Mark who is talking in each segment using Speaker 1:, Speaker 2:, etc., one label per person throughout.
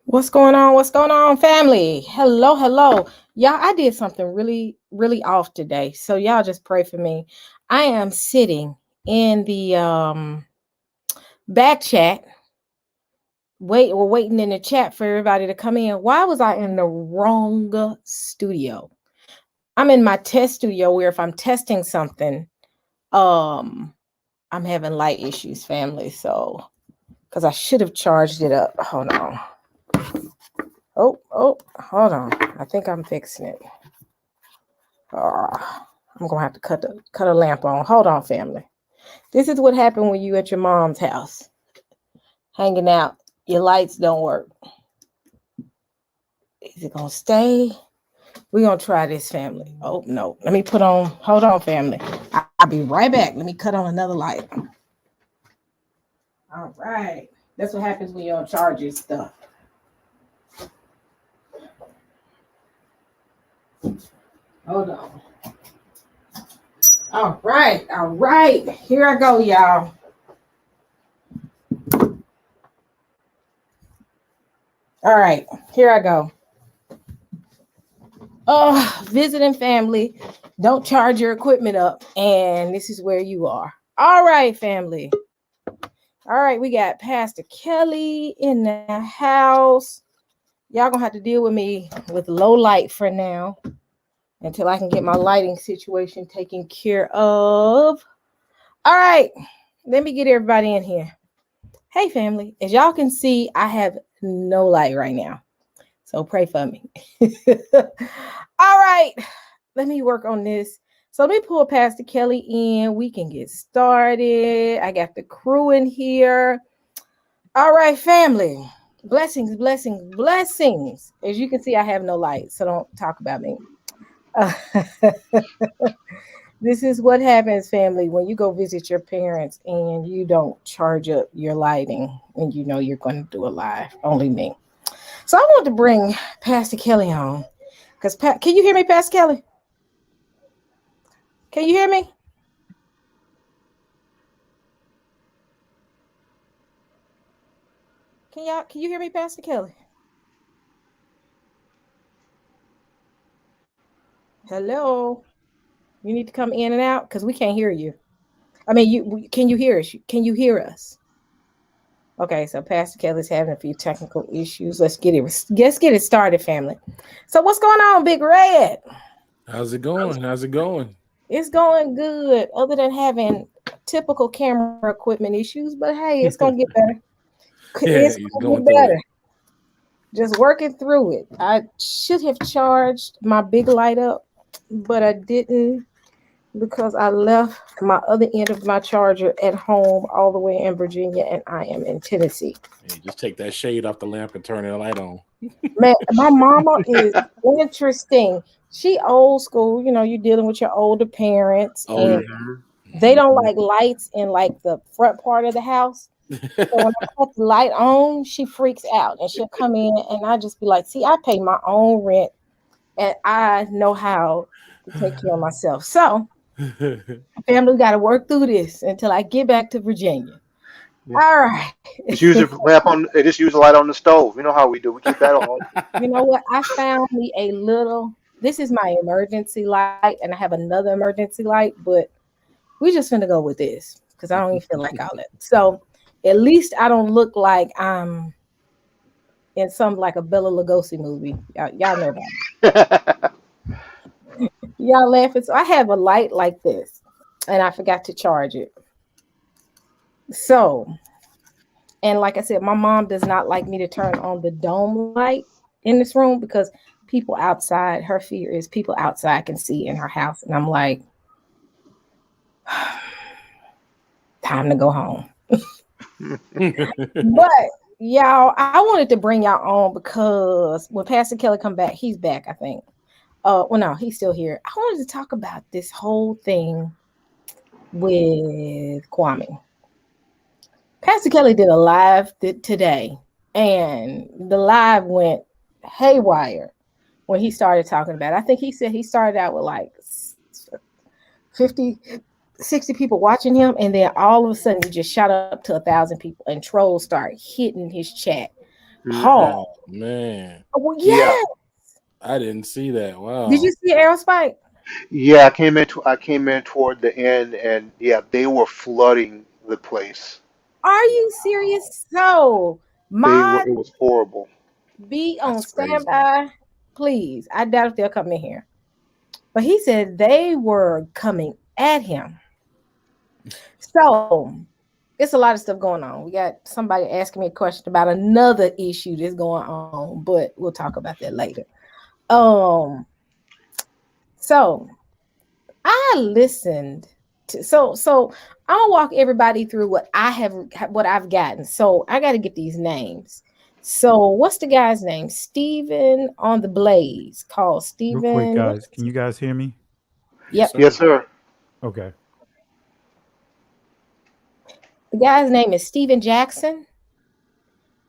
Speaker 1: What's going on? What's going on, family? Hello, hello. Y'all, I did something really, really off today. So y'all just pray for me. I am sitting in the back chat. We're waiting in the chat for everybody to come in. Why was I in the wrong studio? I'm in my test studio where if I'm testing something, um, I'm having light issues, family. So because I should have charged it up. Hold on. Hold on. I think I'm fixing it. I'm gonna have to cut a lamp on. Hold on, family. This is what happened when you at your mom's house, hanging out. Your lights don't work. Is it gonna stay? We're gonna try this, family. Oh no. Let me put on. Hold on, family. I'll be right back. Let me cut on another light. All right. That's what happens when you don't charge your stuff. Hold on. All right. Here I go, y'all. All right, here I go. Visiting family, don't charge your equipment up. And this is where you are. All right, family. All right, we got Pastor Kelly in the house. Y'all gonna have to deal with me with low light for now until I can get my lighting situation taken care of. All right, let me get everybody in here. Hey, family, as y'all can see, I have no light right now. So pray for me. All right, let me work on this. So let me pull Pastor Kelly in. We can get started. I got the crew in here. All right, family. Blessings, blessings, blessings. As you can see, I have no light, so don't talk about me. This is what happens, family, when you go visit your parents and you don't charge up your lighting and you know you're going to do a live. Only me. So I want to bring Pastor Kelly on. Because can you hear me, Pastor Kelly? Can you hear me? Can you hear me, Pastor Kelly? Hello. You need to come in and out because we can't hear you. I mean, can you hear us? Can you hear us? Okay, so Pastor Kelly's having a few technical issues. Let's get it started, family. So what's going on, Big Red?
Speaker 2: How's it going? How's it going?
Speaker 1: It's going good, other than having typical camera equipment issues, but hey, it's gonna get better.
Speaker 2: Yeah,
Speaker 1: It's
Speaker 2: he's
Speaker 1: gonna
Speaker 2: going
Speaker 1: get
Speaker 2: through it.
Speaker 1: better. Just working through it. I should have charged my big light up, but I didn't because I left my other end of my charger at home all the way in Virginia and I am in Tennessee.
Speaker 2: Hey, just take that shade off the lamp and turn the light on.
Speaker 1: Man, my mama is interesting. She old school, you're dealing with your older parents
Speaker 2: Oh
Speaker 1: and
Speaker 2: yeah.
Speaker 1: they don't
Speaker 2: Mhm.
Speaker 1: like lights in like the front part of the house. So when I put the light on, she freaks out and she'll come in and I just be like, see, I pay my own rent and I know how to take care of myself. So, family, got to work through this until I get back to Virginia.
Speaker 3: Yeah.
Speaker 1: All right.
Speaker 3: Just use the lamp on. Just use the light on the stove. You know how we do. We keep that on.
Speaker 1: You know what? I found me a little. This is my emergency light, and I have another emergency light, but we just finna go with this because I don't even feel like all that. So at least I don't look like I'm in some like a Bella Lugosi movie. Y'all know about it. Y'all laughing. So I have a light like this, and I forgot to charge it. So, and like I said, my mom does not like me to turn on the dome light in this room because people outside, her fear is people outside can see in her house. And I'm like, time to go home. But y'all, I wanted to bring y'all on because when Pastor Kelly come back, he's back, I think. Well, no, he's still here. I wanted to talk about this whole thing with Kwame. Pastor Kelly did a live today, and the live went haywire when he started talking about it. I think he said he started out with like 50, 60 people watching him, and then all of a sudden he just shot up to 1,000 people, and trolls start hitting his chat
Speaker 3: Mhm.
Speaker 2: Oh man,
Speaker 1: Well,
Speaker 3: Yeah,
Speaker 1: yeah.
Speaker 2: I didn't see that.
Speaker 1: Did you
Speaker 2: Wow.
Speaker 1: see Aerospike?
Speaker 3: yeah. I came in toward the end, and yeah, they were flooding the place.
Speaker 1: Are you serious? So,
Speaker 3: They were.
Speaker 1: mod,
Speaker 3: It was horrible.
Speaker 1: be on
Speaker 2: That's crazy.
Speaker 1: standby, please. I doubt if they'll come in here. But he said they were coming at him. So, it's a lot of stuff going on. We got somebody asking me a question about another issue that's going on, but we'll talk about that later. Um, so I listened to so I'll walk everybody through what I've gotten. So I got to get these names. So what's the guy's name? Steven on the Blaze, called
Speaker 4: Real quick,
Speaker 1: Steven.
Speaker 4: guys, can you guys hear me?
Speaker 2: Yes,
Speaker 1: Yep.
Speaker 3: Yes,
Speaker 2: sir.
Speaker 3: sir.
Speaker 4: Okay.
Speaker 1: The guy's name is Steven Jackson.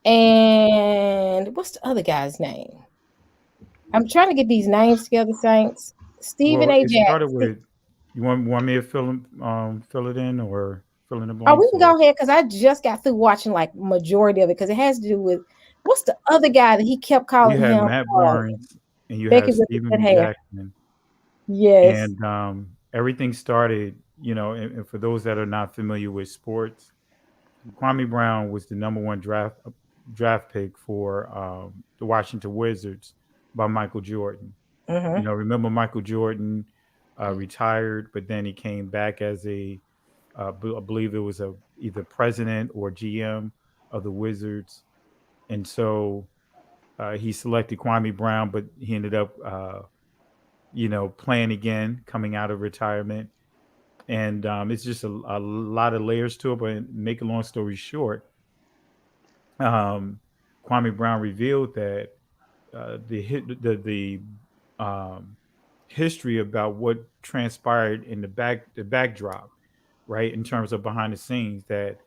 Speaker 1: And what's the other guy's name? I'm trying to get these names together, Saints. Stephen
Speaker 4: Well,
Speaker 1: A.
Speaker 4: it started
Speaker 1: Jackson.
Speaker 4: with you want me to fill it in or fill in the
Speaker 1: Oh, we
Speaker 4: blanks
Speaker 1: can
Speaker 4: or
Speaker 1: go ahead because I just got through watching like majority of it because it has to do with what's the other guy that he kept
Speaker 4: you
Speaker 1: calling
Speaker 4: have
Speaker 1: him
Speaker 4: Matt Barnes and you
Speaker 1: Becky
Speaker 4: have
Speaker 1: with the good
Speaker 4: Stephen
Speaker 1: hair.
Speaker 4: Jackson,
Speaker 1: Yes.
Speaker 4: and everything started. And for those that are not familiar with sports, Kwame Brown was the number one draft pick for the Washington Wizards by Michael Jordan.
Speaker 1: Mm-hmm.
Speaker 4: Remember Michael Jordan retired, but then he came back as I believe it was either president or GM of the Wizards, and so he selected Kwame Brown, but he ended up playing again, coming out of retirement, and it's just a lot of layers to it. But make a long story short, um, Kwame Brown revealed that the history about what transpired in the backdrop, right, in terms of behind the scenes, that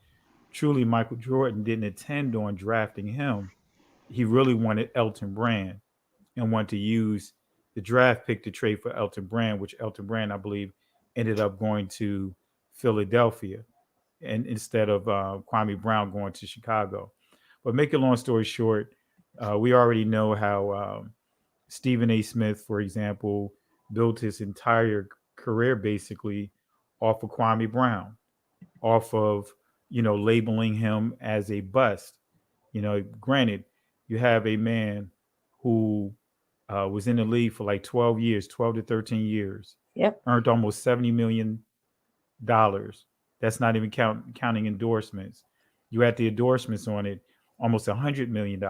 Speaker 4: truly Michael Jordan didn't intend on drafting him. He really wanted Elton Brand and wanted to use the draft pick to trade for Elton Brand, which Elton Brand, I believe, ended up going to Philadelphia and instead of Kwame Brown going to Chicago. But make a long story short, we already know how Stephen A. Smith, for example, built his entire career basically off of Kwame Brown, off of labeling him as a bust. Granted, you have a man who was in the league for like 12 years, 12 to 13 years,
Speaker 1: Yep.
Speaker 4: earned almost $70 million. That's not even counting endorsements. You add the endorsements on it, almost $100 million.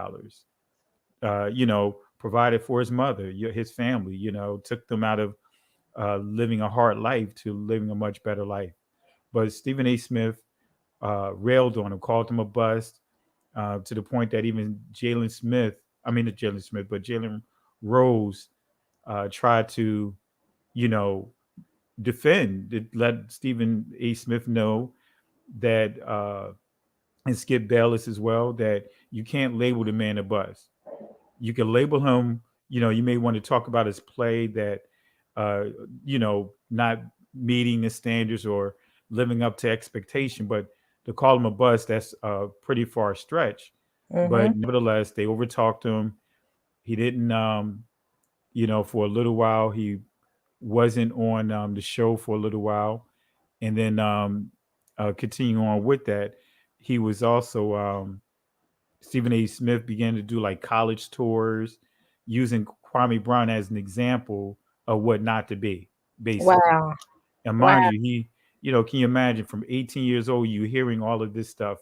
Speaker 4: Provided for his mother, his family. Took them out of living a hard life to living a much better life. But Stephen A. Smith railed on him, called him a bust, to the point that even not Jalen Smith, but Jalen Rose tried to, you know, let Stephen A. Smith know that, and Skip Bayless as well, that you can't label the man a bust. You can label him, you may want to talk about his play that, uh, not meeting the standards or living up to expectation, but to call him a bust, that's a pretty far stretch. But
Speaker 1: Mm-hmm.
Speaker 4: nevertheless, they overtalked him. He didn't, for a little while, he wasn't on the show for a little while. And then continuing on with that, he was also Stephen A. Smith began to do like college tours, using Kwame Brown as an example of what not to be, basically.
Speaker 1: Wow.
Speaker 4: And mind
Speaker 1: Wow.
Speaker 4: you, can you imagine from 18 years old, you hearing all of this stuff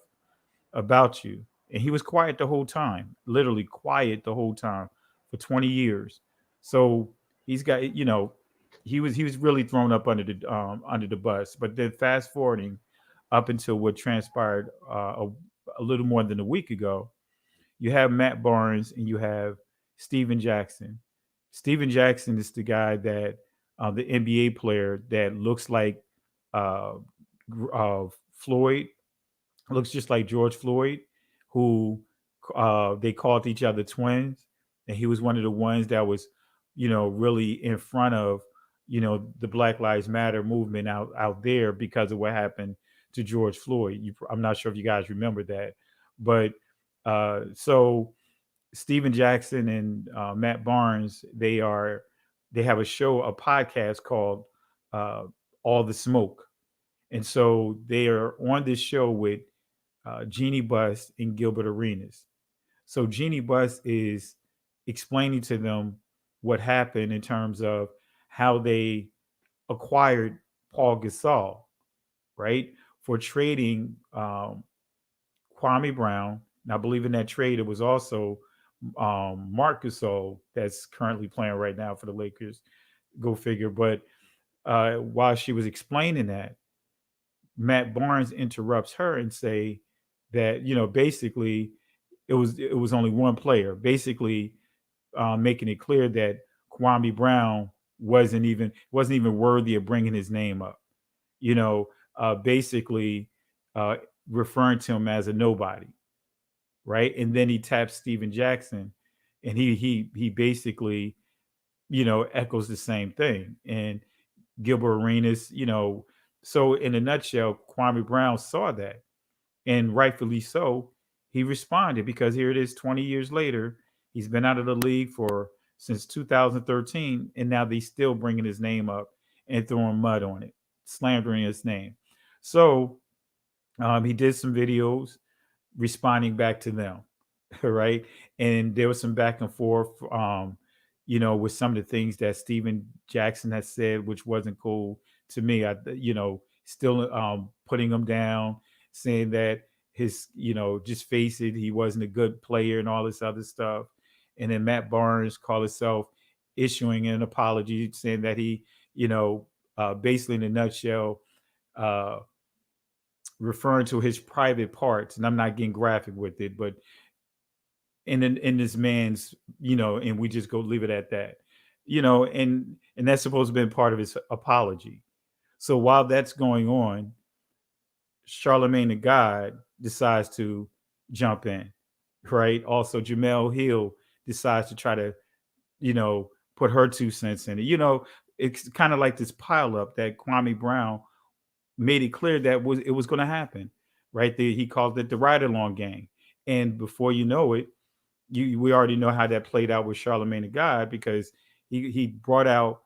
Speaker 4: about you? And he was quiet the whole time, literally quiet the whole time for 20 years. So he's got, he was really thrown up under the bus. But then fast forwarding up until what transpired a little more than a week ago, you have Matt Barnes and you have Steven Jackson. Steven Jackson is the guy that the NBA player that looks like uh, Floyd, looks just like George Floyd, who they called each other twins, and he was one of the ones that was, really in front of, the Black Lives Matter movement out there because of what happened to George Floyd. I'm not sure if you guys remember that, but so Steven Jackson and Matt Barnes, they have a podcast called uh, All the Smoke, and so they are on this show with Jeannie Buss and Gilbert Arenas. So Jeannie Buss is explaining to them what happened in terms of how they acquired Paul Gasol, right, for trading Kwame Brown. And I believe in that trade, it was also Marc Gasol that's currently playing right now for the Lakers. Go figure. But while she was explaining that, Matt Barnes interrupts her and say that basically it was only one player, basically making it clear that Kwame Brown wasn't even worthy of bringing his name up. You know, basically uh, referring to him as a nobody, right? And then he taps Steven Jackson, and he basically echoes the same thing. And Gilbert Arenas, so in a nutshell, Kwame Brown saw that, and rightfully so. He responded because here it is, 20 years later. He's been out of the league for since 2013, and now they still bringing his name up and throwing mud on it, slandering his name. So he did some videos responding back to them, right? And there was some back and forth, with some of the things that Steven Jackson has said, which wasn't cool to me. Still putting him down, saying that just face it, he wasn't a good player and all this other stuff. And then Matt Barnes called himself issuing an apology, saying that he, basically in a nutshell, uh, referring to his private parts, and I'm not getting graphic with it, but in this man's, and we just go leave it at that, and that's supposed to be part of his apology. So while that's going on, Charlemagne the God decides to jump in, right? Also, Jamel Hill decides to try to, put her 2 cents in it. It's kind of like this pile up that Kwame Brown made it clear that it was going to happen, right? He called it the ride along gang, and before you know it, we already know how that played out with Charlemagne the God, because he brought out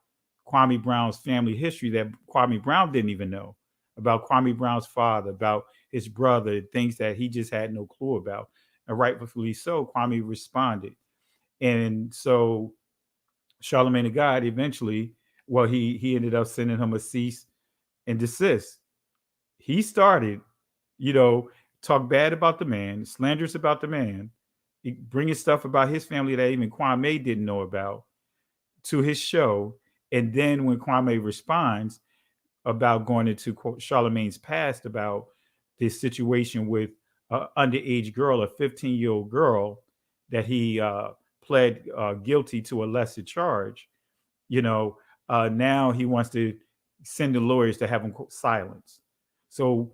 Speaker 4: Kwame Brown's family history that Kwame Brown didn't even know about, Kwame Brown's father, about his brother, things that he just had no clue about. And rightfully so, Kwame responded. And so Charlemagne the God eventually, well, he ended up sending him a cease and desist. He started, you know, talk bad about the man, slanderous about the man, bringing stuff about his family that even Kwame didn't know about to his show. And then when Kwame responds about going into Charlemagne's past about this situation with an underage girl, a 15-year-old girl, that he pled guilty to a lesser charge, you know, now he wants to send the lawyers to have him silence. So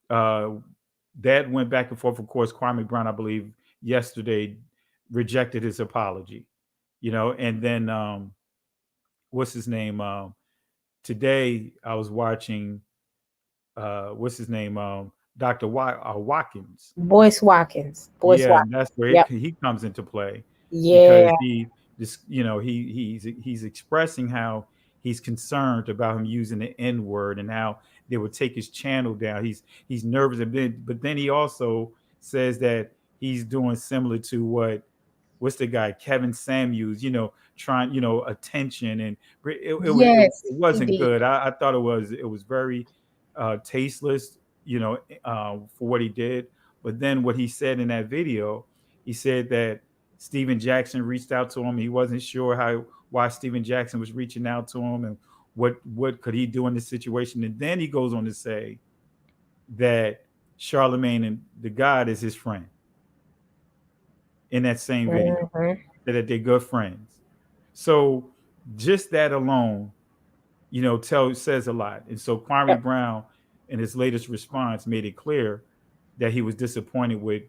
Speaker 4: uh, that went back and forth. Of course, Kwame Brown, I believe, yesterday rejected his apology, you know, and then what's his name? Today I was watching what's his name? Dr. Watkins.
Speaker 1: Boyce Watkins. Boyce
Speaker 4: Yeah, and
Speaker 1: Watkins.
Speaker 4: that's where
Speaker 1: Yep.
Speaker 4: he comes into play, because
Speaker 1: Yeah.
Speaker 4: he just, you know, he's expressing how he's concerned about him using the N word and how they would take his channel down. He's nervous, but then he also says that he's doing similar to what's the guy, Kevin Samuels, you know, trying, you know, attention, and it
Speaker 1: Yes, he
Speaker 4: wasn't
Speaker 1: did.
Speaker 4: good. I thought it was very tasteless, you know, for what he did. But then what he said in that video, he said that Steven Jackson reached out to him. He wasn't sure why Steven Jackson was reaching out to him, and what could he do in this situation. And then he goes on to say that Charlemagne and the God is his friend in that same video,
Speaker 1: Mhm.
Speaker 4: that they're good friends. So just that alone, you know, says a lot. And so Kwame
Speaker 1: Yep.
Speaker 4: Brown, in his latest response, made it clear that he was disappointed with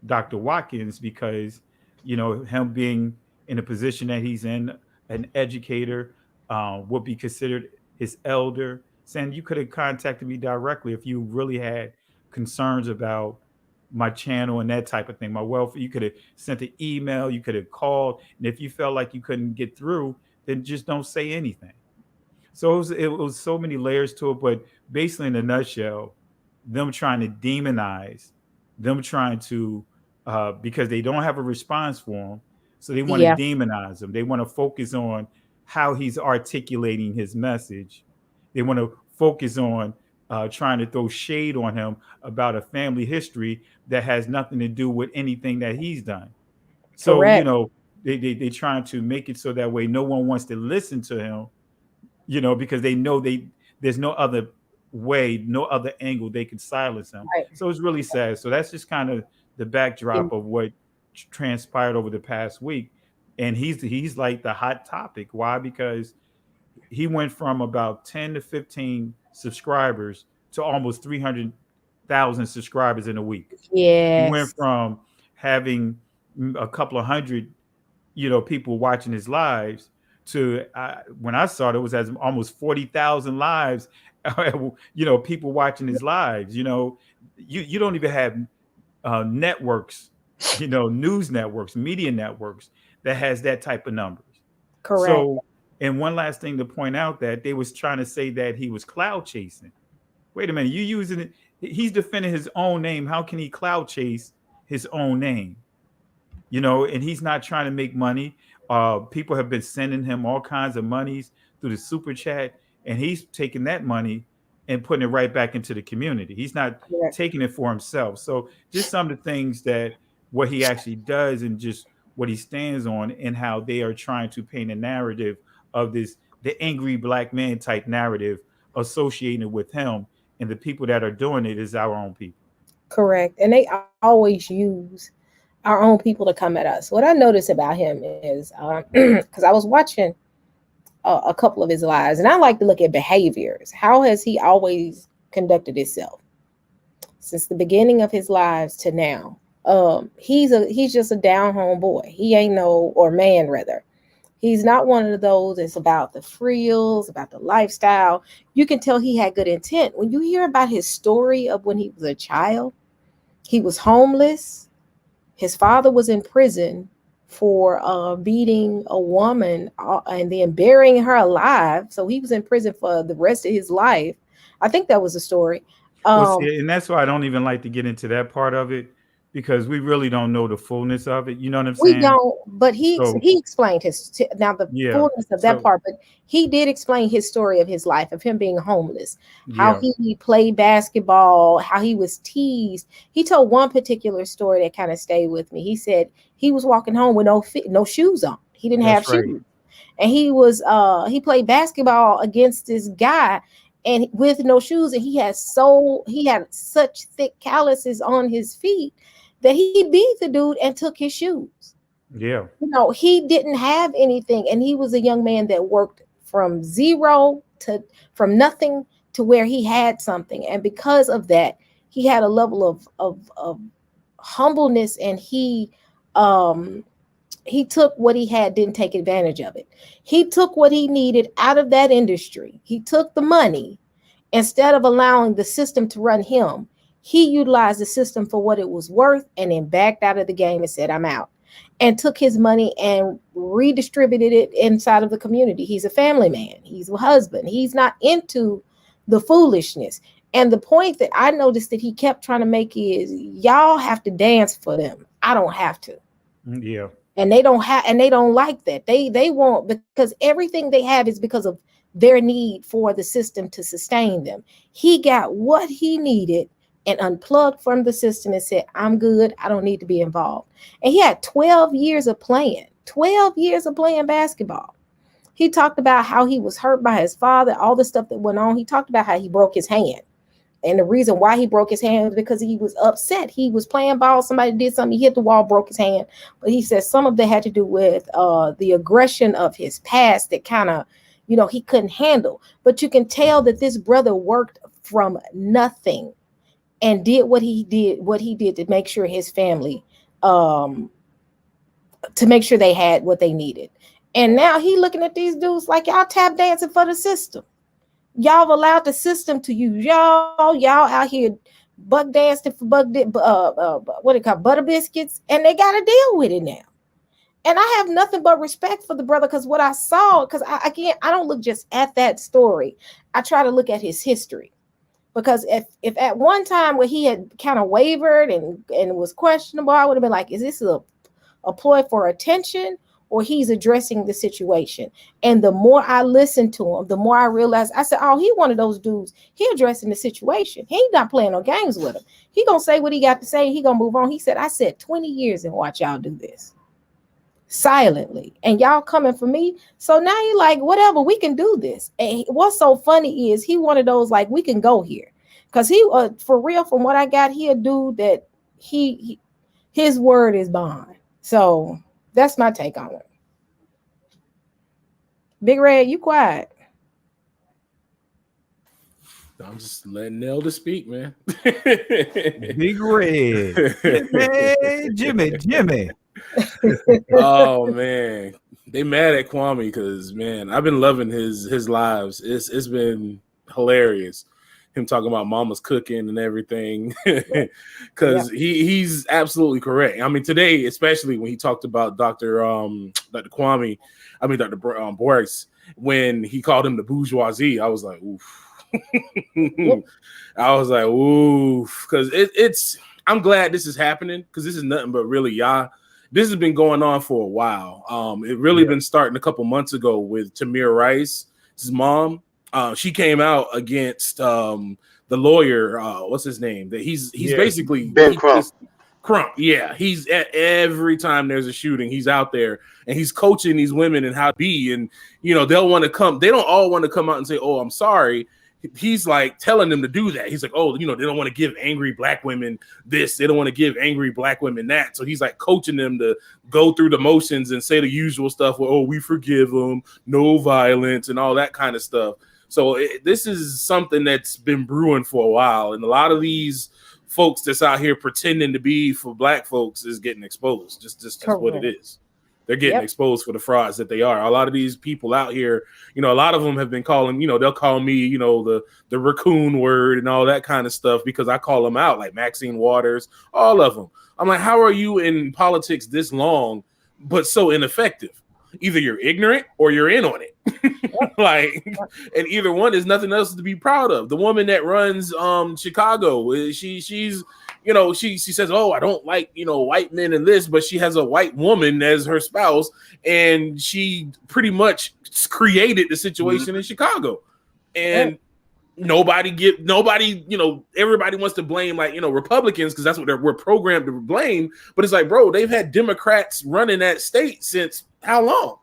Speaker 4: Dr. Watkins because, you know, him being in a position that he's in, an educator, would be considered his elder, saying you could have contacted me directly if you really had concerns about my channel and that type of thing, my welfare. You could have sent an email, you could have called, and if you felt like you couldn't get through, then just don't say anything. So it was so many layers to it, but basically in a nutshell, them trying to demonize, them trying to because they don't have a response for him, so they want to
Speaker 1: Yeah,
Speaker 4: demonize him. They want to focus on how he's articulating his message. They want to focus on trying to throw shade on him about a family history that has nothing to do with anything that he's done. So
Speaker 1: correct.
Speaker 4: they trying to make it so that way no one wants to listen to him, because they know there's no other way, no other angle they can silence him.
Speaker 1: Right.
Speaker 4: So it's really sad. So that's just kind of the
Speaker 1: Yeah,
Speaker 4: backdrop of what transpired over the past week. And he's like the hot topic. Why? Because he went from about 10 to 15 subscribers to almost 300,000 subscribers in a week. He went
Speaker 1: yes,
Speaker 4: from having a couple of hundred people watching his lives to when I saw it was as almost 40,000 lives. People watching his lives. You don't even have networks, news networks, media networks that has that type of numbers.
Speaker 1: correct.
Speaker 4: So, and one last thing to point out, that they was trying to say that he was cloud chasing. Wait a minute, you using it? He's defending his own name. How can he cloud chase his own name? And he's not trying to make money. People have been sending him all kinds of monies through the super chat, and he's taking that money and putting it right back into the community. He's not
Speaker 1: Correct.
Speaker 4: taking it for himself. So just some of the things that what he actually does and just what he stands on, and how they are trying to paint a narrative of the angry black man type narrative associated with him, and the people that are doing it is our own people.
Speaker 1: Correct. And they always use our own people to come at us. What I notice about him is because I was watching a couple of his lives, and I like to look at behaviors. How has he always conducted himself since the beginning of his lives to now? He's just a down home boy. He ain't no, or man rather. He's not one of those that's about the frills, about the lifestyle. You can tell he had good intent. When you hear about his story of when he was a child, he was homeless. His father was in prison for beating a woman and then burying her alive. So he was in prison for the rest of his life. I think that was the story.
Speaker 4: Well,
Speaker 1: Um,
Speaker 4: see, and that's why I don't even like to get into that part of it, because we really don't know the fullness of it. You know what I'm
Speaker 1: We
Speaker 4: saying?
Speaker 1: don't, but
Speaker 4: So
Speaker 1: he explained now the
Speaker 4: yeah,
Speaker 1: fullness of that
Speaker 4: so
Speaker 1: part, but he did explain his story of his life, of him being homeless, how
Speaker 4: yeah,
Speaker 1: he played basketball, how he was teased. He told one particular story that kind of stayed with me. He said he was walking home with no shoes on. He didn't have
Speaker 4: that's right.
Speaker 1: shoes. And he played basketball against this guy and with no shoes, and he had such thick calluses on his feet that he beat the dude and took his shoes.
Speaker 4: Yeah,
Speaker 1: He didn't have anything, and he was a young man that worked from nothing to where he had something. And because of that, he had a level of humbleness, and he took what he had, didn't take advantage of it. He took what he needed out of that industry. He took the money. Instead of allowing the system to run him, he utilized the system for what it was worth and then backed out of the game and said, I'm out. And took his money and redistributed it inside of the community. He's a family man. He's a husband. He's not into the foolishness. And the point that I noticed that he kept trying to make is, y'all have to dance for them. I don't have to.
Speaker 4: yeah,
Speaker 1: And they don't like that. They want, because everything they have is because of their need for the system to sustain them. He got what he needed and unplugged from the system and said, I'm good. I don't need to be involved. And he had 12 years of playing basketball. He talked about how he was hurt by his father, all the stuff that went on. He talked about how he broke his hand. And the reason why he broke his hand was because he was upset. He was playing ball. Somebody did something. He hit the wall, broke his hand. But he said some of that had to do with the aggression of his past that kind of, he couldn't handle. But you can tell that this brother worked from nothing and did what he did to make sure his family, to make sure they had what they needed. And now he looking at these dudes like, y'all tap dancing for the system. Y'all allowed the system to use y'all out here buck dancing for what do you call butter biscuits, and they got to deal with it now. And I have nothing but respect for the brother, because what I saw, because I don't look just at that story. I try to look at his history. Because if at one time where he had kind of wavered and was questionable, I would have been like, is this a ploy for attention, or he's addressing the situation? And the more I listened to him, the more I realized, I said, oh, he one of those dudes. He addressing the situation. He ain't not playing no games with him. He gonna say what he got to say. He gonna move on. He said, I said 20 years and watch y'all do this silently, and y'all coming for me. So now he like, whatever, we can do this. And what's so funny is he one of those like, we can go here, because he for real, from what I got, he a dude that his word is bond. So that's my take on it. Big Red, you quiet.
Speaker 2: I'm just letting Nelda speak, man.
Speaker 4: Big Red. Jimmy.
Speaker 2: Oh man, they mad at Kwame because, man, I've been loving his lives. It's been hilarious. Him talking about mama's cooking and everything, because he's absolutely correct. I mean, today, especially when he talked about Dr. Kwame, I mean Dr. Boris, when he called him the bourgeoisie, I was like, oof. I was like, oof, because it's. I'm glad this is happening, because this is nothing but really y'all. This has been going on for a while. It really been starting a couple months ago with Tamir Rice's mom. She came out against the lawyer. What's his name? That he's basically
Speaker 3: Ben Crump.
Speaker 2: Crump. Yeah, he's at every time there's a shooting, he's out there and he's coaching these women and how to be. And they'll want to come. They don't all want to come out and say, "Oh, I'm sorry." He's like telling them to do that. He's like, oh, they don't want to give angry black women this. They don't want to give angry black women that. So he's like coaching them to go through the motions and say the usual stuff. Well, oh, we forgive them, no violence and all that kind of stuff. So this is something that's been brewing for a while. And a lot of these folks that's out here pretending to be for black folks is getting exposed. Just that's what it is. They're getting exposed for the frauds that they are. A lot of these people out here, a lot of them have been calling, they'll call me, the raccoon word and all that kind of stuff, because I call them out, like Maxine Waters, all of them. I'm like, how are you in politics this long, but so ineffective? Either you're ignorant or you're in on it. And either one is nothing else to be proud of. The woman that runs Chicago, she's she says, oh, I don't like white men and this, but she has a white woman as her spouse, and she pretty much created the situation in Chicago. And everybody wants to blame Republicans, because that's what we're programmed to blame. But it's like, bro, they've had Democrats running that state since how long?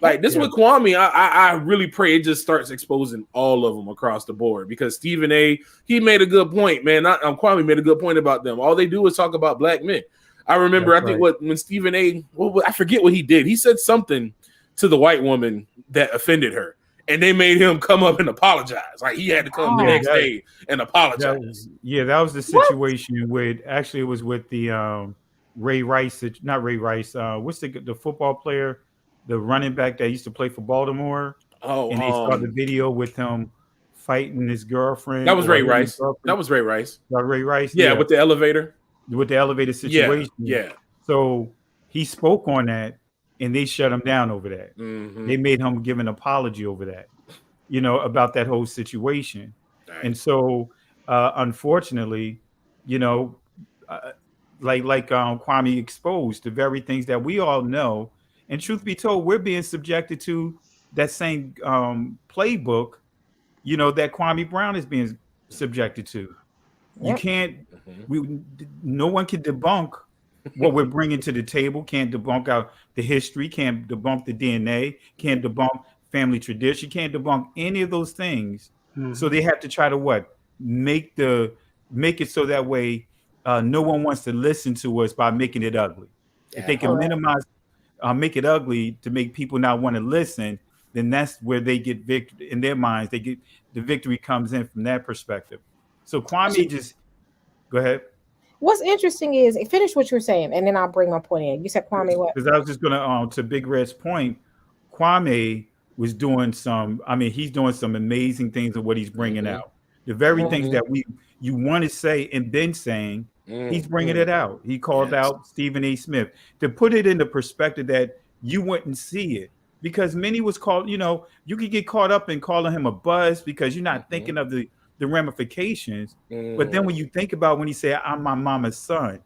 Speaker 2: Like this with Kwame, I really pray it just starts exposing all of them across the board, because Stephen A, he made a good point, man. Kwame made a good point about them. All they do is talk about black men. I remember, when Stephen A, I forget what he did. He said something to the white woman that offended her, and they made him come up and apologize. Like he had to come the next day and apologize.
Speaker 4: That was the situation with, actually it was with the Ray Rice, not Ray Rice. What's the football player? The running back that used to play for Baltimore. And they saw the video with him fighting his girlfriend.
Speaker 2: That was Ray Rice. That was Ray Rice.
Speaker 4: Ray Rice.
Speaker 2: Yeah, with the elevator.
Speaker 4: With the elevator situation.
Speaker 2: Yeah.
Speaker 4: So he spoke on that, and they shut him down over that.
Speaker 2: Mm-hmm.
Speaker 4: They made him give an apology over that, about that whole situation.
Speaker 2: Right.
Speaker 4: And so, unfortunately, Kwame exposed the very things that we all know. And truth be told, we're being subjected to that same playbook, that Kwame Brown is being subjected to. You can't, no one can debunk what we're bringing to the table, can't debunk out the history, can't debunk the DNA, can't debunk family tradition, can't debunk any of those things. Mm-hmm. So they have to try to make it so that way no one wants to listen to us by making it ugly. Yeah. If they can minimize, make it ugly to make people not want to listen, then that's where they get victory in their minds. They get the victory comes in from that perspective. So Kwame just go ahead.
Speaker 1: What's interesting is finish what you're saying, and then I'll bring my point in. You said Kwame what?
Speaker 4: Because I was just gonna to Big Red's point. Kwame was doing some. I mean, he's doing some amazing things of what he's bringing out. The very things that you want to say and been saying, he's bringing it out. He called out Stephen A. Smith to put it in the perspective that you wouldn't see it, because many was called, you could get caught up in calling him a buzz because you're not thinking of the ramifications. But then when you think about when he said, I'm my mama's son,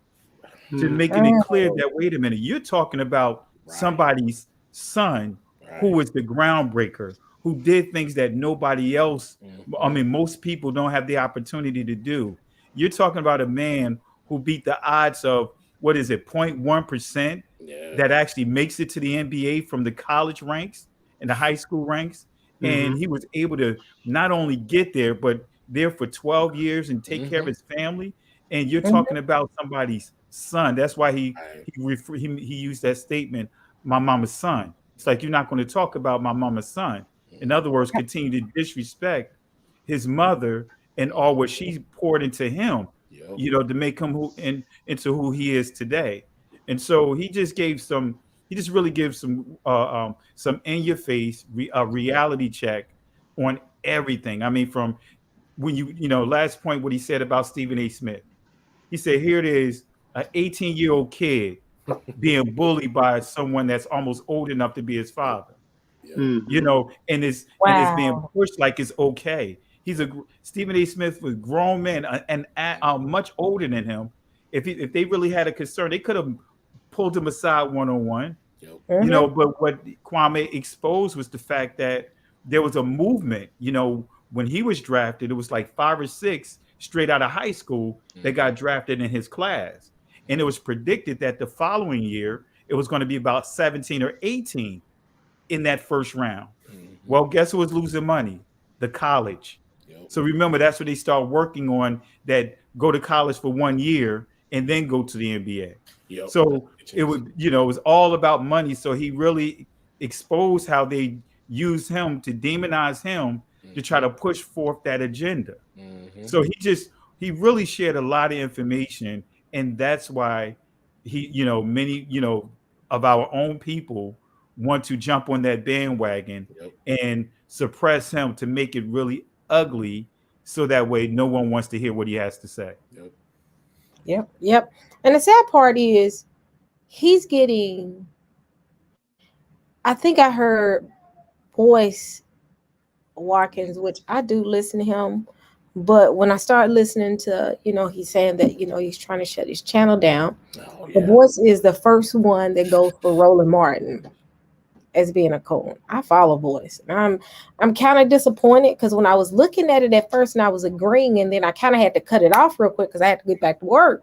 Speaker 4: to making it clear that, wait a minute, you're talking about somebody's son who was the groundbreaker, who did things that nobody else, I mean, most people don't have the opportunity to do. You're talking about a man who beat the odds of, what is it, 0.1% that actually makes it to the NBA from the college ranks and the high school ranks. And he was able to not only get there, but there for 12 years and take care of his family. And you're talking about somebody's son. That's why he used that statement, my mama's son. It's like, you're not going to talk about my mama's son. In other words, continue to disrespect his mother and all what she poured into him, to make him into who he is today. And so he just really gives some in your face reality check on everything. I mean, from when last point, what he said about Stephen A. Smith. He said, here it is, an 18-year-old kid being bullied by someone that's almost old enough to be his father. And it's being pushed like it's okay. Stephen A. Smith was grown men and much older than him. If they really had a concern, they could have pulled him aside one-on-one. But what Kwame exposed was the fact that there was a movement. When he was drafted, it was like 5 or 6 straight out of high school that got drafted in his class. And it was predicted that the following year, it was going to be about 17 or 18 in that first round. Well, guess who was losing money? The college. So remember, that's what they start working on, that go to college for 1 year and then go to the NBA. So it was all about money. So he really exposed how they use him to demonize him to try to push forth that agenda. So he really shared a lot of information, and that's why many of our own people want to jump on that bandwagon and suppress him to make it really ugly, so that way no one wants to hear what he has to say.
Speaker 1: Yep. And the sad part is he's getting, I think I heard Boyce Watkins, which I do listen to him, but when I start listening to, he's saying that, he's trying to shut his channel down. The Boyce is the first one that goes for Roland Martin as being a coon. I follow Boyce. I'm kind of disappointed, because when I was looking at it at first and I was agreeing, and then I kind of had to cut it off real quick because I had to get back to work.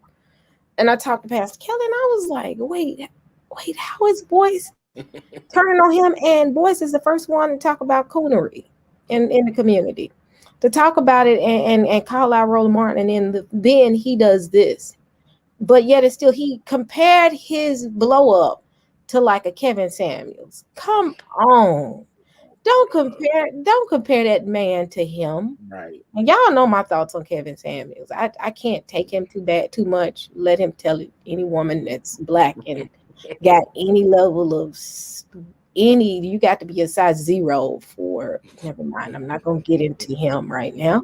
Speaker 1: And I talked to Pastor Kelly, and I was like, wait, how is Boyce turning on him? And Boyce is the first one to talk about coonery in the community, to talk about it and call out Roland Martin, and then he does this. But yet it's still, he compared his blow up to like a Kevin Samuels. Come on. Don't compare that man to him. Right. And y'all know my thoughts on Kevin Samuels. I can't take him too much. Let him tell it. Any woman that's black and got any level of you got to be a size 0 for, never mind. I'm not going to get into him right now.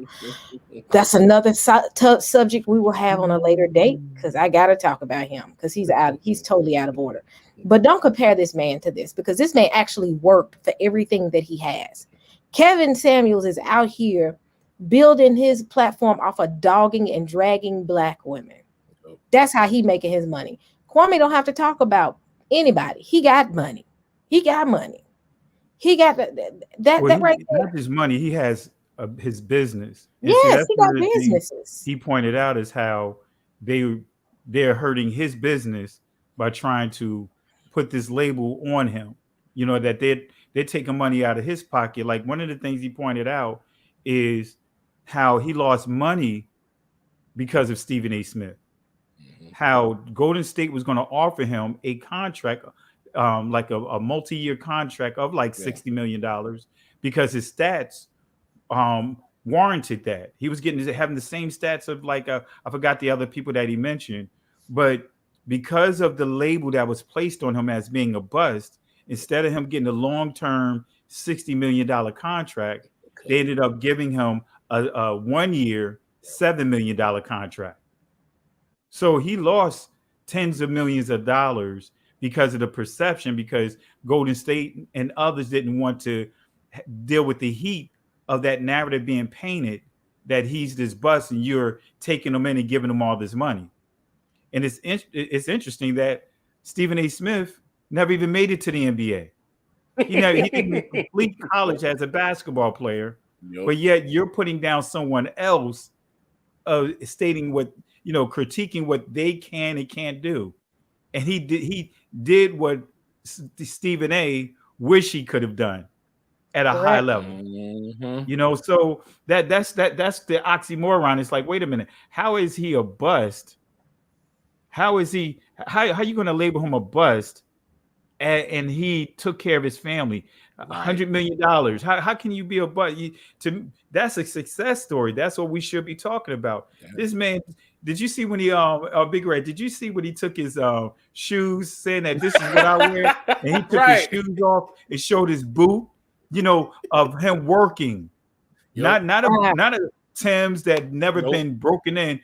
Speaker 1: That's another subject we will have on a later date, because I got to talk about him, because he's totally out of order. But don't compare this man to this, because this man actually worked for everything that he has. Kevin Samuels is out here building his platform off of dogging and dragging black women. That's how he making his money. Kwame don't have to talk about anybody. He got money. He got that right there.
Speaker 4: Not his money. He has his business.
Speaker 1: And yes, he got businesses.
Speaker 4: He pointed out is how they're hurting his business by trying to put this label on him. That they're taking money out of his pocket. Like, one of the things he pointed out is how he lost money because of Stephen A. Smith. How Golden State was going to offer him a contract, like a multi-year contract of like $60 million, because his stats warranted that. He was having the same stats of like I forgot the other people that he mentioned, but because of the label that was placed on him as being a bust, instead of him getting a long-term $60 million contract, they ended up giving him a 1 year, $7 million contract. So he lost tens of millions of dollars because of the perception, because Golden State and others didn't want to deal with the heat of that narrative being painted that he's this bust and you're taking him in and giving him all this money. And it's interesting that Stephen A. Smith never even made it to the NBA. He didn't complete college as a basketball player, but yet you're putting down someone else, stating what, critiquing what they can and can't do. And he did what Stephen A. wish he could have done at a high level.
Speaker 2: Mm-hmm.
Speaker 4: So that's the oxymoron. It's like, wait a minute, how is he a bust? How is he? How are you going to label him a bust? And he took care of his family, $100 million. How can you be a bust? That's a success story. That's what we should be talking about. Yeah. This man, did you see when he Big Red? Did you see when he took his shoes, saying that this is what I wear, and he took his shoes off and showed his boot, of him working, not a Tim's that never been broken in.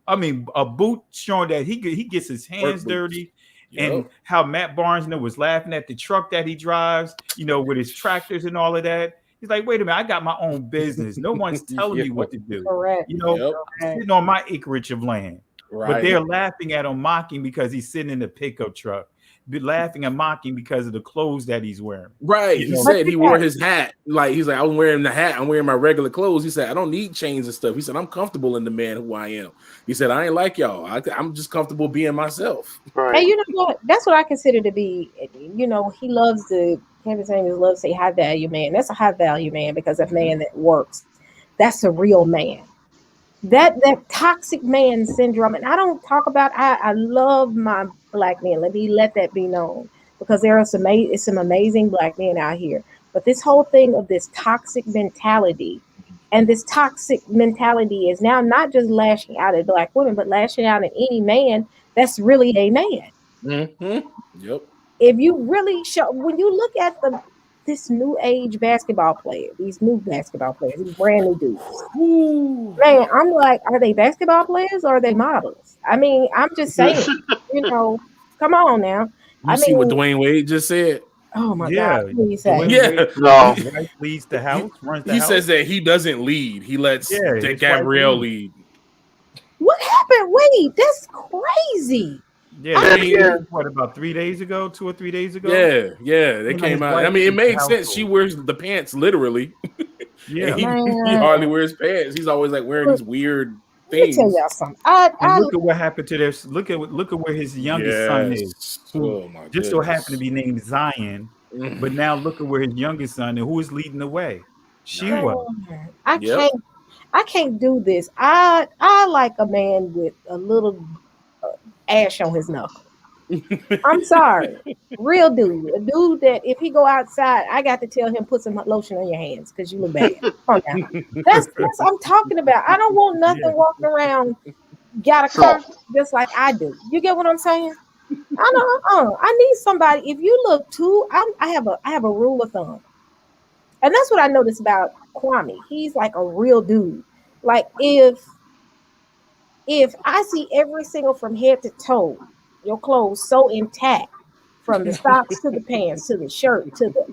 Speaker 4: I mean, a boot showing that he gets his hands dirty. And how Matt Barnes was laughing at the truck that he drives, with his tractors and all of that. He's like, wait a minute, I got my own business. No one's telling me what to do.
Speaker 1: Correct.
Speaker 4: Sitting on my acreage of land. Right. But they're laughing at him, mocking because he's sitting in the pickup truck. Laughing and mocking because of the clothes that he's wearing.
Speaker 2: Right. He said he wore his hat. Like, he's like, I was wearing the hat. I'm wearing my regular clothes. He said, I don't need chains and stuff. He said, I'm comfortable in the man who I am. He said, I ain't like y'all. I'm just comfortable being myself.
Speaker 1: Right. And you know what? That's what I consider to be, he loves to, Kevin Samuels loves to say high value man. That's a high value man because a man that works. That's a real man. That toxic man syndrome, and I don't talk about. I love my black men. Let that be known, because there are some amazing black men out here. But this whole thing of this toxic mentality, and this toxic mentality is now not just lashing out at black women, but lashing out at any man that's really a man.
Speaker 2: Mm-hmm. Yep.
Speaker 1: If you really when you look at this new age basketball player, these new basketball players, these brand new dudes. Ooh. Man, I'm like, are they basketball players or are they models? I mean, I'm just saying, come on now.
Speaker 2: You see what Dwayne Wade just said?
Speaker 1: Oh my God. What
Speaker 2: say?
Speaker 4: No. Leads the house, runs the
Speaker 2: house. He
Speaker 4: says
Speaker 2: that he doesn't lead. He lets Gabrielle lead.
Speaker 1: What happened? Wait, that's crazy.
Speaker 4: Yeah, what, about 3 days ago, 2 or 3 days ago?
Speaker 2: Yeah, they came out. I mean, it made sense. She wears the pants literally.
Speaker 4: Yeah,
Speaker 2: he hardly wears pants. He's always like wearing these weird things.
Speaker 1: Let me tell y'all something.
Speaker 4: Look at what happened to this. Look at where his youngest son is. Who just so happened to be named Zion. But now look at where his youngest son and who is leading the way. She was.
Speaker 1: I can't do this. I like a man with a little ash on his knuckle. I'm sorry. Real dude. A dude that if he go outside, I got to tell him put some lotion on your hands because you look bad. Come on. That's what I'm talking about. I don't want nothing walking around got a car just like I do. You get what I'm saying? I need somebody. If you look too, I have a rule of thumb. And that's what I noticed about Kwame. He's like a real dude. Like if I see every single from head to toe, your clothes so intact, from the socks to the pants to the shirt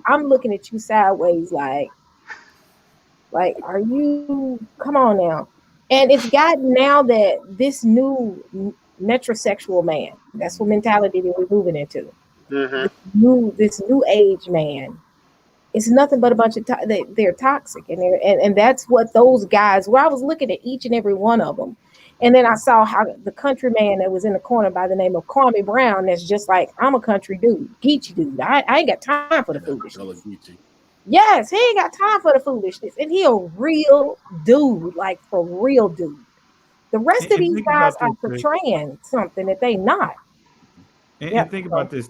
Speaker 1: I'm looking at you sideways like are you, come on now. And it's gotten now that this new metrosexual man, that's what mentality that we're moving into. Mm-hmm. This new age man, it's nothing but a bunch of they're toxic, and that's what those guys. Where I was looking at each and every one of them, and then I saw how the country man that was in the corner by the name of Kwame Brown, that's just like, I'm a country dude, geeky dude. I ain't got time for the foolishness. Yes, he ain't got time for the foolishness, and he a real dude, like for real dude. The rest of these guys are portraying something that they not.
Speaker 4: And think about this.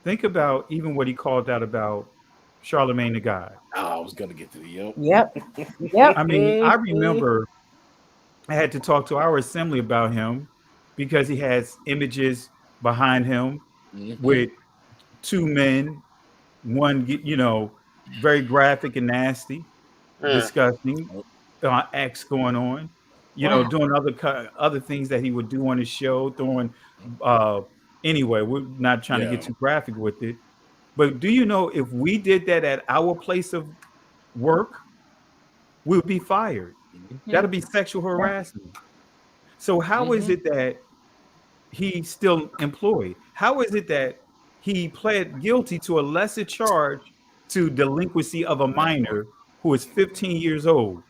Speaker 4: Think about even what he called out about Charlemagne the God.
Speaker 2: Oh, I was gonna get to the
Speaker 1: Yep.
Speaker 4: I mean, I remember I had to talk to our assembly about him because he has images behind him with two men, one, very graphic and nasty, disgusting. acts going on,
Speaker 1: Wow.
Speaker 4: doing other things that he would do on his show, throwing. Uh, anyway, we're not trying to
Speaker 2: Yeah.
Speaker 4: get too graphic with it, but do you know if we did that at our place of work, we would be fired?
Speaker 2: Mhm.
Speaker 4: That'll be sexual
Speaker 1: Yeah.
Speaker 4: harassment. So how is
Speaker 2: Mhm.
Speaker 4: it that he's still employed? How is it that he pled guilty to a lesser charge to delinquency of a minor who is 15 years old?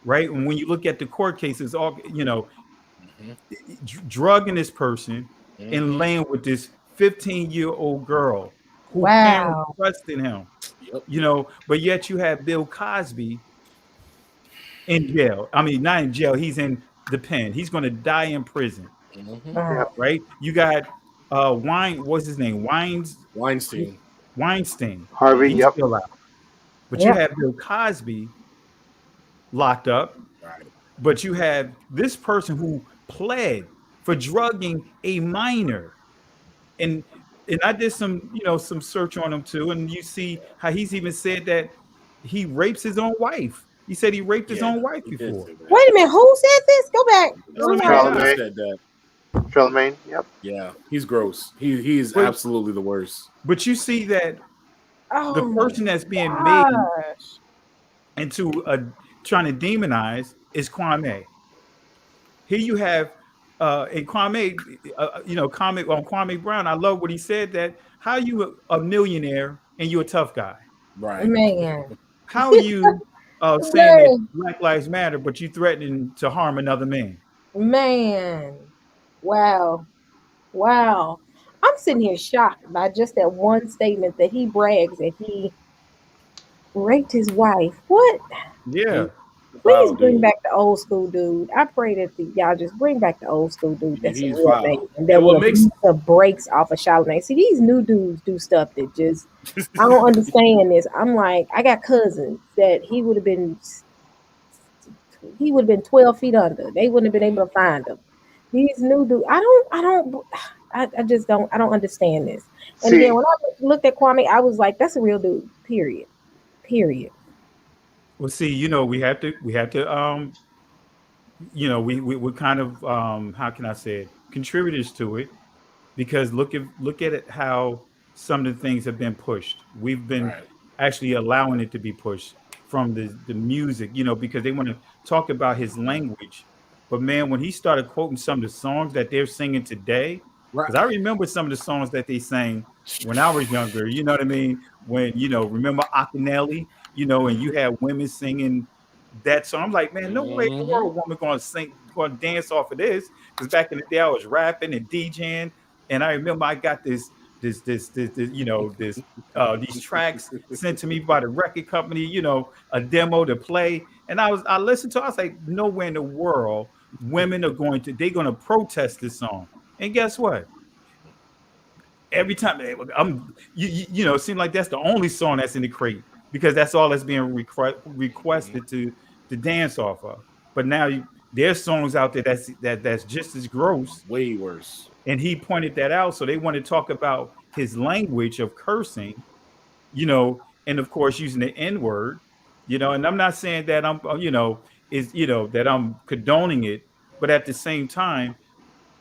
Speaker 4: Right. And when you look at the court cases, all
Speaker 2: Mhm.
Speaker 4: drugging this person and
Speaker 2: Mhm.
Speaker 4: laying with this 15-year-old girl who parents
Speaker 1: Wow.
Speaker 4: trusted him,
Speaker 2: Yep.
Speaker 4: but yet you have Bill Cosby in jail. I mean, not in jail, he's in the pen. He's going to die in prison,
Speaker 2: Mhm.
Speaker 3: Yep.
Speaker 1: Wow.
Speaker 4: right? You got what's his name?
Speaker 2: Weinstein.
Speaker 4: Weinstein.
Speaker 3: Harvey.
Speaker 4: He's
Speaker 3: Yep.
Speaker 4: still out. But you
Speaker 1: Yep.
Speaker 4: have Bill Cosby locked up,
Speaker 2: Right.
Speaker 4: but you have this person who pled for drugging a minor. And I did some search on him too, and you see how he's even said that he rapes his own wife. He said he raped his
Speaker 2: Yeah.
Speaker 4: own wife
Speaker 2: He did
Speaker 4: before.
Speaker 2: say that.
Speaker 1: Wait a minute. Who said this? Go back.
Speaker 4: Charlamagne
Speaker 1: Rewind.
Speaker 2: Charlemagne
Speaker 4: God.
Speaker 3: Charlemagne.
Speaker 2: said that.
Speaker 3: Charlemagne. Yep.
Speaker 2: Yeah. He's gross. He is
Speaker 4: But
Speaker 2: absolutely the worst.
Speaker 4: you see that the
Speaker 1: Oh my
Speaker 4: person that's being made
Speaker 1: gosh.
Speaker 4: into a trying to demonize is Kwame. Here you have and Kwame, Kwame on Kwame Brown. I love what he said that how you a millionaire and you're a tough guy.
Speaker 2: Right.
Speaker 1: Man.
Speaker 4: How are you saying that
Speaker 1: Man.
Speaker 4: Black Lives Matter, but you threatening to harm another man?
Speaker 1: Man. Wow. Wow. I'm sitting here shocked by just that one statement that he brags that he raped his wife. What?
Speaker 4: Yeah.
Speaker 2: He's
Speaker 1: Please
Speaker 2: foul,
Speaker 1: bring
Speaker 2: dude.
Speaker 1: back the old school dude. I pray that y'all just bring back the old school dude. That's a
Speaker 2: He's
Speaker 1: real man.
Speaker 2: foul.
Speaker 1: And that
Speaker 2: And
Speaker 1: would
Speaker 2: what
Speaker 1: have
Speaker 2: makes
Speaker 1: beat the brakes off of Charlamagne. See, these new dudes do stuff that just, I don't understand this. I'm like, I got cousins that he would have been 12 feet under. They wouldn't have been able to find him. These new dudes, I just don't, I don't understand this. And again,
Speaker 3: See.
Speaker 1: when I looked at Kwame, I was like, that's a real dude, period. Period.
Speaker 4: Well, see, we have to we're kind of how can I say it, contributors to it, because look at it how some of the things have been pushed. We've been
Speaker 2: right.
Speaker 4: actually allowing it to be pushed from the music, because they want to talk about his language. But man, when he started quoting some of the songs that they're singing today,
Speaker 2: Right.
Speaker 4: because I remember some of the songs that they sang when I was younger, you know what I mean? When, remember Akinelli, and you had women singing that song. I'm like, man, no way in the
Speaker 2: Mhm.
Speaker 4: world woman gonna dance off of this. Because back in the day I was rapping and DJing, and I remember I got this these tracks sent to me by the record company, a demo to play. And I listened to it, I was like, nowhere in the world women are they're gonna protest this song. And guess what? Every time it seemed like that's the only song that's in the crate because that's all that's being
Speaker 2: Mhm.
Speaker 4: requested to dance off of. But now there's songs out there that's just as gross,
Speaker 2: Way worse.
Speaker 4: and he pointed that out. So they want to talk about his language of cursing, and of course using the N word, and I'm not saying that I'm, that I'm condoning it, but at the same time,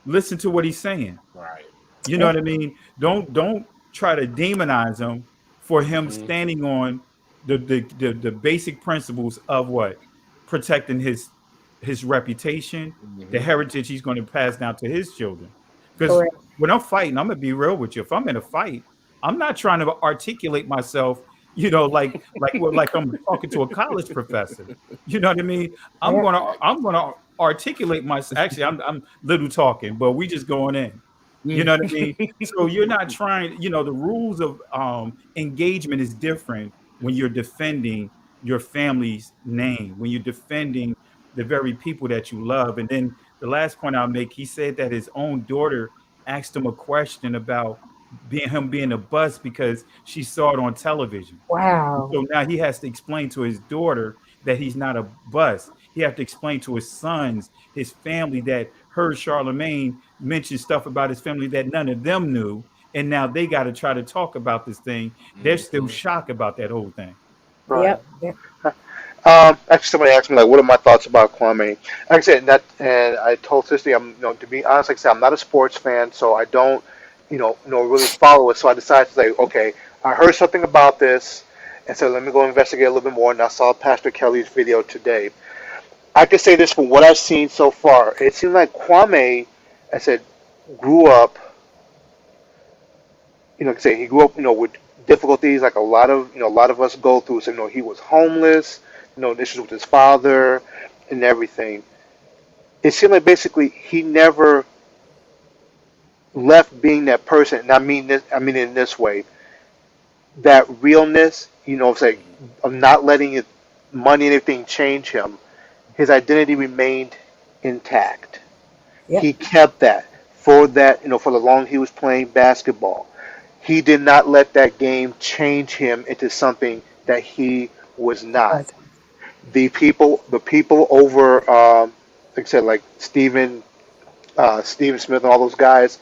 Speaker 4: listen to what he's saying.
Speaker 2: Right.
Speaker 4: You know
Speaker 1: Yeah.
Speaker 4: what I mean? Don't try to demonize him for him
Speaker 2: Mhm.
Speaker 4: standing on the basic principles of what protecting his reputation, the
Speaker 2: Mhm.
Speaker 4: heritage he's going to pass down to his children. Because
Speaker 1: Correct.
Speaker 4: when I'm fighting, I'm gonna be real with you. If I'm in a fight, I'm not trying to articulate myself, like I'm talking to a college professor. You know what I mean? I'm
Speaker 1: Yeah.
Speaker 4: gonna I'm gonna articulate myself. Actually, I'm little talking, but we just going in. You
Speaker 2: Mm.
Speaker 4: know what I mean? So you're not trying, the rules of engagement is different when you're defending your family's name, when you're defending the very people that you love. And then the last point I'll make, he said that his own daughter asked him a question about being a bust because she saw it on television.
Speaker 1: Wow.
Speaker 4: So now he has to explain to his daughter that he's not a bust. He has to explain to his sons, his family, that heard Charlemagne mention stuff about his family that none of them knew. And now they got to try to talk about this thing. They're still
Speaker 2: Mhm.
Speaker 4: shocked about that whole thing.
Speaker 3: Right.
Speaker 1: Yep. Yep.
Speaker 3: Actually, somebody asked me like, what are my thoughts about Kwame? Like I said, that, and I told Sister, to be honest, like I said, I'm not a sports fan, so I don't, really follow it. So I decided to say, okay, I heard something about this, and so let me go investigate a little bit more. And I saw Pastor Kelly's video today. I can say this from what I've seen so far. It seemed like Kwame, I said, grew up. Like I say, he grew up, with difficulties like a lot of us go through. So, he was homeless, issues with his father and everything. It seemed like basically he never left being that person. And I mean in this way, that realness, it's like of not letting it, money and everything change him. His identity remained intact.
Speaker 1: Yep.
Speaker 3: He kept that for that, for the long he was playing basketball. He did not let that game change him into something that he was not. The people over, like I said, like Steven Smith and all those guys,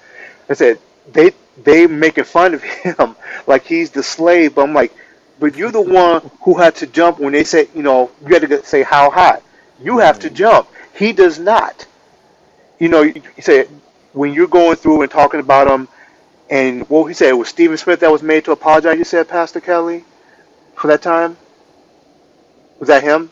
Speaker 3: I said they making fun of him like he's the slave. But I'm like, but you're the one who had to jump when they said, you had to say how high. You have to jump. He does not. You say when you're going through and talking about him, and what he said, it was Stephen Smith that was made to apologize. You said, Pastor Kelly, for that time, was that him?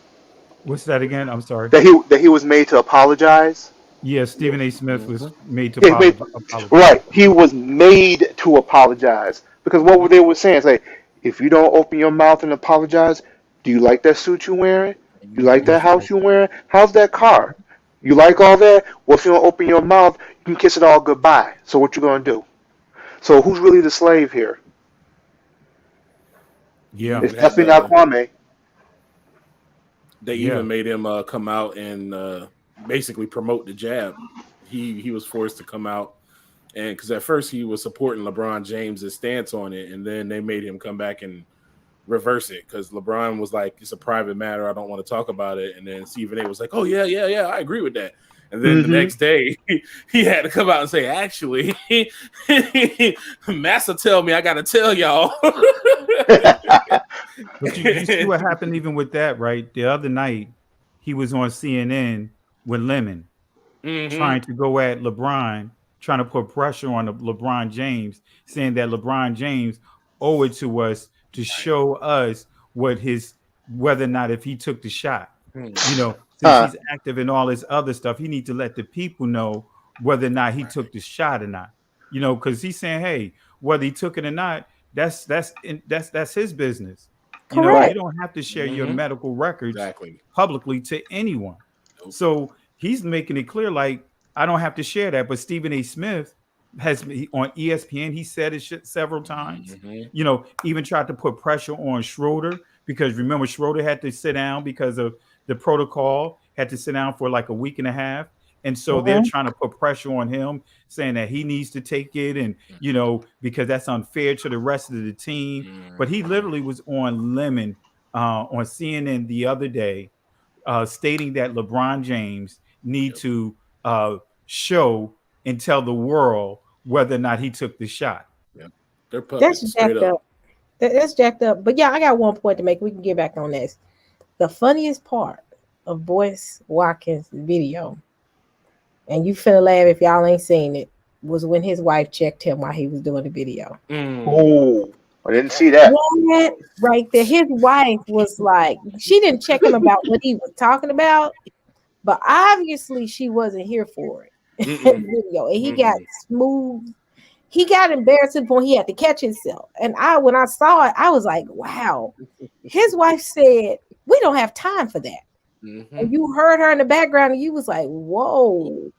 Speaker 4: What's that again? I'm sorry.
Speaker 3: That he was made to apologize.
Speaker 4: Yeah, Stephen A. Smith was made to
Speaker 3: Yeah,
Speaker 4: apologize.
Speaker 3: right. He was made to apologize because what were they were saying? It's like, if you don't open your mouth and apologize, do you like that suit you're wearing? You like that
Speaker 4: That's
Speaker 3: house
Speaker 4: right.
Speaker 3: you're wearing? How's that car? You like all that? Well, if you don't open your mouth, you can kiss it all goodbye. So what you gonna do? So who's really the slave here?
Speaker 2: He
Speaker 4: Yeah,
Speaker 3: It's
Speaker 2: even had
Speaker 3: definitely not Kwame.
Speaker 2: they
Speaker 4: yeah.
Speaker 2: even made him come out and basically promote the jab. He was forced to come out, and because at first he was supporting LeBron James's stance on it, and then they made him come back and reverse it because LeBron was like, "It's a private matter. I don't want to talk about it." And then Stephen A. was like, "Oh yeah, yeah, yeah, I agree with that." And then the
Speaker 3: Mm-hmm.
Speaker 2: next day, he had to come out and say, "Actually, Massa tell me I got to tell y'all."
Speaker 4: But you see what happened even with that, right? The other night, he was on CNN with Lemon
Speaker 2: Mm-hmm.
Speaker 4: trying to go at LeBron, trying to put pressure on LeBron James, saying that LeBron James owe it to us to show us whether or not if he took the shot. Since
Speaker 3: Huh.
Speaker 4: he's active in all this other stuff, he needs to let the people know whether or not he took the shot or not. Because he's saying, hey, whether he took it or not, that's his business. You
Speaker 3: Right.
Speaker 1: Correct.
Speaker 4: don't have to share your
Speaker 2: Mm-hmm.
Speaker 4: medical records
Speaker 2: Exactly.
Speaker 4: publicly to anyone.
Speaker 2: Nope.
Speaker 4: So he's making it clear, like, I don't have to share that. But Stephen A. Smith on ESPN, he said it several times.
Speaker 2: Mm-hmm.
Speaker 4: Even tried to put pressure on Schroeder because remember Schroeder had to sit down because of the protocol, had to sit down for like a week and a half. And so they're
Speaker 1: Mhm.
Speaker 4: trying to put pressure on him, saying that he needs to take it, and because that's unfair to the rest of the team. But he literally was on Lemon on CNN the other day, stating that LeBron James need
Speaker 2: Yep.
Speaker 4: to show and tell the world whether or not he took the shot.
Speaker 2: Yep. They're
Speaker 1: That's
Speaker 2: puppets, straight
Speaker 1: jacked
Speaker 2: up.
Speaker 1: up. That's jacked up. But yeah, I got one point to make. We can get back on this. The funniest part of Boyce Watkins' video, and you finna laugh if y'all ain't seen it, was when his wife checked him while he was doing the video.
Speaker 3: Oh, I didn't see that.
Speaker 1: What? Right there. His wife was like, she didn't check him about what he was talking about, but obviously she wasn't here for it. In
Speaker 2: Mm-mm.
Speaker 1: the video. And he got
Speaker 2: Mm-mm.
Speaker 1: smooth. He got embarrassed to the point he had to catch himself. And when I saw it, I was like, wow. His wife said, we don't have time for that.
Speaker 2: Mm-hmm.
Speaker 1: And you heard her in the background and you was like, whoa.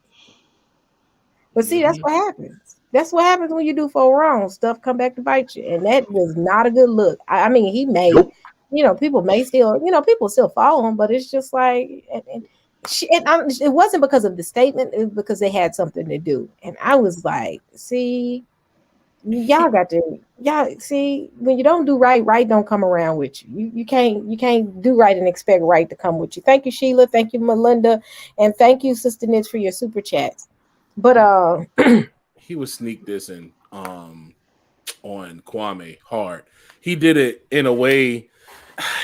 Speaker 1: But see, that's
Speaker 2: Mm-hmm.
Speaker 1: what happens. That's what happens when you do for wrong. Stuff come back to bite you. And that was not a good look. I mean, he may,
Speaker 3: Nope.
Speaker 1: people may still, people still follow him, but it's just like, it wasn't because of the statement, it was because they had something to do. And I was like, see, y'all see, when you don't do right, right don't come around with you. You can't do right and expect right to come with you. Thank you, Sheila. Thank you, Melinda. And thank you, Sister Nitz, for your super chats. But
Speaker 2: He was sneak dissing on Kwame hard. He did it in a way.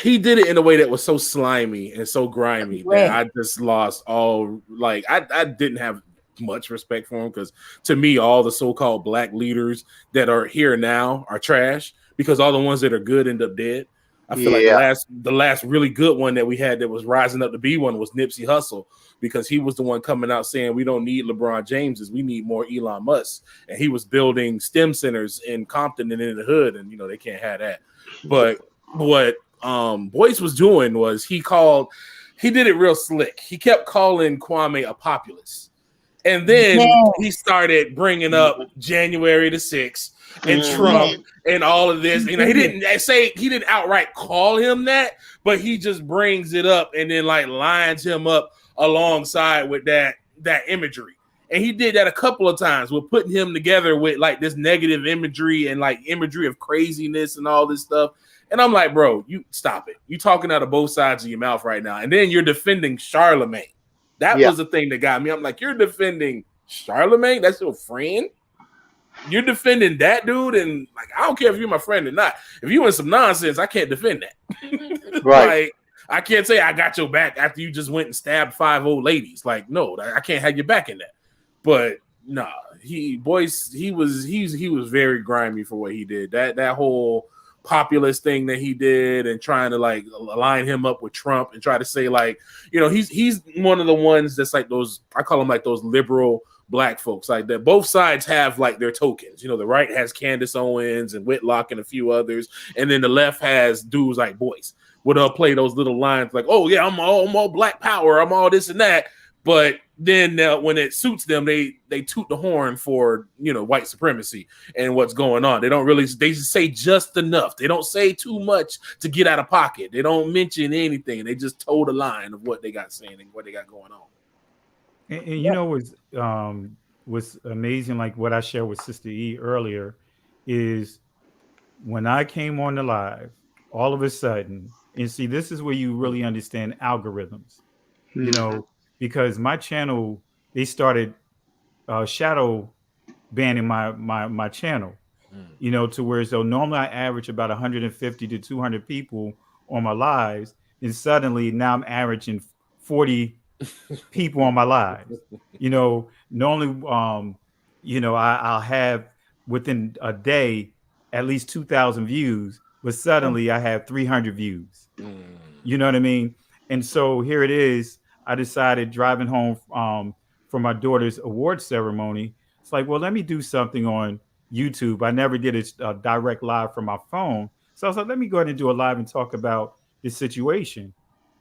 Speaker 2: he did it in a way that was so slimy and so grimy that
Speaker 1: Correct.
Speaker 2: I just lost all like I didn't have much respect for him because to me all the so-called black leaders that are here now are trash because all the ones that are good end up dead. I feel like
Speaker 3: Yeah.
Speaker 2: the last really good one that we had that was rising up to be one was Nipsey Hussle because he was the one coming out saying we don't need LeBron Jameses, we need more Elon Musk, and he was building STEM centers in Compton and in the hood, and they can't have that. But what Boyce was doing was he did it real slick. He kept calling Kwame a populist. And then he
Speaker 1: Yes.
Speaker 2: started bringing up January the 6th and
Speaker 1: Yes.
Speaker 2: Trump and all of this. He didn't outright call him that, but he just brings it up and then like lines him up alongside with that imagery. And he did that a couple of times with putting him together with like this negative imagery and like imagery of craziness and all this stuff. And I'm like, bro, you stop it. You talking out of both sides of your mouth right now. And then you're defending Charlemagne. That was the thing that got me. I'm like, you're defending Charlemagne? That's your friend? You're defending that dude? And like, I don't care if you're my friend or not. If you in some nonsense, I can't defend that.
Speaker 3: Right.
Speaker 2: Like, I can't say I got your back after you just went and stabbed 5 old ladies. Like, no, I can't have your back in that. But nah, he was very grimy for what he did. That whole populist thing that he did and trying to like align him up with Trump and try to say like, he's one of the ones that's like those, I call them like those liberal black folks like that. Both sides have like their tokens. The right has Candace Owens and Whitlock and a few others, and then the left has dudes like Boyce, where they'll play those little lines like, oh yeah, I'm all black power, I'm all this and that. But then when it suits them, they toot the horn for white supremacy and what's going on. They say just enough. They don't say too much to get out of pocket. They don't mention anything. They just toe the line of what they got saying and what they got going on.
Speaker 4: And what's amazing, like what I shared with Sister E earlier, is when I came on the live, all of a sudden, and see, this is where you really understand algorithms, because my channel, they started shadow banning my channel, to where so normally I average about 150 to 200 people on my lives, and suddenly now I'm averaging 40 people on my lives. Normally, I'll have within a day at least 2,000 views, but suddenly I have 300 views. You know what I mean? And so here it is. I decided driving home from my daughter's award ceremony. It's like, well, let me do something on YouTube. I never did a direct live from my phone. So I was like, let me go ahead and do a live and talk about this situation.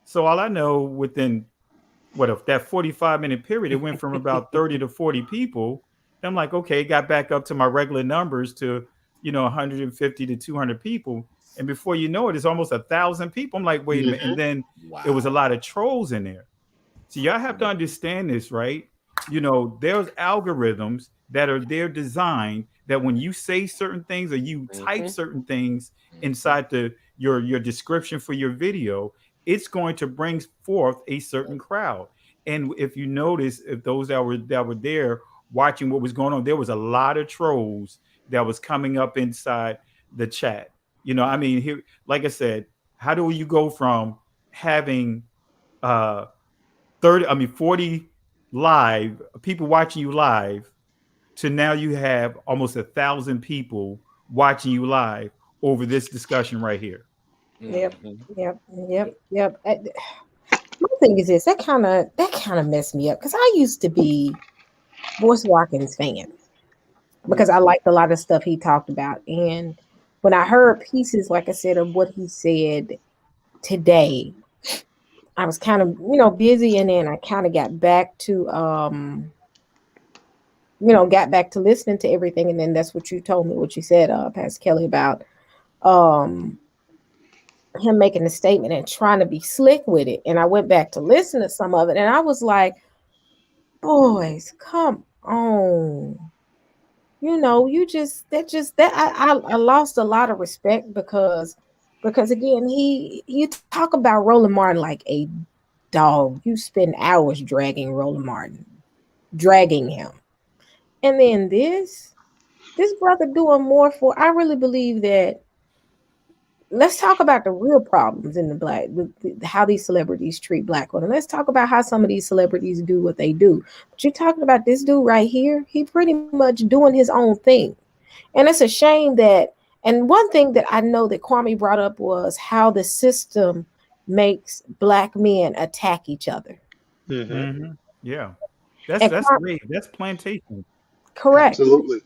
Speaker 4: So all I know, within if that 45-minute period, it went from about 30 to 40 people. I'm like, okay, got back up to my regular numbers to, 150 to 200 people. And before you know it, it's almost 1,000 people. I'm like, wait a minute. And then it was a lot of trolls in there. So y'all have to understand this, right? There's algorithms that are there designed that when you say certain things or you type certain things inside your description for your video, it's going to bring forth a certain crowd. And if you notice, if those that were there watching what was going on, there was a lot of trolls that was coming up inside the chat. Here, like I said, how do you go from having 40 live people watching you live to now you have almost 1,000 people watching you live over this discussion right here?
Speaker 1: Yep. My thing is this, that kind of messed me up because I used to be Boyce Watkins fan because I liked a lot of stuff he talked about. And when I heard pieces, like I said, of what he said today, I was kind of, busy, and then I kind of got back to listening to everything. And then that's what you told me, what you said, Pastor Kelly, about him making a statement and trying to be slick with it. And I went back to listen to some of it, and I was like, boys, come on. I lost a lot of respect because again, you talk about Roland Martin like a dog. You spend hours dragging Roland Martin, dragging him. And then this brother doing more for, I really believe that let's talk about the real problems in the black, how these celebrities treat black women. Let's talk about how some of these celebrities do what they do. But you're talking about this dude right here. He pretty much doing his own thing, and it's a shame that. And one thing that I know that Kwame brought up was how the system makes black men attack each other.
Speaker 3: Hmm.
Speaker 4: Yeah,
Speaker 1: And
Speaker 4: that's slave. That's plantation.
Speaker 1: correct.
Speaker 3: Absolutely.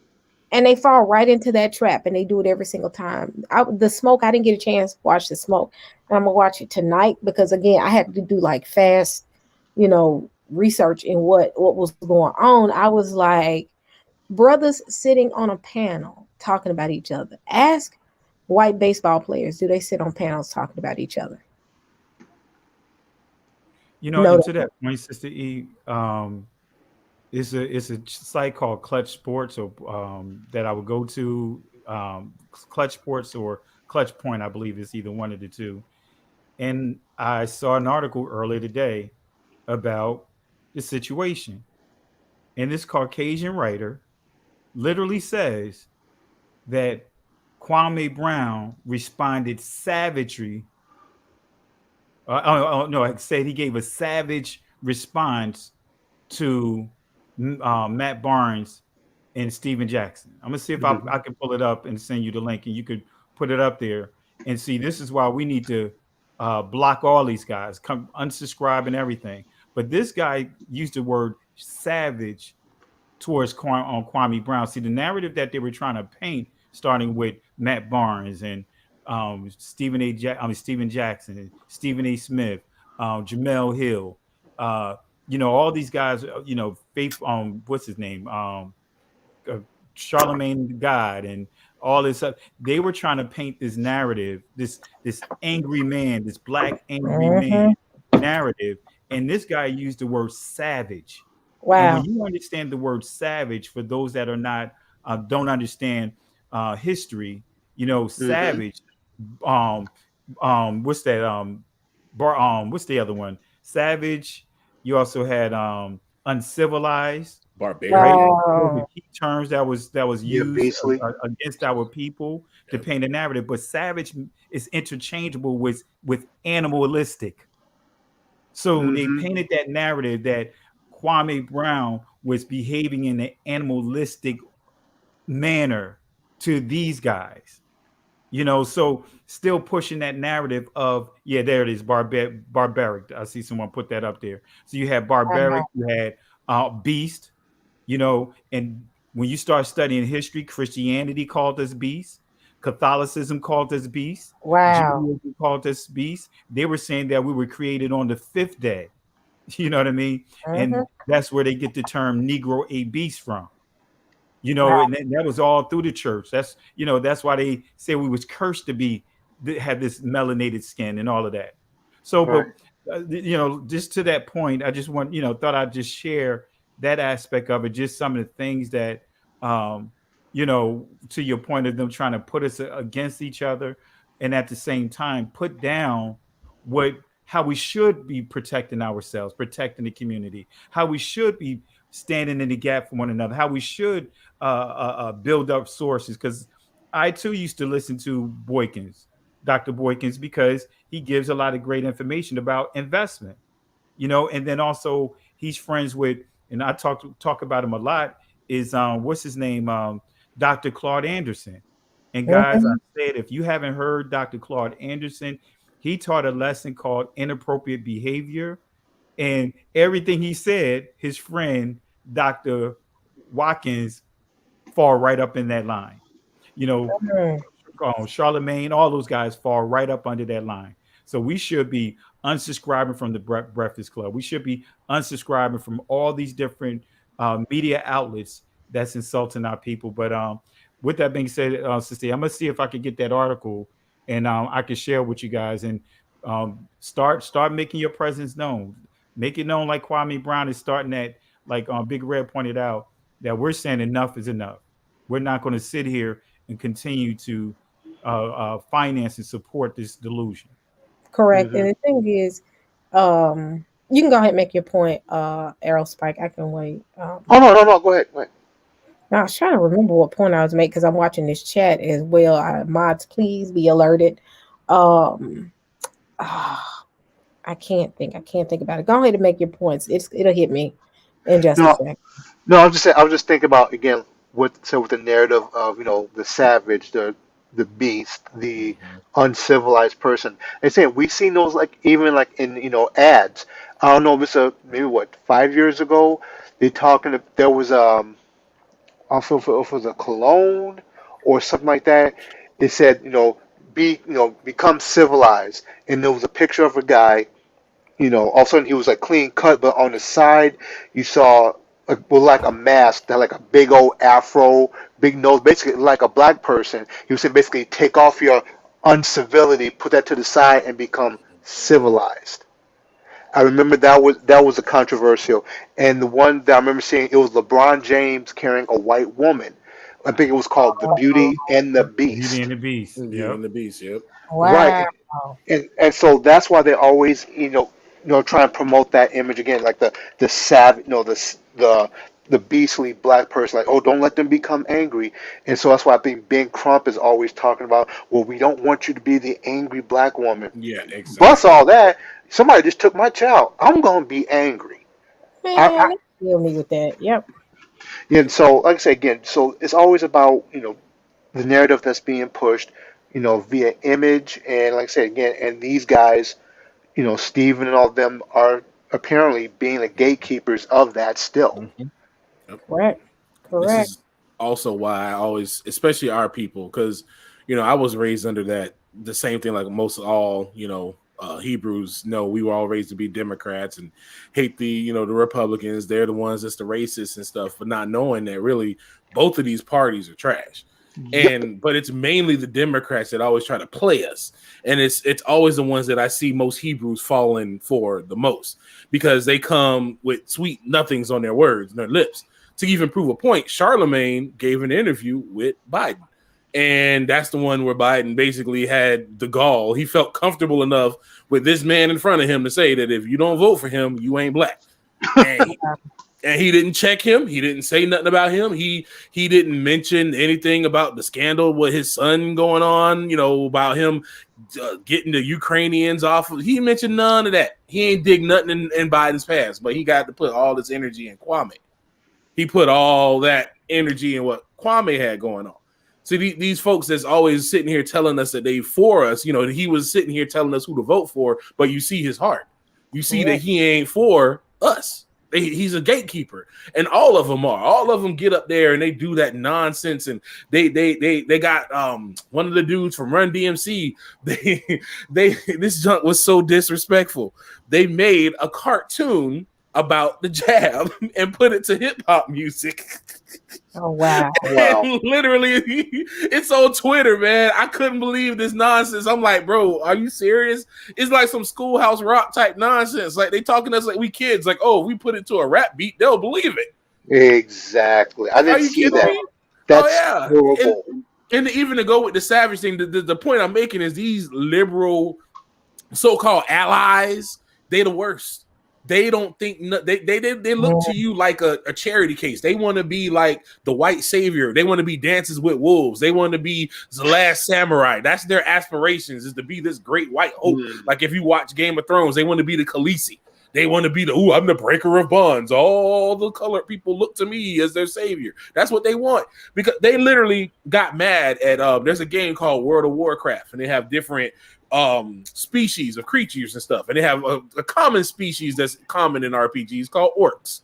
Speaker 1: And they fall right into that trap, and they do it every single time. The smoke, I didn't get a chance to watch the smoke, and I'm gonna watch it tonight because again, I had to do like fast, research in what was going on. I was like, brothers sitting on a panel talking about each other. Ask white baseball players, do they sit on panels talking about each other?
Speaker 4: You know,
Speaker 1: No.
Speaker 4: and to that point, Sister E, it's a site called Clutch Sports, or that I would go to, Clutch Sports or Clutch Point, I believe it's either one of the two. And I saw an article earlier today about the situation, and this Caucasian writer literally says that Kwame Brown responded savagery. No, I said he gave a savage response to Matt Barnes and Steven Jackson. I'm gonna see if
Speaker 3: Hmm.
Speaker 4: I can pull it up and send you the link, and you could put it up there and see. This is why we need to block all these guys, come unsubscribe and everything. But this guy used the word savage towards Kwame Brown. See, the narrative that they were trying to paint, starting with Matt Barnes and Stephen Jackson, and Stephen A. Smith, Jamel Hill, all these guys, Faith, what's his name, uh, Charlemagne the God, and all this stuff. They were trying to paint this narrative, this angry man, this black angry man
Speaker 1: Mhm.
Speaker 4: narrative, and this guy used the word savage. And when
Speaker 1: Wow.
Speaker 4: you understand the word savage, for those that are not don't understand history,
Speaker 3: Hmm.
Speaker 4: savage. Um, what's that? What's the other one? Savage. You also had uncivilized, right?
Speaker 2: Barbarian.
Speaker 4: Those are
Speaker 1: Wow.
Speaker 4: key terms that was
Speaker 3: Yeah,
Speaker 4: used
Speaker 3: basically.
Speaker 4: against our people to
Speaker 2: Yep.
Speaker 4: paint a narrative. But savage is interchangeable with animalistic. So they
Speaker 3: Hmm.
Speaker 4: painted that narrative that Kwame Brown was behaving in an animalistic manner to these guys. So still pushing that narrative of, yeah, there it is, barbaric. I see someone put that up there. So you had barbaric, you had beast, and when you start studying history, Christianity called us beasts, Catholicism called us beasts,
Speaker 1: Wow.
Speaker 4: Judaism called us beasts. They were saying that we were created on the fifth day. You know what I mean?
Speaker 1: Mhm.
Speaker 4: And that's where they get the term Negro a beast from.
Speaker 1: Wow.
Speaker 4: And that was all through the church. That's why they say we was cursed to have this melanated skin and all of that. So,
Speaker 3: Right.
Speaker 4: but just to that point, I just thought I'd just share that aspect of it, just some of the things that, to your point of them trying to put us against each other, and at the same time put down what how we should be protecting ourselves, protecting the community, how we should be standing in the gap for one another, how we should build up sources. Because I too used to listen to Dr. Boykins, because he gives a lot of great information about investment, and then also he's friends with, and I talk about him a lot, is what's his name, Dr. Claude Anderson. And guys, I
Speaker 1: Mhm.
Speaker 4: said, if you haven't heard Dr. Claude Anderson, he taught a lesson called inappropriate behavior, and everything he said, his friend Dr. Watkins fall right up in that line. You know,
Speaker 1: Mhm.
Speaker 4: Charlemagne, all those guys fall right up under that line. So we should be unsubscribing from the Breakfast Club. We should be unsubscribing from all these different media outlets that's insulting our people. But with that being said, Sister, I'm gonna see if I can get that article, and I can share with you guys, and start making your presence known. Make it known, like Kwame Brown is starting that, like Big Red pointed out, that we're saying enough is enough. We're not going to sit here and continue to finance and support this delusion.
Speaker 1: Correct.
Speaker 3: Hmm.
Speaker 1: And the thing is, you can go ahead and make your point, Arrow Spike. I can wait.
Speaker 3: Oh no, no, no. Go ahead. Go ahead.
Speaker 1: Now I was trying to remember what point I was making because I'm watching this chat as well. Mods, please be alerted Um, ah, I can't think. I can't think about it. Go ahead and make your points. It'll hit me in just a
Speaker 3: No,
Speaker 1: second.
Speaker 3: no, I'm just saying. I was just thinking about again with the narrative of the savage, the beast, the
Speaker 2: Mhm.
Speaker 3: uncivilized person. And saying we've seen those like even like in ads. I don't know, maybe what 5 years ago they talking. There was also if it was a cologne or something like that. It said become civilized, and there was a picture of a guy. All of a sudden he was like clean cut, but on the side you saw like a mask that like a big old afro, big nose, basically like a black person. He was saying basically take off your uncivility, put that to the side, and become civilized. I remember that was a controversial, and the one that I remember seeing it was LeBron James carrying a white woman. I think it was called The Beauty and the
Speaker 4: Beauty and
Speaker 3: Beast.
Speaker 4: the Beast.
Speaker 2: Beauty
Speaker 4: Yep.
Speaker 2: and the Beast. Yep.
Speaker 1: Wow.
Speaker 3: Right, and so that's why they always try and promote that image again, like the savage, the beastly black person, like, oh, don't let them become angry. And so that's why I think Ben Crump is always talking about, well, we don't want you to be the angry black woman.
Speaker 2: Yeah.
Speaker 3: Bust
Speaker 2: Exactly.
Speaker 3: all that. Somebody just took my child. I'm gonna be angry. I
Speaker 1: Man, they kill me with that. Yep.
Speaker 3: Yeah. And so like I say again, so it's always about the narrative that's being pushed, via image, and like I said again, and these guys, Steven and all of them are apparently being the gatekeepers of that still.
Speaker 2: Mhm. Yep.
Speaker 1: Correct.
Speaker 2: This
Speaker 1: Correct.
Speaker 2: is also why I always, especially our people, because I was raised under that the same thing like most all Hebrews. No, we were all raised to be Democrats and hate the Republicans. They're the ones that's the racists and stuff, but not knowing that really both of these parties are trash.
Speaker 3: Yep.
Speaker 2: But it's mainly the Democrats that always try to play us, and it's always the ones that I see most Hebrews falling for the most because they come with sweet nothings on their words and their lips. To even prove a point, Charlemagne gave an interview with Biden. And that's the one where Biden basically had the gall. He felt comfortable enough with this man in front of him to say that if you don't vote for him, you ain't black. And he didn't check him. He didn't say nothing about him. He didn't mention anything about the scandal with his son going on, about him getting the Ukrainians off. He mentioned none of that. He ain't dig nothing in Biden's past, but he got to put all this energy in Kwame. He put all that energy in what Kwame had going on. See, these folks that's always sitting here telling us that they for us, he was sitting here telling us who to vote for, but you see his heart. You see that
Speaker 1: Correct.
Speaker 2: he ain't for us. He's a gatekeeper, and all of them are. All of them get up there and they do that nonsense, and they got one of the dudes from Run DMC. This junk was so disrespectful. They made a cartoon about the jab and put it to hip hop music.
Speaker 1: Oh wow.
Speaker 3: Wow.
Speaker 2: And literally, it's on Twitter, man. I couldn't believe this nonsense. I'm like, bro, are you serious? It's like some Schoolhouse Rock type nonsense. Like they talking to us like we kids. Like, oh, if we put it to a rap beat, they'll believe it.
Speaker 3: Exactly. I
Speaker 2: Are
Speaker 3: didn't
Speaker 2: you
Speaker 3: see
Speaker 2: kidding
Speaker 3: that.
Speaker 2: me? Oh
Speaker 3: That's
Speaker 2: yeah.
Speaker 3: horrible.
Speaker 2: And even to go with the savage thing, the point I'm making is these liberal so-called allies, they the worst. They don't think they look to you like a charity case. They want to be like the white savior. They want to be Dances with Wolves. They want to be the last samurai. That's their aspirations, is to be this great white hope.
Speaker 3: Mm.
Speaker 2: Like if you watch Game of Thrones, they want to be the Khaleesi. They want to be I'm the breaker of bonds. All the colored people look to me as their savior. That's what they want. Because they literally got mad at there's a game called World of Warcraft, and they have different species of creatures and stuff, and they have a common species that's common in RPGs called orcs.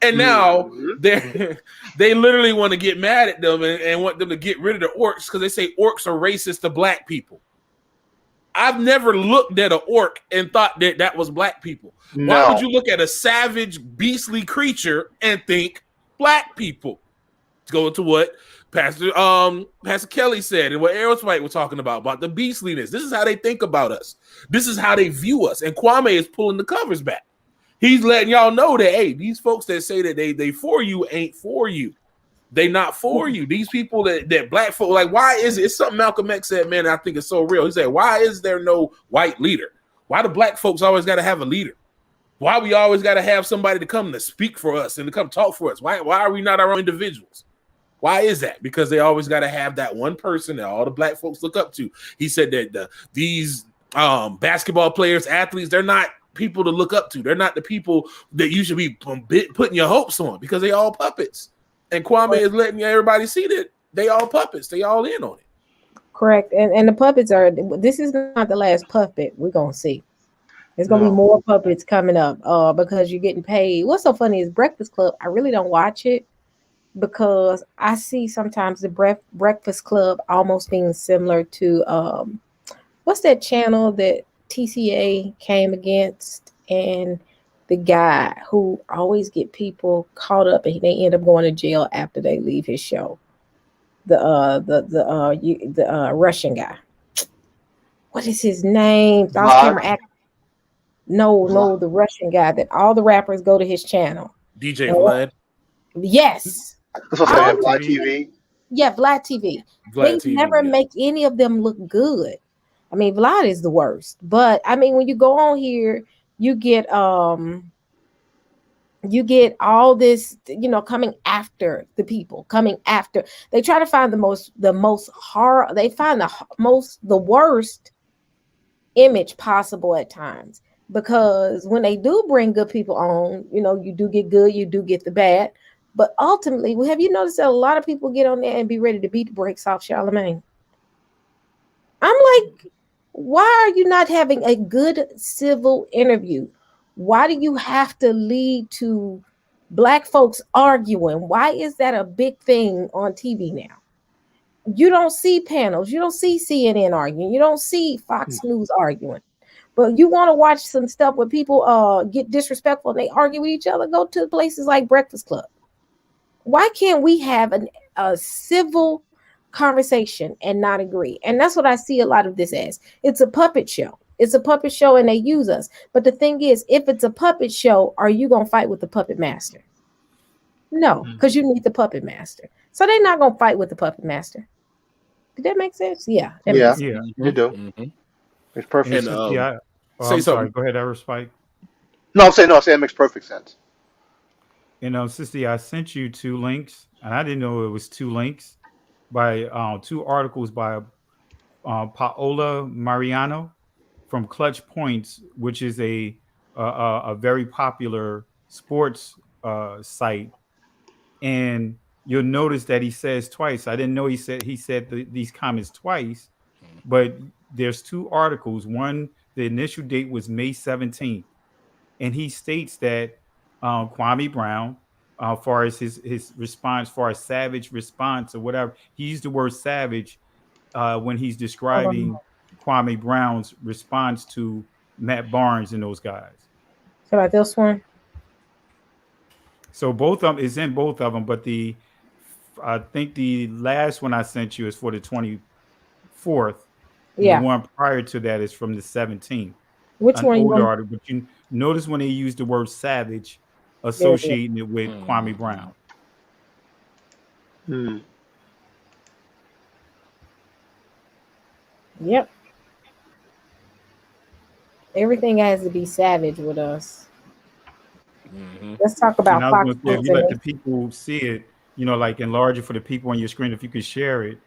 Speaker 2: And now
Speaker 3: Mhm.
Speaker 2: they literally want to get mad at them and want them to get rid of the orcs because they say orcs are racist to black people. I've never looked at an orc and thought that that was black people. Why would
Speaker 3: No.
Speaker 2: you look at a savage, beastly creature and think black people? To go to what Pastor Kelly said and what Aerosmith was talking about the beastliness. This is how they think about us. This is how they view us. And Kwame is pulling the covers back. He's letting y'all know that, hey, these folks that say that they for you ain't for you. They not for you. These people that black folk, like, why is it? It's something Malcolm X said, man, I think it's so real. He said, why is there no white leader? Why do black folks always got to have a leader? Why we always got to have somebody to come to speak for us and to come talk for us? Why are we not our own individuals? Why is that? Because they always got to have that one person that all the black folks look up to. He said that these basketball players, athletes, they're not people to look up to. They're not the people that you should be putting your hopes on because they all puppets. And Kwame is letting everybody see that they all puppets. They all in on it.
Speaker 1: Correct. And the puppets are, this is not the last puppet we're going to see. There's going to be
Speaker 3: No.
Speaker 1: more puppets coming up because you're getting paid. What's so funny is Breakfast Club. I really don't watch it because I see sometimes the Breakfast Club almost being similar to what's that channel that TCA came against, and the guy who always get people caught up and they end up going to jail after they leave his show. The Russian guy. What is his name? Off camera act. No, the Russian guy that all the rappers go to his channel.
Speaker 2: DJ Vlad.
Speaker 1: Yes.
Speaker 3: That's what I have Vlad TV.
Speaker 1: Yeah, Vlad TV.
Speaker 2: Vlad
Speaker 1: They
Speaker 2: TV,
Speaker 1: never
Speaker 2: yeah.
Speaker 1: make any of them look good. I mean, Vlad is the worst. But I mean, when you go on here, you get all this, coming after the people, coming after. They try to find the most horror. They find the worst image possible at times, because when they do bring good people on, you do get good, you do get the bad. But ultimately, have you noticed that a lot of people get on there and be ready to beat the brakes off Charlemagne? I'm like, why are you not having a good civil interview? Why do you have to lead to black folks arguing? Why is that a big thing on TV now? You don't see panels. You don't see CNN arguing. You don't see Fox News arguing. But you want to watch some stuff where people get disrespectful and they argue with each other, go to places like Breakfast Club. Why can't we have a civil conversation and not agree? And that's what I see a lot of this as. It's a puppet show. It's a puppet show and they use us. But the thing is, if it's a puppet show, are you going to fight with the puppet master? No, because you need the puppet master. So they're not going to fight with the puppet master. Did that make sense? Yeah. That makes sense.
Speaker 4: Yeah.
Speaker 3: You do.
Speaker 2: Mm-hmm.
Speaker 3: Makes perfect
Speaker 2: And
Speaker 3: sense.
Speaker 2: say
Speaker 4: I'm sorry.
Speaker 2: something.
Speaker 4: Go ahead, Spike.
Speaker 3: No, I'm saying it makes perfect sense.
Speaker 4: Sister, I sent you 2 links, and I didn't know it was 2 links by 2 articles by Paola Mariano from Clutch Points, which is a very popular sports site. And you'll notice that he says twice. I didn't know he said these comments twice, but there's 2 articles. One, the initial date was May 17th, and he states that Kwame Brown, far as his response, far as savage response or whatever, he used the word savage when he's describing Kwame Brown's response to Matt Barnes and those guys.
Speaker 1: So about this one?
Speaker 4: So both of them is in both of them, but I think the last one I sent you is for the 24th.
Speaker 1: Yeah.
Speaker 4: The one prior to that is from the 17th.
Speaker 1: Which
Speaker 4: An
Speaker 1: one?
Speaker 4: older article, but you notice when they use the word savage, associating it with
Speaker 2: Mm-hmm.
Speaker 4: Kwame Brown.
Speaker 1: Yep. Everything has to be savage with us.
Speaker 2: Mm-hmm.
Speaker 1: Let's talk about
Speaker 4: And I
Speaker 1: Fox
Speaker 4: was going to
Speaker 1: News.
Speaker 4: say, if you let the people see it, like enlarge it for the people on your screen, if you could share it,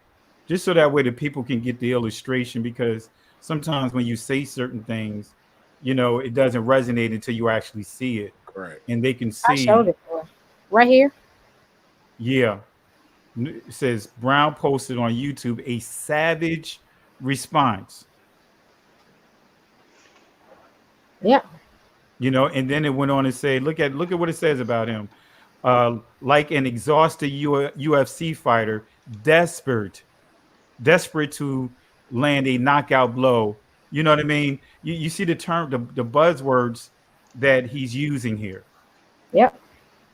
Speaker 4: just so that way the people can get the illustration, because sometimes when you say certain things, it doesn't resonate until you actually see it.
Speaker 2: Correct.
Speaker 4: And they can see.
Speaker 1: I showed it for right here.
Speaker 4: Yeah. It says Brown posted on YouTube a savage response.
Speaker 1: Yeah.
Speaker 4: And then it went on to say, look at what it says about him. Like an exhausted UFC fighter, desperate to land a knockout blow. You know what I mean? You see the term, the buzzwords that he's using here.
Speaker 1: Yep.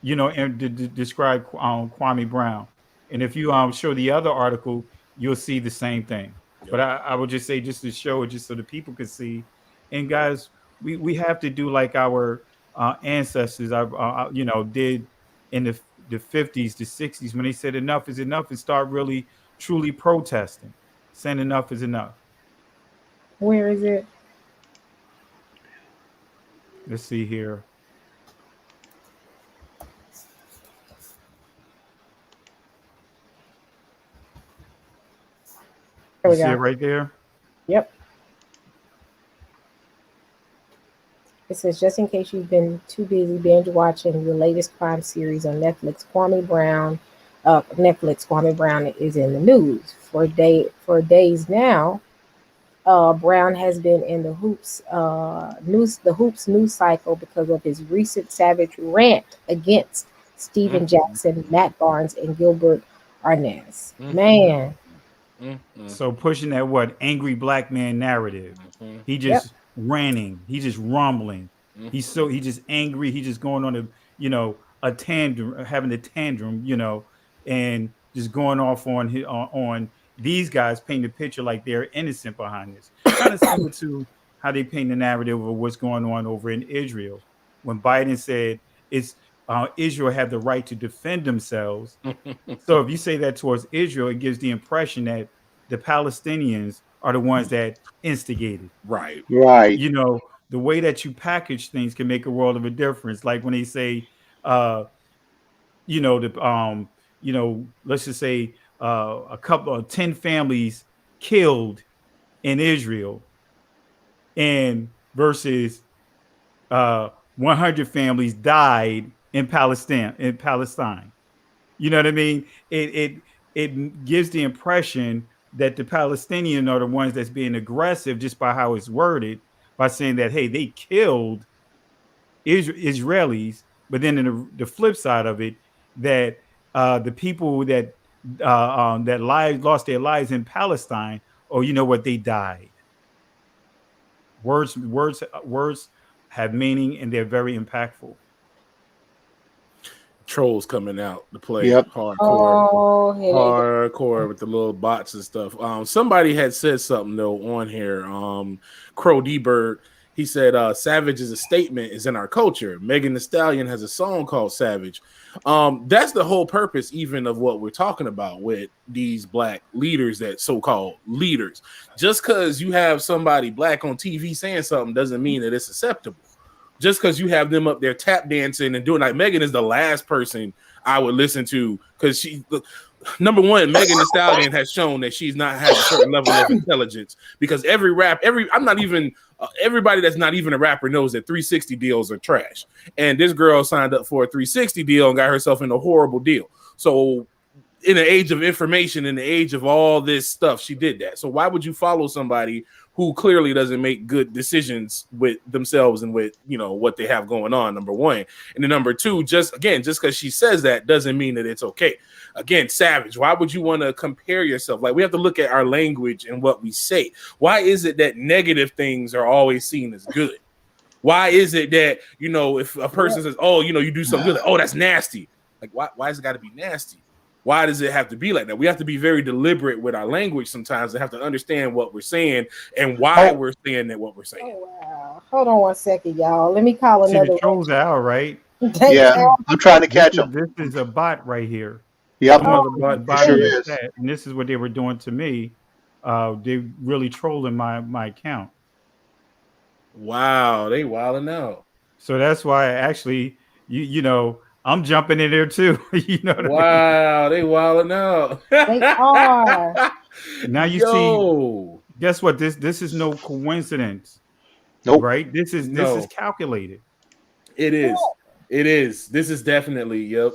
Speaker 4: And to describe Kwame Brown. And if you show the other article, you'll see the same thing. Yep. But I would just say, just to show it, just so the people could see. And guys, we have to do like our ancestors, did in the 50s, the 60s, when they said enough is enough, and start really truly protesting, saying enough is enough.
Speaker 1: Where is it?
Speaker 4: Let's see here.
Speaker 1: There
Speaker 4: You
Speaker 1: we
Speaker 4: see it
Speaker 1: go.
Speaker 4: right there?
Speaker 1: Yep. It says, just in case you've been too busy binge watching the latest crime series on Netflix, Kwame Brown is in the news for days now. Brown has been in the hoops news cycle because of his recent savage rant against Steven
Speaker 2: Mm-hmm.
Speaker 1: Jackson, Matt Barnes, and Gilbert Arnaz.
Speaker 2: Mm-hmm.
Speaker 1: Man,
Speaker 2: Mm-hmm.
Speaker 4: So pushing that what angry black man narrative. He
Speaker 1: yep.
Speaker 4: just ranting. He just rumbling. He just angry. He just going on a tantrum, having a tantrum, and just going off on these guys paint the picture like they're innocent behind this. Kind of similar to how they paint the narrative of what's going on over in Israel when Biden said it's Israel have the right to defend themselves.
Speaker 2: Mm-hmm.
Speaker 4: So if you say that towards Israel, it gives the impression that the Palestinians are the ones that instigated.
Speaker 2: Right.
Speaker 3: Right.
Speaker 4: The way that you package things can make a world of a difference. Like when they say, uh, the let's just say a couple of 10 families killed in Israel and versus 100 families died in Palestine. You know what I mean? It gives the impression that the Palestinians are the ones that's being aggressive just by how it's worded, by saying that hey, they killed Israelis, but then in the flip side of it, that the people that lost their lives in Palestine, oh, you know what, they died. Words have meaning and they're very impactful.
Speaker 2: Trolls coming out to play
Speaker 3: Yep.
Speaker 2: hardcore.
Speaker 1: Oh, here they go.
Speaker 2: Hardcore with the little bots and stuff. Somebody had said something though on here. Crow D Bird. He said, "Savage is a statement is in our culture." Megan Thee Stallion has a song called "Savage." That's the whole purpose, even of what we're talking about with these black leaders, that so-called leaders. Just because you have somebody black on TV saying something doesn't mean that it's acceptable. Just because you have them up there tap dancing and doing, like, Megan is the last person I would listen to, because she, number one, Megan Thee Stallion has shown that she's not has a certain level of intelligence, because everybody that's not even a rapper knows that 360 deals are trash, and this girl signed up for a 360 deal and got herself in a horrible deal. So in the age of information, in the age of all this stuff, she did that. So why would you follow somebody who clearly doesn't make good decisions with themselves and with, what they have going on, number one. And then number two, just because she says that doesn't mean that it's okay. Again, Savage, why would you want to compare yourself? Like, we have to look at our language and what we say. Why is it that negative things are always seen as good? Why is it that, if a person says, oh, you do something good, like, oh, that's nasty. Like, why has it got to be nasty? Why does it have to be like that? We have to be very deliberate with our language sometimes and have to understand what we're saying and why we're saying that what we're saying.
Speaker 1: Oh, wow. Hold on one second, y'all. Let me call
Speaker 4: See, the
Speaker 1: another
Speaker 4: trolls are out, right?
Speaker 3: Yeah. I'm trying to catch them.
Speaker 4: This is a bot right here.
Speaker 3: Yep.
Speaker 4: Someone
Speaker 1: Oh,
Speaker 3: It
Speaker 4: bot
Speaker 3: sure
Speaker 4: in the
Speaker 3: is.
Speaker 4: chat, and this is what they were doing to me. They really trolling my account.
Speaker 2: Wow, they wilding out.
Speaker 4: So that's why actually, I'm jumping in there too.
Speaker 2: Wow, they wilding out.
Speaker 1: they are.
Speaker 4: Now you see, guess what? This is no coincidence,
Speaker 3: Nope.
Speaker 4: right? This is calculated.
Speaker 2: It is. It is. This is definitely, yep.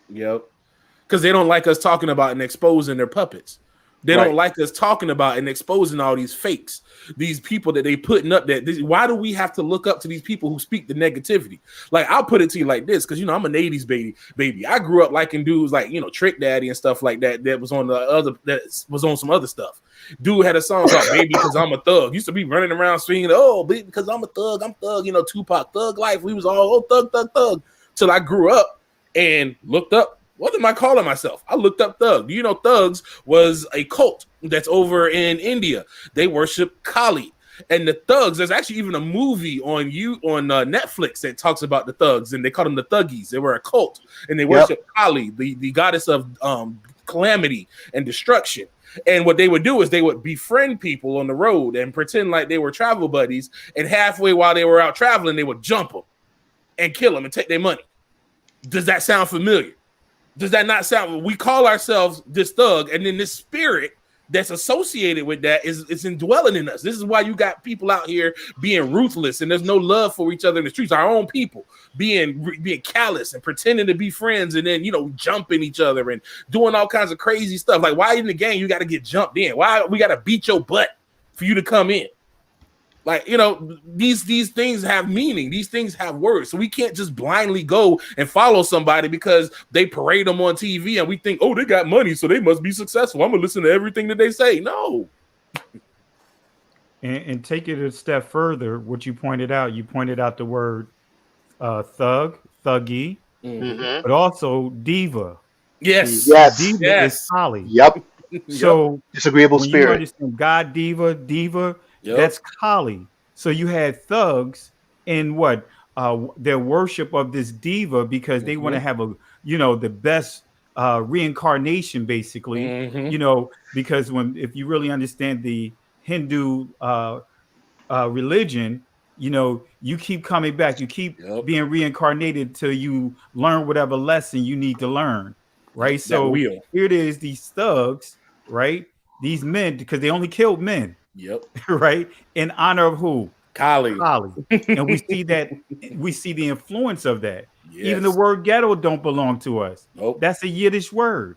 Speaker 2: Because they don't like us talking about and exposing their puppets. They don't like us talking about and exposing all these fakes, these people that they putting up. Why do we have to look up to these people who speak the negativity? Like, I'll put it to you like this, because I'm an 80s baby. I grew up liking dudes like Trick Daddy and stuff like that. That was on some other stuff. Dude had a song called "Baby Because I'm a Thug." Used to be running around singing, "Oh, baby, because I'm a thug, I'm thug." Tupac, Thug Life. We was all thug. Till I grew up and looked up. What am I calling myself? I looked up Thug. Thugs was a cult that's over in India. They worship Kali. And the Thugs, there's actually even a movie on Netflix that talks about the Thugs, and they call them the Thuggies. They were a cult, and they worship Kali, the goddess of calamity and destruction. And what they would do is they would befriend people on the road and pretend like they were travel buddies, and halfway while they were out traveling, they would jump them and kill them and take their money. Does that sound familiar? Does that not sound? We call ourselves this thug, and then this spirit that's associated with that is it's indwelling in us. This is why you got people out here being ruthless and there's no love for each other in the streets. Our own people being callous and pretending to be friends and then jumping each other and doing all kinds of crazy stuff. Like, why in the game you got to get jumped in? Why we got to beat your butt for you to come in? Like, these things have meaning. These things have words. So we can't just blindly go and follow somebody because they parade them on TV and we think, oh, they got money, so they must be successful. I'm going to listen to everything that they say. No.
Speaker 4: And take it a step further, what you pointed out the word thug, thuggy, but also diva.
Speaker 2: Yes.
Speaker 4: Diva is Kali.
Speaker 3: Yep.
Speaker 4: So
Speaker 3: disagreeable
Speaker 4: when
Speaker 3: spirit.
Speaker 4: you understand God, diva, that's Kali. So you had thugs in what their worship of this diva because they want to have the best reincarnation, basically. Because if you really understand the Hindu religion, you keep coming back, you keep being reincarnated till you learn whatever lesson you need to learn, right? So here it is, these thugs, right? These men, because they only killed men, right? In honor of who?
Speaker 2: Kali.
Speaker 4: And we see the influence of that. Even the word ghetto don't belong to us. That's a Yiddish word,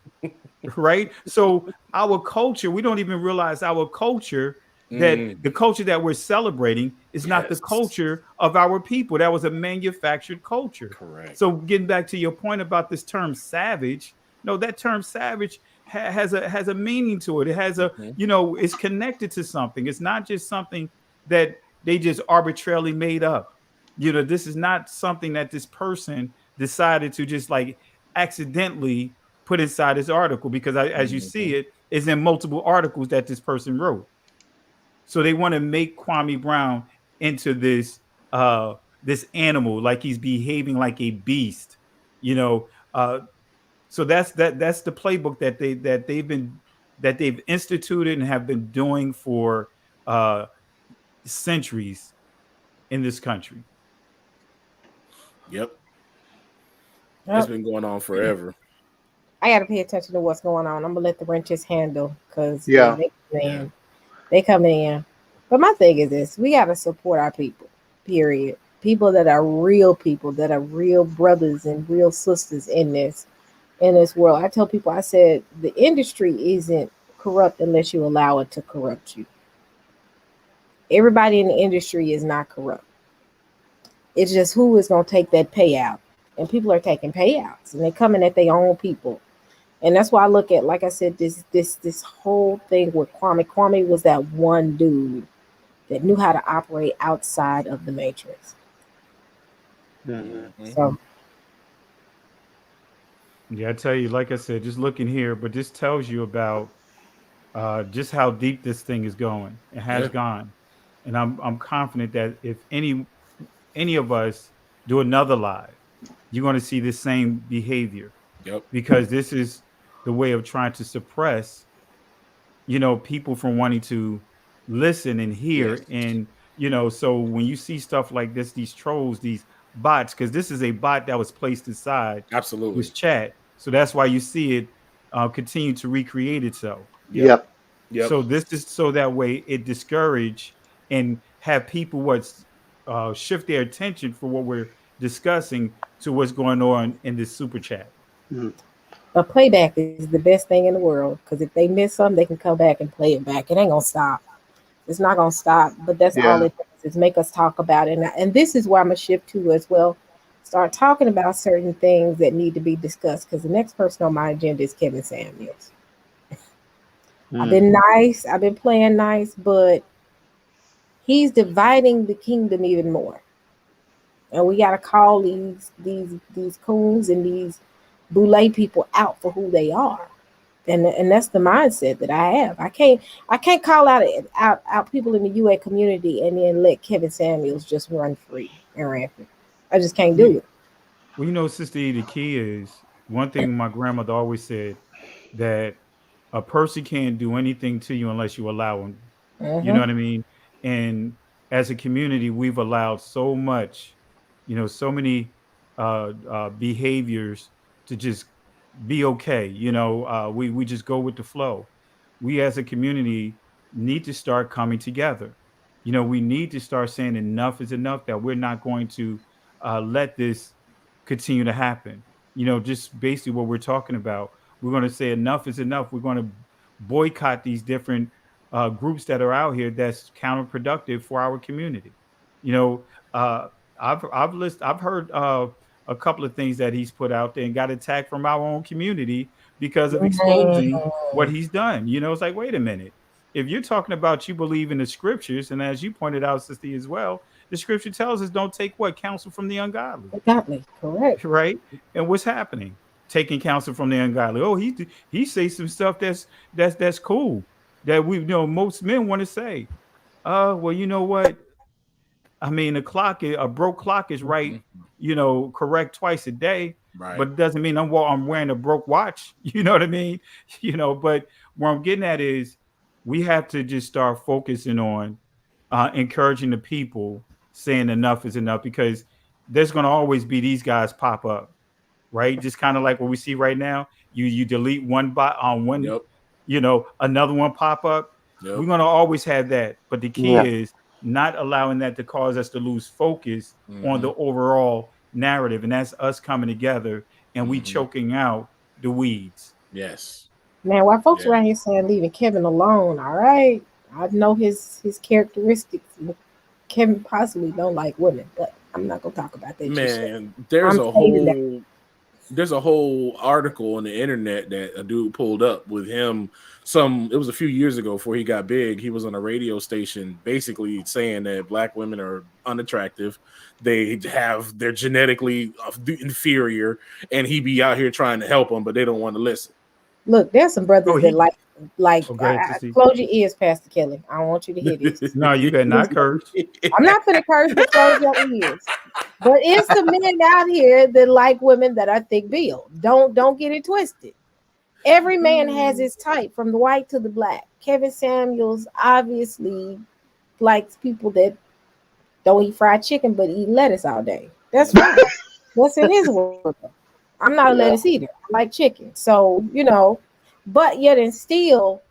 Speaker 4: right? So our culture, we don't even realize our culture, that the culture that we're celebrating is not the culture of our people. That was a manufactured culture.
Speaker 2: Correct.
Speaker 4: So getting back to your point about this term savage, no, that term savage has a meaning to it. It has it's connected to something. It's not just something that they just arbitrarily made up. This is not something that this person decided to just like accidentally put inside this article, because as you see, it is in multiple articles that this person wrote. So they want to make Kwame Brown into this animal, like he's behaving like a beast, so that's the playbook that they've instituted and have been doing for centuries in this country.
Speaker 2: Yep. It's been going on forever.
Speaker 1: I got to pay attention to what's going on. I'm gonna let the wrenches handle, because they come in. But my thing is this: we got to support our people. Period. People that are real people, that are real brothers and real sisters in this world. I tell people, I said, the industry isn't corrupt unless you allow it to corrupt you. Everybody in the industry is not corrupt. It's just who is going to take that payout. And people are taking payouts, and they're coming at their own people. And that's why I look at, like I said, this whole thing with Kwame. Kwame was that one dude that knew how to operate outside of the matrix. So,
Speaker 4: yeah, I tell you, like I said, just looking here, but this tells you about just how deep this thing is going. It has gone, and I'm confident that if any of us do another live, you're going to see this same behavior. Because this is the way of trying to suppress, people from wanting to listen and hear. And, so when you see stuff like this, these trolls, these bots, because this is a bot that was placed inside this chat. So that's why you see it continue to recreate itself.
Speaker 3: Yep.
Speaker 4: So this is so that way it discourage and have people shift their attention for what we're discussing to what's going on in this super chat.
Speaker 1: But playback is the best thing in the world, because if they miss something, they can come back and play it back. It ain't gonna stop. It's not gonna stop. But that's all it does, is make us talk about it. And this is where I'm gonna shift to as well. Start talking about certain things that need to be discussed, because the next person on my agenda is Kevin Samuels. I've been nice. I've been playing nice, but he's dividing the kingdom even more. And we gotta call these coons and these boule people out for who they are. And that's the mindset that I have. I can't call out people in the UA community and then let Kevin Samuels just run free and rampant. I just can't do it.
Speaker 4: Well, Sister E, the key is one thing my grandmother always said, that a person can't do anything to you unless you allow them. You know what I mean? And as a community, we've allowed so much, so many behaviors to just be okay. We just go with the flow. we as a community need to start coming together. We need to start saying enough is enough, that we're not going to let this continue to happen. Just basically what we're talking about. We're going to say enough is enough. We're going to boycott these different groups that are out here that's counterproductive for our community. You know, uh, I've heard a couple of things that he's put out there and got attacked from our own community because of exposing what he's done. It's like, wait a minute. If you're talking about you believe in the scriptures, and as you pointed out, Sister, as well, the scripture tells us don't take what counsel from the ungodly.
Speaker 1: Godly, correct.
Speaker 4: Right? And what's happening? Taking counsel from the ungodly. Oh, he says some stuff that's cool that most men want to say. Well, you know what? I mean, a broke clock is right, correct twice a day,
Speaker 2: Right.
Speaker 4: but it doesn't mean I'm wearing a broke watch. You know what I mean? But where I'm getting at is we have to just start focusing on encouraging the people, saying enough is enough, because there's going to always be these guys pop up, right? Just kind of like what we see right now. You delete one bot on one,
Speaker 2: Yep.
Speaker 4: Another one pop up.
Speaker 2: Yep.
Speaker 4: We're going to always have that. But the key
Speaker 3: Yeah.
Speaker 4: is not allowing that to cause us to lose focus on the overall narrative. And that's us coming together and we choking out the weeds.
Speaker 2: Yes.
Speaker 1: Man, why folks around here saying leaving Kevin alone? All right, I know his characteristics. Kevin possibly don't like women, but I'm not gonna talk about that.
Speaker 2: Man, there's a whole article on the internet that a dude pulled up with him. It was a few years ago before he got big. He was on a radio station basically saying that black women are unattractive. They're genetically inferior, and he be out here trying to help them, but they don't want to listen.
Speaker 1: Look, there's some brothers that close your ears, Pastor Kelly. I don't want you to hear this.
Speaker 4: No, you better not curse.
Speaker 1: I'm not gonna curse, but close your ears. But it's the men out here that like women that are thick built. Don't get it twisted. Every man has his type, from the white to the black. Kevin Samuels obviously likes people that don't eat fried chicken but eat lettuce all day. That's fine. That's in his world. I'm not a lettuce eater. I like chicken. So, but yet and still,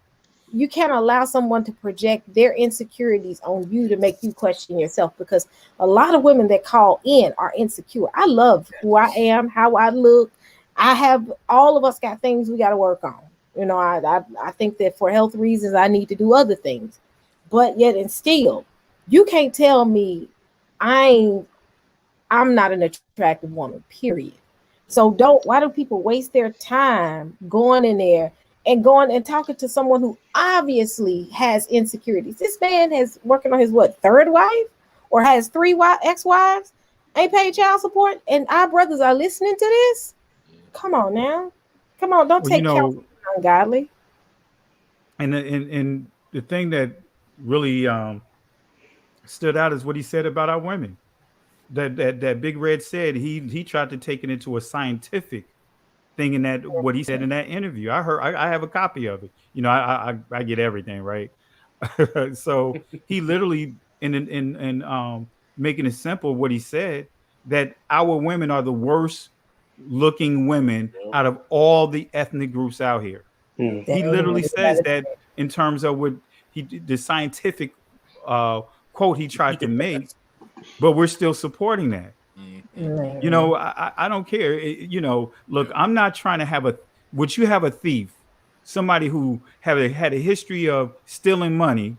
Speaker 1: you can't allow someone to project their insecurities on you to make you question yourself, because a lot of women that call in are insecure. I love who I am, how I look. All of us got things we got to work on. I think that for health reasons, I need to do other things. But yet and still, you can't tell me I'm not an attractive woman, period. So why do people waste their time going in there and talking to someone who obviously has insecurities? This man is working on his third wife, or has 3 ex-wives, ain't paid child support, and our brothers are listening to this? Come on now. Come on, don't take counsel from ungodly.
Speaker 4: And the thing that really stood out is what he said about our women. That Big Red said he tried to take it into a scientific thing in that what he said in that interview. I have a copy of it. I get everything right. So he literally in making it simple, what he said, that our women are the worst looking women out of all the ethnic groups out here. He literally says that in terms of what the scientific quote he tried to make. But we're still supporting that. I don't care. Look, I'm not trying to would you have a thief, somebody who had a history of stealing money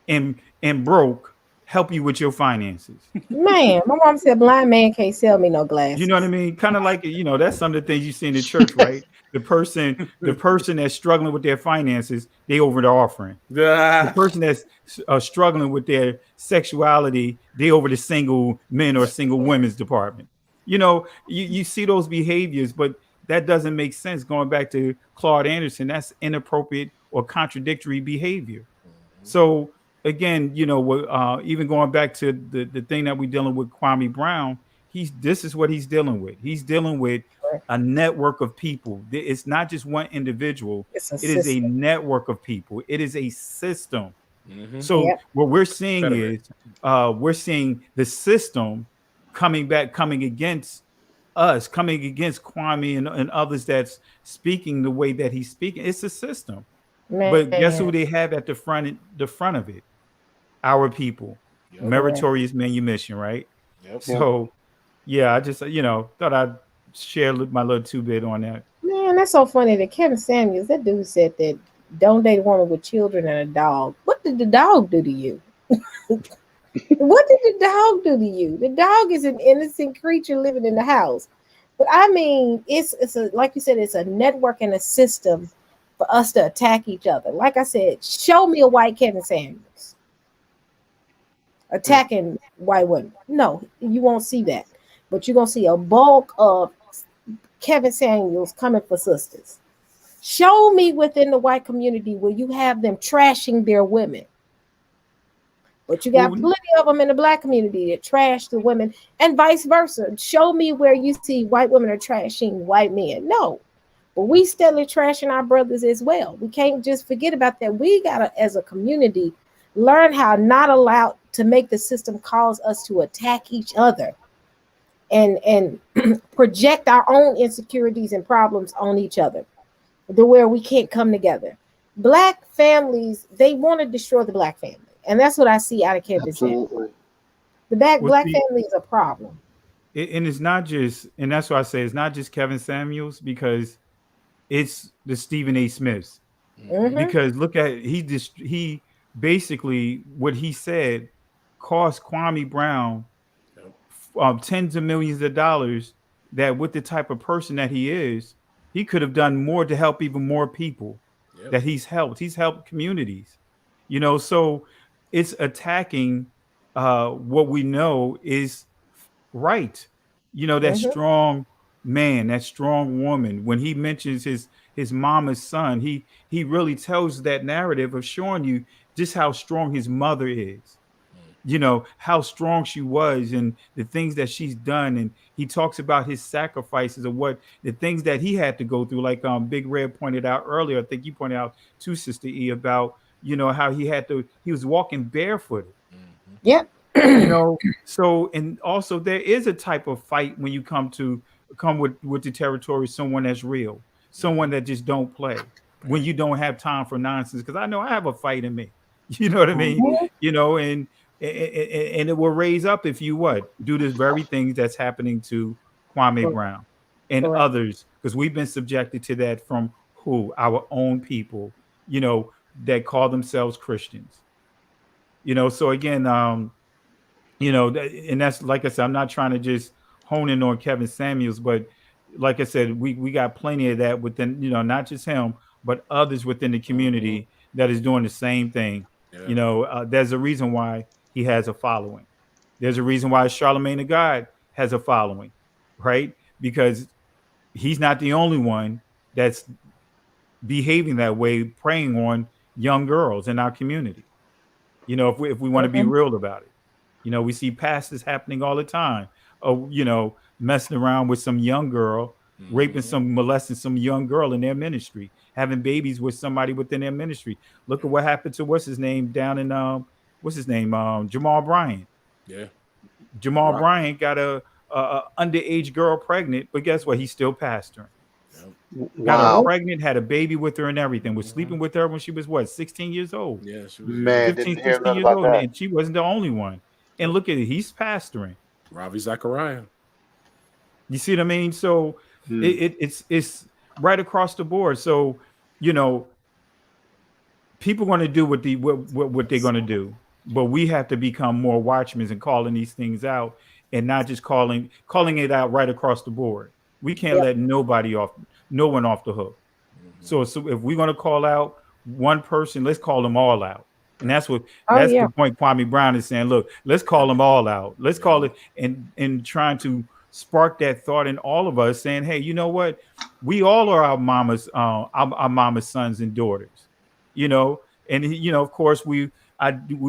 Speaker 4: and broke, help you with your finances?
Speaker 1: Man, my mom said blind man can't sell me no glasses.
Speaker 4: You know what I mean? Kind of like, that's some of the things you see in the church, right? The person that's struggling with their finances, they over the offering. The person that's struggling with their sexuality, they over the single men or single women's department. You see those behaviors, but that doesn't make sense. Going back to Claude Anderson, that's inappropriate or contradictory behavior. So again, even going back to the thing that we're dealing with Kwame Brown, this is what he's dealing with. He's dealing with a network of people. It's not just one individual. It is a network of people. It is a system. So what we're seeing is we're seeing the system coming against us, coming against Kwame and others that's speaking the way that he's speaking. It's a system. But guess
Speaker 1: Man,
Speaker 4: who they have at the front of it? Our people.
Speaker 2: Yep.
Speaker 1: correct.
Speaker 4: Meritorious manumission, right?
Speaker 2: Yep.
Speaker 3: Yeah.
Speaker 4: So yeah, I just thought I'd share my little 2 bit on that.
Speaker 1: Man, that's so funny that Kevin Samuels, that dude said that don't date a woman with children and a dog. What did the dog do to you? What did the dog do to you? The dog is an innocent creature living in the house. But I mean, it's a, like you said, it's a network and a system for us to attack each other. Like I said, show me a white Kevin Samuels attacking white women. No, you won't see that. But you're gonna see a bulk of Kevin Samuels coming for sisters. Show me within the white community where you have them trashing their women. But you got
Speaker 4: Well,
Speaker 1: plenty of them in the black community that trash the women and vice versa. Show me where you see white women are trashing white men. No. But we still are trashing our brothers as well. We can't just forget about that. We gotta, as a community, learn how not allowed to make the system cause us to attack each other and project our own insecurities and problems on each other, to where we can't come together. Black families, they want to destroy the black family. And that's what I see out of Kevin Samuels.
Speaker 3: Absolutely.
Speaker 1: The black
Speaker 4: see,
Speaker 1: family is a problem.
Speaker 4: and it's not just, and that's why I say it's not just Kevin Samuels, because it's the Stephen A. Smiths.
Speaker 1: Mm-hmm.
Speaker 4: Because look at he basically what he said cost Kwame Brown tens of millions of dollars. That with the type of person that he is, he could have done more to help even more people.
Speaker 2: Yep.
Speaker 4: That he's helped communities. So it's attacking what we know is right. That
Speaker 1: Mm-hmm.
Speaker 4: strong man, that strong woman. When he mentions his mama's son, he really tells that narrative of showing you just how strong his mother is. How strong she was and the things that she's done. And he talks about his sacrifices of what the things that he had to go through, like Big Red pointed out earlier. I think you pointed out to Sister E about how he was walking barefooted.
Speaker 1: Yep.
Speaker 4: So and also there is a type of fight when you come with the territory, someone that's real, someone that just don't play, when you don't have time for nonsense, because I know I have a fight in me. You know what I mean?
Speaker 3: Mhm.
Speaker 4: And it will raise up if you do this very things that's happening to Kwame
Speaker 1: Correct.
Speaker 4: Brown and
Speaker 1: Correct.
Speaker 4: others, because we've been subjected to that from our own people, that call themselves Christians. So again, and that's, like I said, I'm not trying to just hone in on Kevin Samuels, but like I said, we got plenty of that within, not just him, but others within the community that is doing the same thing.
Speaker 2: Yeah.
Speaker 4: There's a reason why he has a following. There's a reason why Charlemagne the God has a following, right? Because he's not the only one that's behaving that way, preying on young girls in our community. If we want to be
Speaker 1: Mhm.
Speaker 4: real about it. We see pastors happening all the time. Messing around with some young girl, molesting some young girl in their ministry, having babies with somebody within their ministry. Look at what happened to what's his name down in Jamal Bryant.
Speaker 2: Yeah.
Speaker 4: Jamal
Speaker 3: Right.
Speaker 4: Bryant got a underage girl pregnant, but guess what? He's still pastoring. Got her
Speaker 3: Wow.
Speaker 1: Mhm.
Speaker 4: pregnant, had a baby with her and everything. Was sleeping with her when she was 16 years old.
Speaker 2: Yeah. She was young.
Speaker 3: Man,
Speaker 4: 15,
Speaker 3: didn't hear
Speaker 4: 16
Speaker 3: nothing
Speaker 4: years
Speaker 3: about
Speaker 4: old,
Speaker 3: that.
Speaker 4: and she wasn't the only one. And
Speaker 2: Yep.
Speaker 4: look at it, he's pastoring.
Speaker 2: Ravi Zachariah.
Speaker 4: You see what I mean? So
Speaker 3: Hmm.
Speaker 4: it's right across the board. So people going to do what they're going to do, but we have to become more watchmen and calling these things out, and not just calling it out right across the board. We can't
Speaker 1: Yep.
Speaker 4: let no one off the hook. So if we're going to call out one person, let's call them all out. And that's
Speaker 1: Oh
Speaker 4: the
Speaker 1: yeah.
Speaker 4: point Kwame Brown is saying. Look, let's call them all out. Let's call it, and trying to spark that thought in all of us, saying, hey, you know what? We all are our mama's sons and daughters. And of course we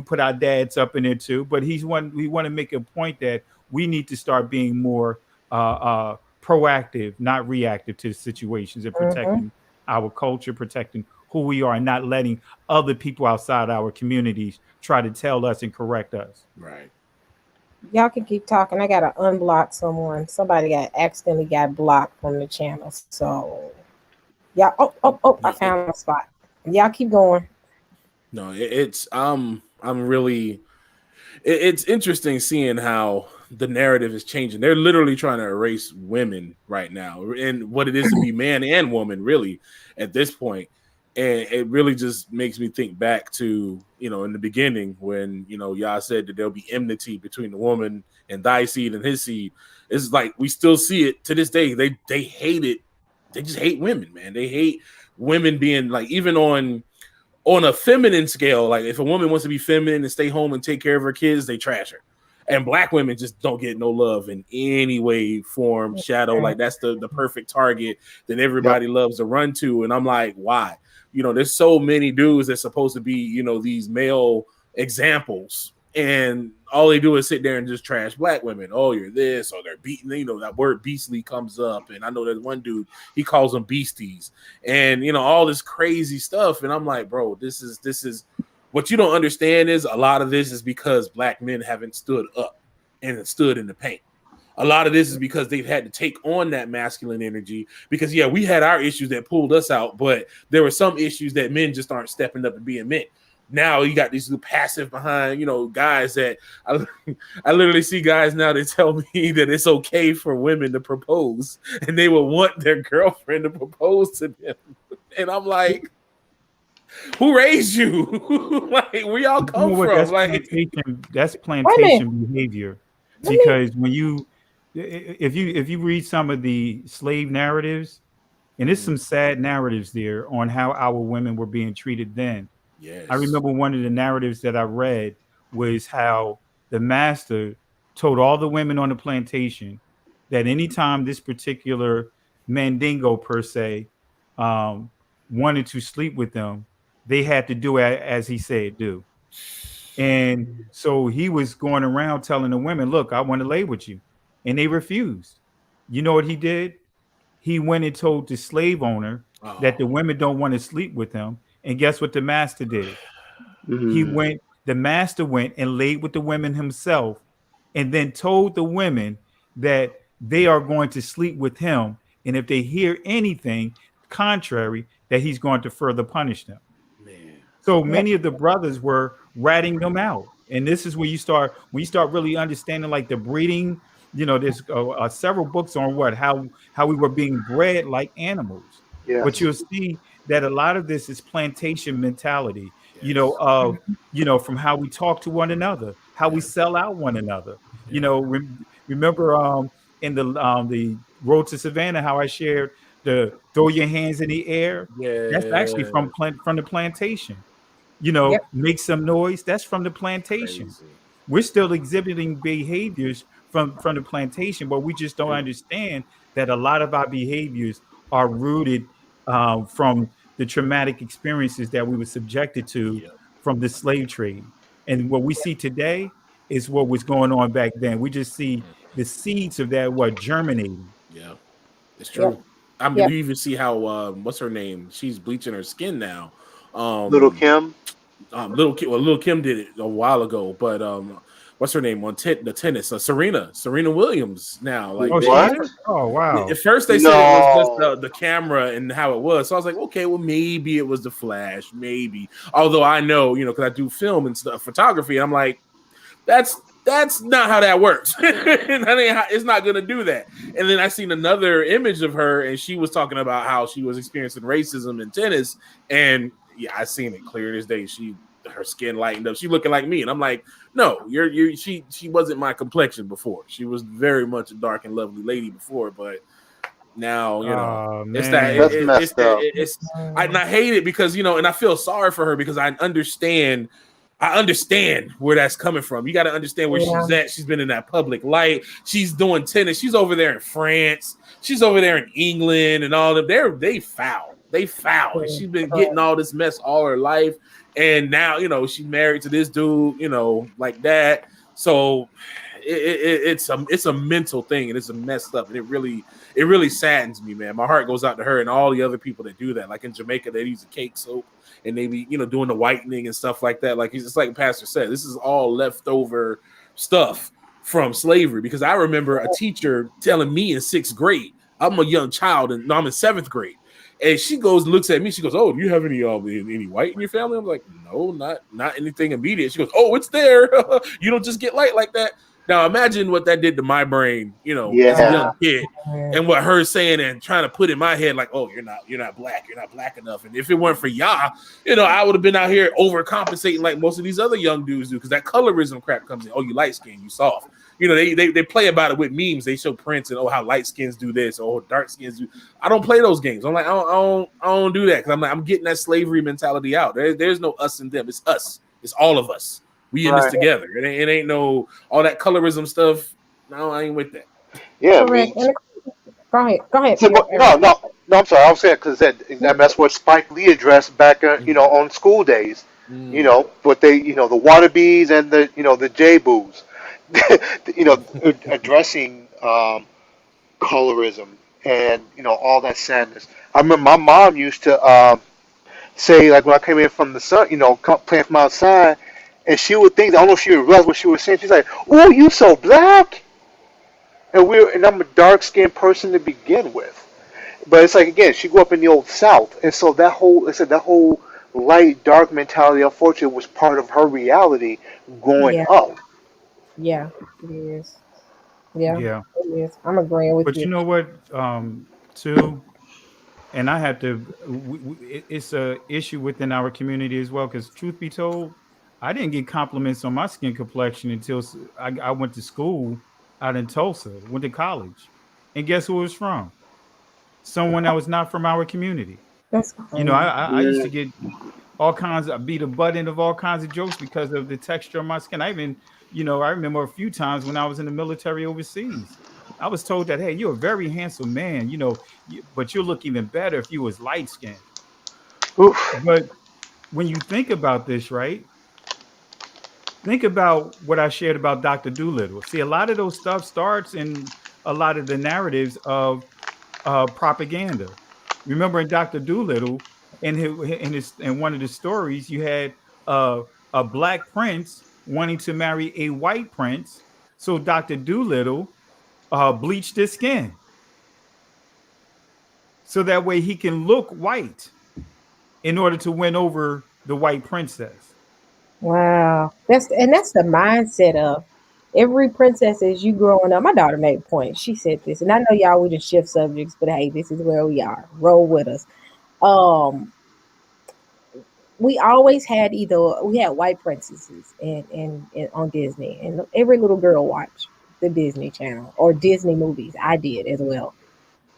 Speaker 4: put our dads up in there too. But we want to make a point that we need to start being more proactive, not reactive to situations, and
Speaker 1: Mhm.
Speaker 4: protecting our culture, protecting who we are, and not letting other people outside our communities try to tell us and correct us.
Speaker 2: Right.
Speaker 1: Y'all can keep talking. I gotta unblock someone. Somebody got blocked from the channel. So yeah. Oh, I found a spot. Y'all keep going.
Speaker 2: No, it's I'm really it's interesting seeing how the narrative is changing. They're literally trying to erase women right now and what it is to be man and woman, really, at this point. And it really just makes me think back to, in the beginning when, y'all said that there'll be enmity between the woman and thy seed and his seed. It's like we still see it to this day. They hate it. They just hate women, man. They hate women being like, even on a feminine scale, like if a woman wants to be feminine and stay home and take care of her kids, they trash her. And black women just don't get no love in any way, form, shadow. Like that's the perfect target that everybody loves to run to. And I'm like, why? There's so many dudes that's supposed to be, these male examples. And all they do is sit there and just trash black women. Oh, you're this, or they're beating. That word beastly comes up. And I know there's one dude, he calls them beasties. And, all this crazy stuff. And I'm like, bro, this is what you don't understand is a lot of this is because black men haven't stood up and stood in the paint. A lot of this is because they've had to take on that masculine energy because, yeah, we had our issues that pulled us out, but there were some issues that men just aren't stepping up and being men. Now you got these passive behind, guys that I literally see guys now that tell me that it's okay for women to propose and they will want their girlfriend to propose to them. And I'm like, who raised you? Like, where y'all come from?
Speaker 4: That's plantation behavior. Because when if you read some of the slave narratives, and there's some sad narratives there on how our women were being treated then.
Speaker 2: Yes.
Speaker 4: I remember one of the narratives that I read was how the master told all the women on the plantation that anytime this particular mandingo per se wanted to sleep with them, they had to do as he said do. And so he was going around telling the women, look, I want to lay with you. And they refused. You know what he did? He went and told the slave owner that the women don't want to sleep with him. And guess what the master did? The master went and laid with the women himself and then told the women that they are going to sleep with him. And if they hear anything contrary, that he's going to further punish them.
Speaker 2: Man.
Speaker 4: So many of the brothers were ratting them out. And this is when you start really understanding like the breeding. There's several books on how we were being bred like animals.
Speaker 3: Yes.
Speaker 4: But you'll see that a lot of this is plantation mentality,
Speaker 2: Yes.
Speaker 4: From how we talk to one another, how we sell out one another. Remember in the Road to Savannah, how I shared the throw your hands in the air. That's actually from the plantation. Make some noise. That's from the plantation.
Speaker 2: Crazy.
Speaker 4: We're still exhibiting behaviors from the plantation, but we just don't understand that a lot of our behaviors are rooted from the traumatic experiences that we were subjected to from the slave trade. And what we see today is what was going on back then. We just see the seeds of that germinating.
Speaker 2: Yeah, it's true. I mean, we even see how what's her name? She's bleaching her skin now.
Speaker 3: Little Kim.
Speaker 2: Little Kim did it a while ago, but what's her name on the tennis? Serena Williams now. Like,
Speaker 3: what?
Speaker 4: Oh wow!
Speaker 2: At first they said it was just the camera and how it was. So I was like, okay, well maybe it was the flash, maybe. Although I know, because I do film and stuff, photography, and I'm like, that's not how that works. It's not gonna do that. And then I seen another image of her, and she was talking about how she was experiencing racism in tennis, and yeah, I seen it clear as day. Her skin lightened up. She looking like me, and I'm like, no, she wasn't my complexion before. She was very much a dark and lovely lady before, but now it's I hate it because and I feel sorry for her because I understand where that's coming from. You got to understand where she's at. She's been in that public light. She's doing tennis. She's over there in France. She's over there in England and all of them. They foul. And she's been getting all this mess all her life. And now, she's married to this dude, like that. So it's a mental thing and it's a messed up. And it really saddens me, man. My heart goes out to her and all the other people that do that. Like in Jamaica, they use a cake soap and they be, doing the whitening and stuff like that. Like it's like Pastor said, this is all leftover stuff from slavery. Because I remember a teacher telling me in 6th grade, I'm a young child and I'm in 7th grade. And she goes, looks at me. She goes, "Oh, do you have any white in your family?" I'm like, "No, not anything immediate." She goes, "Oh, it's there. You don't just get light like that." Now imagine what that did to my brain, as a
Speaker 3: Yeah.
Speaker 2: young kid, and what her saying and trying to put in my head, like, "Oh, you're not black enough." And if it weren't for y'all, I would have been out here overcompensating like most of these other young dudes do, because that colorism crap comes in. Oh, you light skin, you soft. They play about it with memes. They show prints and how light skins do this, or dark skins do. I don't play those games. I'm like, I don't do that, because I'm getting that slavery mentality out. There's no us and them. It's us. It's all of us. We in this
Speaker 3: Right.
Speaker 2: together. It ain't no all that colorism stuff. No, I ain't with that.
Speaker 3: Yeah, I
Speaker 1: Correct.
Speaker 3: mean,
Speaker 1: Go ahead. Go ahead.
Speaker 3: so, but, no, no, no. I'm sorry. I was saying because that's what Spike Lee addressed back, on School Days. But they, the Wannabes and the J-Boos, addressing colorism and all that sadness. I remember my mom used to say, like, when I came in from the sun, playing from outside, and she would think, I don't know if she would realize what she was saying. She's like, "Oh, you so black," and I'm a dark skinned person to begin with. But it's like, again, she grew up in the old South, and so that whole light dark mentality, unfortunately, was part of her reality growing
Speaker 1: Yeah.
Speaker 3: up.
Speaker 1: Yeah. It is. Yeah.
Speaker 4: Yeah.
Speaker 1: It is. I'm agreeing with
Speaker 4: But you
Speaker 1: you.
Speaker 4: know what, too, and I had to. It's a issue within our community as well. Because truth be told, I didn't get compliments on my skin complexion until I went to school out in Tulsa, went to college, and guess who it was from? Someone that was not from our community.
Speaker 1: That's
Speaker 4: You know,
Speaker 1: crazy.
Speaker 4: I used to get all kinds of, be the butt end of all kinds of jokes because of the texture of my skin. I even, I remember a few times when I was in the military overseas. I was told that, hey, you're a very handsome man, but you'll look even better if you was light skinned.
Speaker 3: Oof.
Speaker 4: But when you think about this, right? Think about what I shared about Dr. Doolittle. See, a lot of those stuff starts in a lot of the narratives of propaganda. Remember in Dr. Doolittle, in one of the stories, you had a black prince wanting to marry a white prince. So Dr. Doolittle bleached his skin so that way he can look white in order to win over the white princess.
Speaker 1: Wow. That's the mindset of every princess as you growing up. My daughter made a point. She said this, and I know y'all we just shift subjects, but hey, this is where we are. Roll with us. Um, we always had we had white princesses and on Disney, and every little girl watched the Disney Channel or Disney movies. I did as well.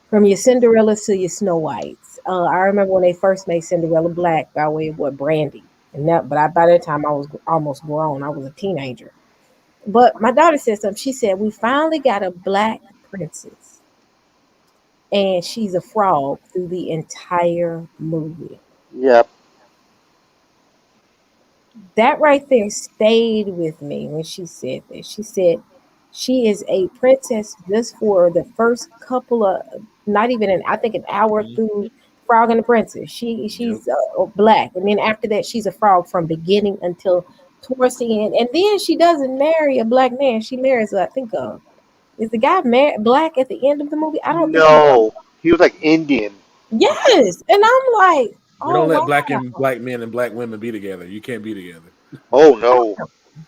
Speaker 1: From your Cinderellas to your Snow Whites. I remember when they first made Cinderella black by way of what Brandy, and by that time I was almost grown. I was a teenager. But my daughter said something. She said we finally got a black princess, and she's a frog through the entire movie.
Speaker 3: Yep.
Speaker 1: That right there stayed with me when she said this. She said she is a princess just for the first couple of, not even I think an hour through Frog and the Princess.
Speaker 2: Yep.
Speaker 1: She's black, and then after that she's a frog from beginning until towards the end. And then she doesn't marry a black man. She marries, I think, is the guy black at the end of the movie? I don't think he.
Speaker 3: No, he was like Indian.
Speaker 1: Yes, and I'm like,
Speaker 2: They
Speaker 1: oh
Speaker 2: don't let
Speaker 1: wow.
Speaker 2: black men and black women be together. You can't be together.
Speaker 3: Oh no.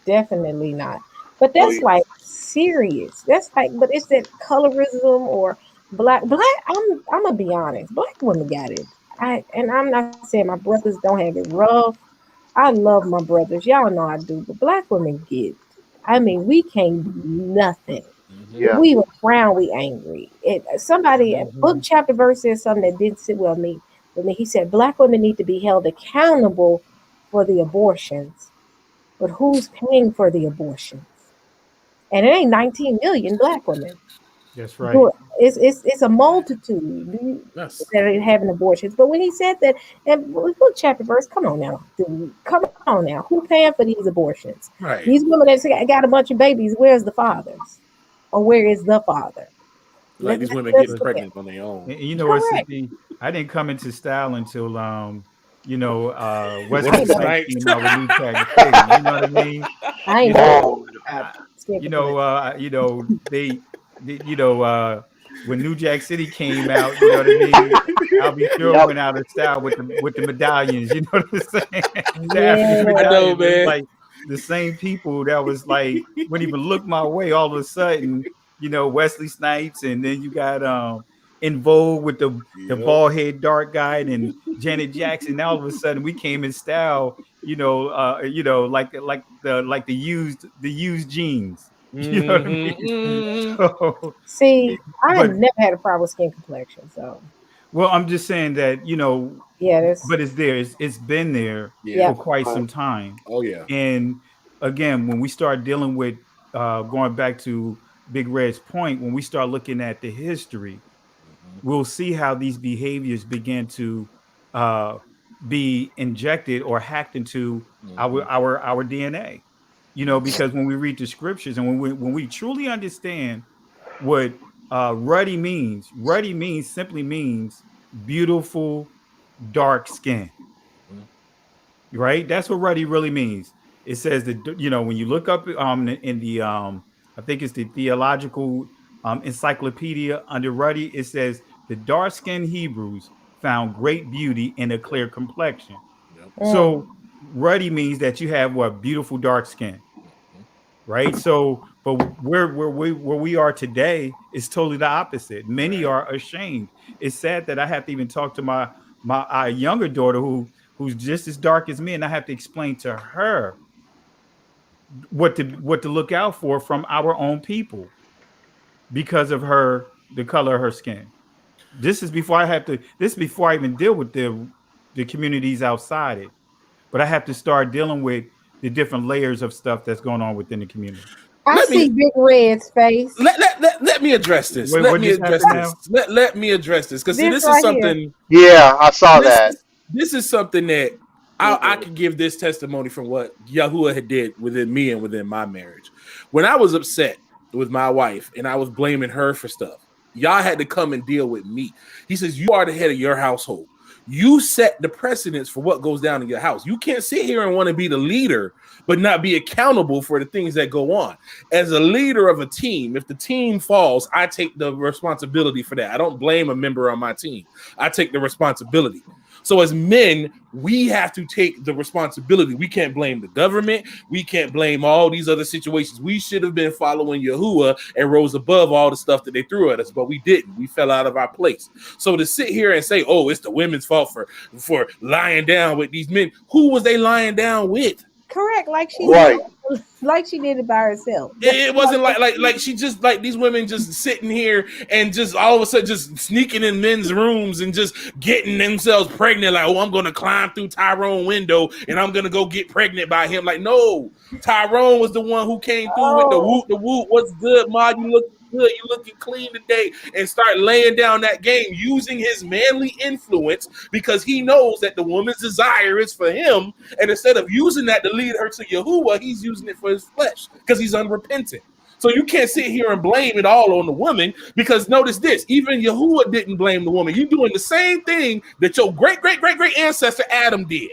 Speaker 1: Definitely not. But
Speaker 3: No.
Speaker 1: that's like serious. That's like, but it's that colorism or black. I'm gonna be honest. Black women got it. I'm not saying my brothers don't have it rough. I love my brothers. Y'all know I do. But black women get. I mean, we can't do nothing. If
Speaker 2: Mm-hmm.
Speaker 3: Yeah.
Speaker 1: we were frown, we angry. Somebody book
Speaker 2: Mm-hmm.
Speaker 1: chapter verse said something that didn't sit well with me. He said black women need to be held accountable for the abortions, but who's paying for the abortions? And it ain't 19 million black women.
Speaker 4: That's right.
Speaker 1: It's a multitude
Speaker 2: That's
Speaker 1: that are having abortions. But when he said that, and look chapter verse, come on now, dude, come on now, who paying for these abortions?
Speaker 2: right.
Speaker 1: These women that got a bunch of babies, where's the fathers, or where is the father?
Speaker 2: Like these women
Speaker 1: Let's
Speaker 2: getting
Speaker 1: look at
Speaker 2: pregnant on their own.
Speaker 4: And you know what,
Speaker 1: correct.
Speaker 4: Cynthia? I didn't come into style until Wesley
Speaker 2: Wesley
Speaker 1: I
Speaker 4: Snipes
Speaker 2: Snipes.
Speaker 4: came out with New Jack City. You know what I mean?
Speaker 1: ain't
Speaker 4: You
Speaker 1: know
Speaker 4: know,
Speaker 3: Oh,
Speaker 1: I
Speaker 4: I,
Speaker 1: skin complexion.
Speaker 4: they when New Jack City came out, you know what I mean? Albie Shore
Speaker 3: Yep.
Speaker 4: went out of style with the medallions. You know what I'm saying? The African
Speaker 1: Yeah.
Speaker 2: I know,
Speaker 4: medallions was
Speaker 2: man.
Speaker 4: like the same people that was like wouldn't even look my way. All of a sudden, Wesley Snipes, and then you got In Vogue with the
Speaker 2: Yep.
Speaker 4: bald head dark guy, and Janet Jackson. Now all of a sudden we came in style. Like the used jeans. You know what I
Speaker 2: Mm-hmm,
Speaker 4: mean?
Speaker 2: mm-hmm.
Speaker 4: So,
Speaker 1: See, I
Speaker 4: but
Speaker 1: never had a problem with skin complexion, so
Speaker 4: well, I'm just saying that
Speaker 1: yeah, that's
Speaker 4: but it's there. It's been there
Speaker 2: Yeah.
Speaker 1: yeah.
Speaker 4: for quite
Speaker 3: Right.
Speaker 4: some time.
Speaker 2: Oh yeah.
Speaker 4: And again, when we start dealing with going back to Big Red's point, when we start looking at the history,
Speaker 2: Mm-hmm,
Speaker 4: we'll see how these behaviors began to uh, be injected or hacked into
Speaker 2: mm-hmm,
Speaker 4: our DNA.
Speaker 2: mm-hmm,
Speaker 4: Because when we read the scriptures and when we truly understand what ruddy means simply means beautiful dark skin,
Speaker 2: mm-hmm.
Speaker 4: right? That's what ruddy really means. It says that when you look up in the I think it's the theological encyclopedia under ruddy, it says the dark skinned Hebrews found great beauty in a clear complexion.
Speaker 2: Yep.
Speaker 1: Mm.
Speaker 4: So ruddy means that you have what beautiful dark skin,
Speaker 2: Mm-hmm.
Speaker 4: right? So, but where we are today is totally the opposite. Many
Speaker 2: Right.
Speaker 4: are ashamed. It's sad that I have to even talk to my younger daughter who's just as dark as me, and I have to explain to her what to look out for from our own people because of the color of her skin. This is before I have to. This is before I even deal with the communities outside it. But I have to start dealing with the different layers of stuff that's going on within the community.
Speaker 1: I
Speaker 2: Let me
Speaker 1: see Big Red's face.
Speaker 2: let me address this.
Speaker 4: Wait,
Speaker 2: Let
Speaker 4: what
Speaker 2: me
Speaker 4: just
Speaker 2: address
Speaker 4: happened
Speaker 2: this.
Speaker 4: now?
Speaker 2: Let me address this because see,
Speaker 1: This
Speaker 2: this is
Speaker 1: right here.
Speaker 2: something.
Speaker 3: Yeah, I saw
Speaker 2: This
Speaker 3: that.
Speaker 2: is this is something that I
Speaker 3: Mhm.
Speaker 2: could give this testimony from what Yahuwah had did within me and within my marriage. When I was upset with my wife and I was blaming her for stuff, y'all had to come and deal with me. He says, "You are the head of your household. You set the precedence for what goes down in your house. You can't sit here and want to be the leader, but not be accountable for the things that go on. As a leader of a team, if the team falls, I take the responsibility for that. I don't blame a member on my team. I take the responsibility. So as men, we have to take the responsibility. We can't blame the government. We can't blame all these other situations. We should have been following Yahuwah and rose above all the stuff that they threw at us, but we didn't. We fell out of our place. So to sit here and say, "Oh, it's the women's fault for lying down with these men," who was they lying down with?
Speaker 1: Correct, like she
Speaker 3: Right.
Speaker 1: did it by herself.
Speaker 2: It wasn't like she just like these women just sitting here and just all of a sudden just sneaking in men's rooms and just getting themselves pregnant. Like, oh, I'm gonna climb through Tyrone window and I'm gonna go get pregnant by him. Like, no, Tyrone was the one who came through with the
Speaker 1: Oh,
Speaker 2: whoop, the whoop. What's good, Ma? You look good. You looking clean today, and start laying down that game using his manly influence because he knows that the woman's desire is for him, and instead of using that to lead her to Yahuwah, he's using it for his flesh because he's unrepentant. So you can't sit here and blame it all on the woman because notice this, even Yahuwah didn't blame the woman. You're doing the same thing that your great ancestor Adam did.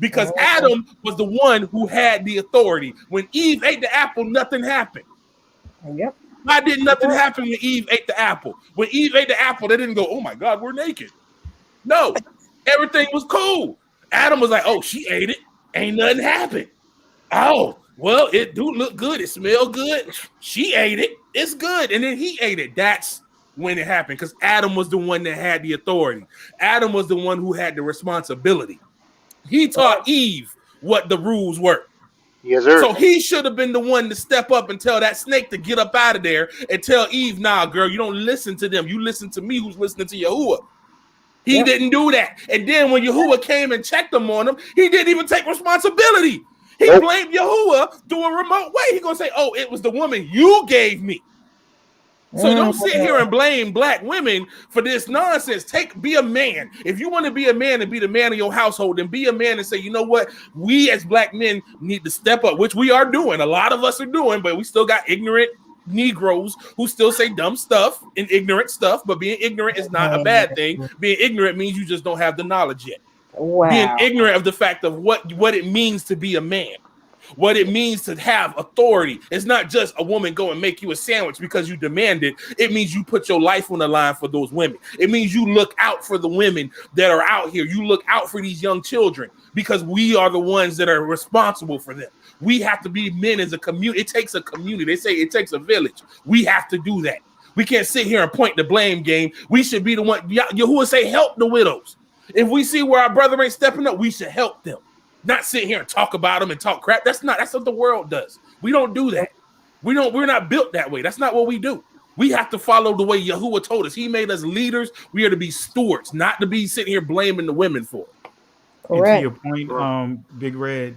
Speaker 2: Because Adam was the one who had the authority. When Eve ate the apple, nothing happened.
Speaker 1: yep.
Speaker 2: Why did nothing happen when Eve ate the apple? When Eve ate the apple, they didn't go, "Oh my God, we're naked." No, everything was cool. Adam was like, "Oh, she ate it. Ain't nothing happened." Oh, well, it do look good. It smelled good. She ate it. It's good. And then he ate it. That's when it happened because Adam was the one that had the authority. Adam was the one who had the responsibility. He taught Eve what the rules were.
Speaker 3: Yes, sir.
Speaker 2: So he should have been the one to step up and tell that snake to get up out of there and tell Eve, "Nah, girl, you don't listen to them. You listen to me who's listening to Yahuwah." He didn't do that. And then when Yahuwah came and checked him on him, he didn't even take responsibility. He blamed Yahuwah through a remote way. He's going to say, "Oh, it was the woman you gave me." So don't sit here and blame black women for this nonsense. Be a man. If you want to be a man and be the man of your household, then be a man and say, "You know what? We as black men need to step up," which we are doing. A lot of us are doing, but we still got ignorant Negroes who still say dumb stuff and ignorant stuff. But being ignorant is not a bad thing. Being ignorant means you just don't have the knowledge yet. Being
Speaker 1: Wow.
Speaker 2: ignorant of the fact of what it means to be a man. what it means to have authority. It's not just a woman go and make you a sandwich because you demand it. It means you put your life on the line for those women. It means you look out for the women that are out here. You look out for these young children because we are the ones that are responsible for them. We have to be men as a community. It takes a community. They say it takes a village. We have to do that. We can't sit here and point the blame game. We should be the one. Yahuwah say help the widows. If we see where our brother ain't stepping up, we should help them. Not sit here and talk about them and talk crap. That's what the world does. We don't do that. We're not built that way. That's not what we do. We have to follow the way Yahuwah told us. He made us leaders. We are to be stewards, not to be sitting here blaming the women for it.
Speaker 4: And to your point, Big Red,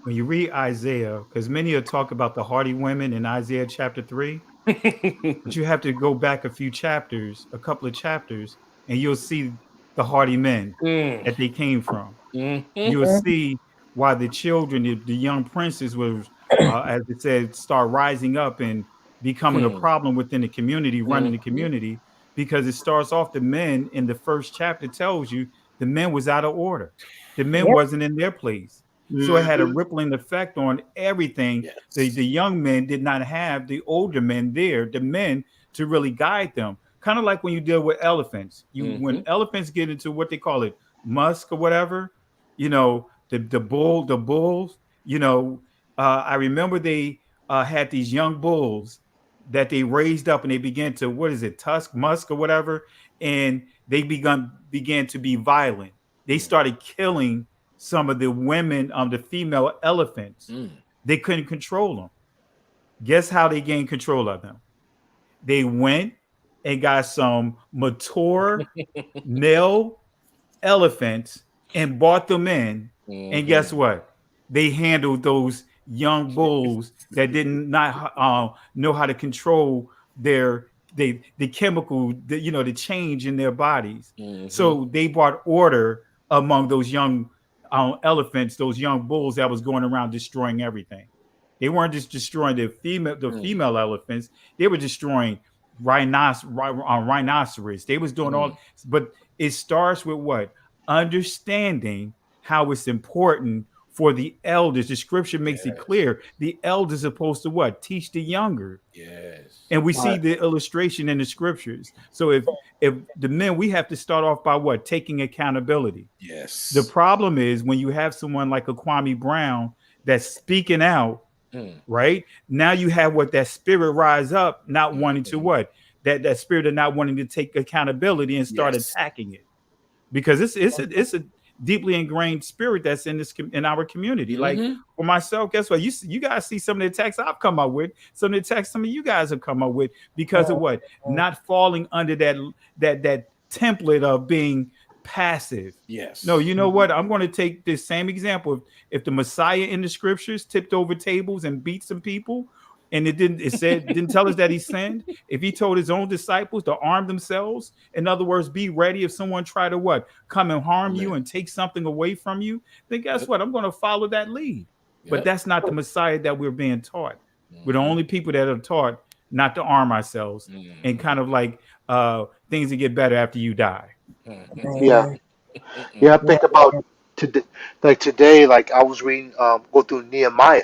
Speaker 4: when you read Isaiah, because many will talk about the hardy women in Isaiah chapter 3, but you have to go back a couple of chapters, and you'll see the hardy men that they came from. You will see why the children, the young princes was, as it said, start rising up and becoming a problem within the community, running the community, because it starts off the men in the first chapter tells you the men was out of order. The men wasn't in their place. So it had a rippling effect on everything. Yes. The young men did not have the older men there, the men to really guide them. Kind of like when you deal with elephants. When elephants get into what they call it, musk or whatever, the bulls, I remember they had these young bulls that they raised up and they began to, musk or whatever, and they began to be violent. They started killing some of the women, the female elephants. They couldn't control them. Guess how they gained control of them? They went and got some mature male elephants and brought them in. And guess what? They handled those young bulls that did not know how to control the chemical, the change in their bodies. So they brought order among those young elephants, those young bulls that was going around destroying everything. They weren't just destroying the female elephants. They were destroying rhinoceros. They was doing all, but it starts with what? Understanding how it's important for the elders. The scripture makes it clear. The elders are supposed to what? Teach the younger. Yes. And we see the illustration in the scriptures. So if the men, we have to start off by what? Taking accountability. Yes. The problem is when you have someone like a Kwame Brown that's speaking out, right? Now you have what? That spirit rise up, not wanting to what? That spirit of not wanting to take accountability and start attacking it. Because it's a deeply ingrained spirit that's in our community. Like for myself, guess what? You guys see some of the attacks I've come up with, some of the attacks some of you guys have come up with because of what? Not falling under that template of being passive. Yes. No, you know what? I'm going to take this same example. If the Messiah in the scriptures tipped over tables and beat some people, and it didn't tell us that he sinned. If he told his own disciples to arm themselves, in other words, be ready if someone try to what? Come and harm you and take something away from you, then guess what? I'm going to follow that lead. But that's not the Messiah that we're being taught. We're the only people that are taught not to arm ourselves and kind of like things that get better after you die.
Speaker 3: Yeah. I think about today, like I was reading, go through Nehemiah,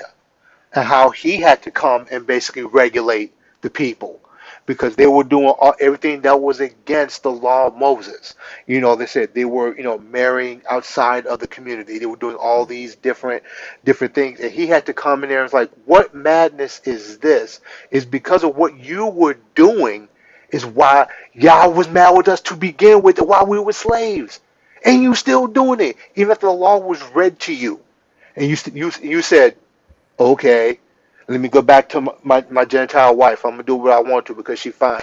Speaker 3: and how he had to come and basically regulate the people because they were doing everything that was against the law of Moses. They said they were, marrying outside of the community. They were doing all these different things. And he had to come in there and was like, what madness is this? Is because of what you were doing is why Yah was mad with us to begin with while we were slaves. And you still doing it, even after the law was read to you. And you said, okay, let me go back to my Gentile wife. I'm gonna do what I want to because she's fine.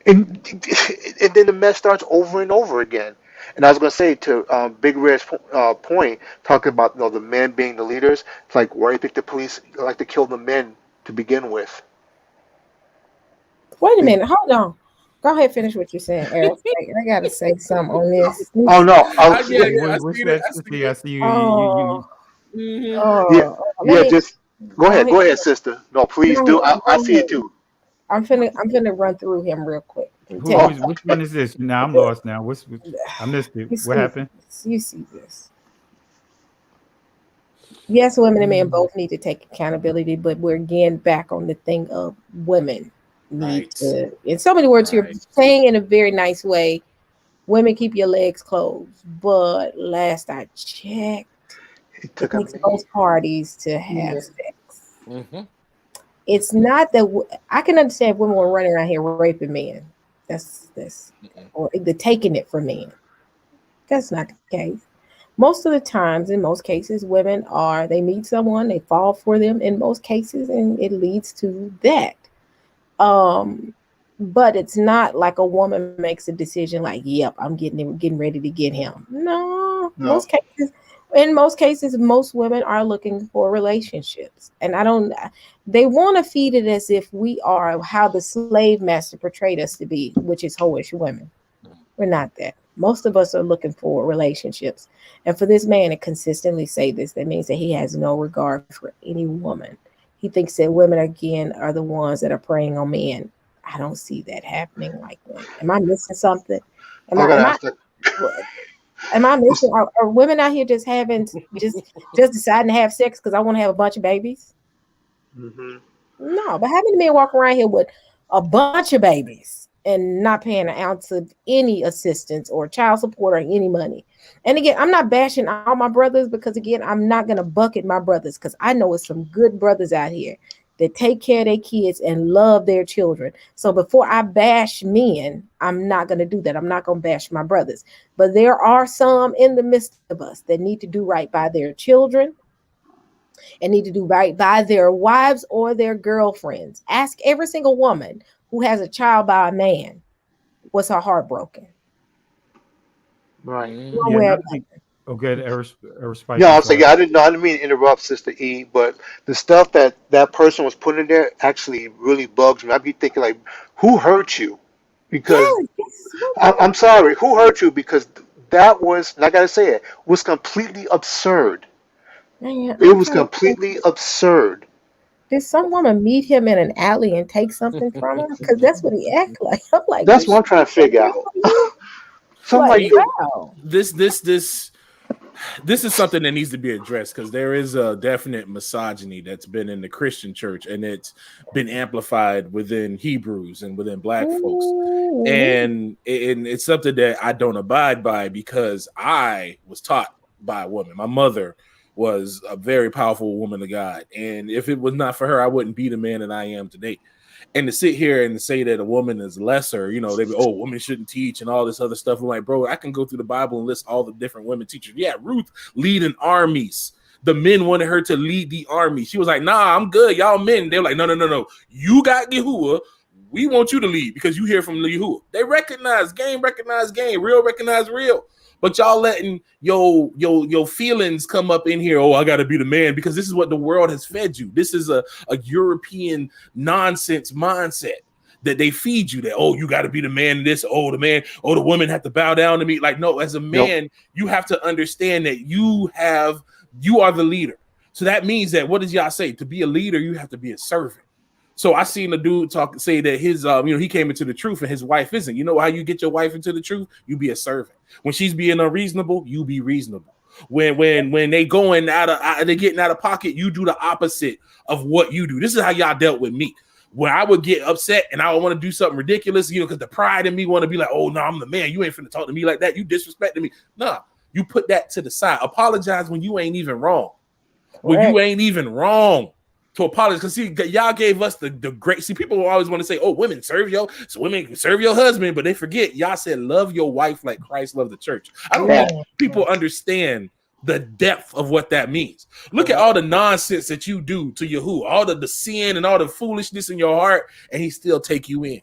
Speaker 3: And then the mess starts over and over again. And I was gonna say to Big Red's point, talking about the men being the leaders. It's like, why do you think the police like to kill the men to begin with?
Speaker 1: Wait a minute, hold on. Go ahead, finish what you're saying, Eric. I gotta say something on this.
Speaker 3: Oh no!
Speaker 2: I see you.
Speaker 3: Just go ahead, sister. No, please do. I see it too.
Speaker 1: I'm finna run through him real quick.
Speaker 4: Which one is this? Now I'm lost. Now I missed it. What happened?
Speaker 1: You see this? Yes, women and men both need to take accountability, but we're again back on the thing of women need
Speaker 2: Right.
Speaker 1: to, in so many words, you're
Speaker 2: Right.
Speaker 1: saying in a very nice way, women keep your legs closed. But last I checked,
Speaker 3: He
Speaker 1: it
Speaker 3: took a
Speaker 1: takes both parties to have
Speaker 3: yeah.
Speaker 1: sex.
Speaker 2: Mm-hmm.
Speaker 1: It's not that I can understand if women were running around here raping men. That's
Speaker 2: Mm-mm.
Speaker 1: or the taking it from men. That's not the case. Most of the times, in most cases, women are they meet someone, they fall for them in most cases, and it leads to that. Um, but it's not like a woman makes a decision like, "Yep, I'm getting ready to get him." No,
Speaker 3: No.
Speaker 1: in most cases, most women are looking for relationships, and I don't. They want to feed it as if we are how the slave master portrayed us to be, which is hoish women. We're not that. Most of us are looking for relationships, and for this man to consistently say this, that means that he has no regard for any woman. He thinks that women again are the ones that are preying on men. I don't see that happening like that. Am I missing something? Am
Speaker 3: I
Speaker 1: I
Speaker 3: gotta
Speaker 1: am I
Speaker 3: ask that.
Speaker 1: am I missing are women out here just having just deciding to have sex because I want to have a bunch of babies?
Speaker 3: Hmm.
Speaker 1: No, but how many men walk around here with a bunch of babies and not paying an ounce of any assistance or child support or any money? And again, I'm not bashing all my brothers because again, I'm not gonna bucket my brothers because I know it's some good brothers out here that take care of their kids and love their children. So before I bash men, I'm not gonna do that. I'm not gonna bash my brothers. But there are some in the midst of us that need to do right by their children and need to do right by their wives or their girlfriends. Ask every single woman who has a child by a man, was her heart broken?
Speaker 3: Right.
Speaker 1: One
Speaker 4: Yeah,
Speaker 1: way
Speaker 2: Mm-hmm.
Speaker 4: and
Speaker 1: or
Speaker 4: I
Speaker 1: another.
Speaker 4: think. Okay, Spike.
Speaker 3: Yeah,
Speaker 4: I'm
Speaker 3: I'll say
Speaker 4: sorry.
Speaker 3: yeah. I didn't mean to interrupt Sister E, but the stuff that that person was putting in there actually really bugs me. I'd be thinking like, who hurt you? Because
Speaker 1: Yes, yes.
Speaker 3: I'm sorry, who hurt you? Because that was, and I gotta say it, was completely absurd.
Speaker 1: Man,
Speaker 3: It
Speaker 1: I'm
Speaker 3: was
Speaker 1: trying to think.
Speaker 3: completely absurd.
Speaker 1: Did some woman meet him in an alley and take something from him? Because that's what he acted like. I'm like,
Speaker 3: That's
Speaker 1: did
Speaker 3: what
Speaker 1: she
Speaker 3: I'm trying to
Speaker 1: take
Speaker 3: figure
Speaker 1: something
Speaker 3: out.
Speaker 1: from you?
Speaker 3: So I'm
Speaker 1: Like,
Speaker 3: like,
Speaker 2: It,
Speaker 1: wow.
Speaker 2: this is something that needs to be addressed because there is a definite misogyny that's been in the Christian church and it's been amplified within Hebrews and within black folks.
Speaker 1: Ooh.
Speaker 2: And it's something that I don't abide by because I was taught by a woman. My mother was a very powerful woman of God. And if it was not for her, I wouldn't be the man that I am today. And to sit here and say that a woman is lesser, they be, oh, women shouldn't teach and all this other stuff. I'm like, bro, I can go through the Bible and list all the different women teachers. Yeah, Ruth leading armies. The men wanted her to lead the army. She was like, nah, I'm good. Y'all men. They're like, no, no, no, no. You got Yahuwah. We want you to lead because you hear from Yahuwah. They recognize game, real recognize real. But y'all letting your feelings come up in here. Oh, I got to be the man because this is what the world has fed you. This is a European nonsense mindset that they feed you that, oh, you got to be the man in this, oh, the man, oh, the women have to bow down to me. Like, no, as a
Speaker 3: nope.
Speaker 2: man, you have to understand that you are the leader. So that means that what does y'all say? To be a leader, you have to be a servant. So I seen a dude say that his he came into the truth and his wife isn't. You know how you get your wife into the truth? You be a servant. When she's being unreasonable, you be reasonable. When they going they getting out of pocket, you do the opposite of what you do. This is how y'all dealt with me. When I would get upset and I would want to do something ridiculous, because the pride in me want to be like, oh no, I'm the man. You ain't finna talk to me like that. You disrespecting me. Nah, you put that to the side. Apologize when you ain't even wrong. When you
Speaker 1: Correct.
Speaker 2: ain't even wrong to apologize. Because see, y'all gave us the great. See, people always want to say, oh, women serve women serve your husband, but they forget y'all said love your wife like Christ loved the church. I don't think
Speaker 3: That.
Speaker 1: Mm.
Speaker 2: people understand the depth of what that means. Look at all the nonsense that you do to Yahuwah, all the sin and all the foolishness in your heart, and he still take you in,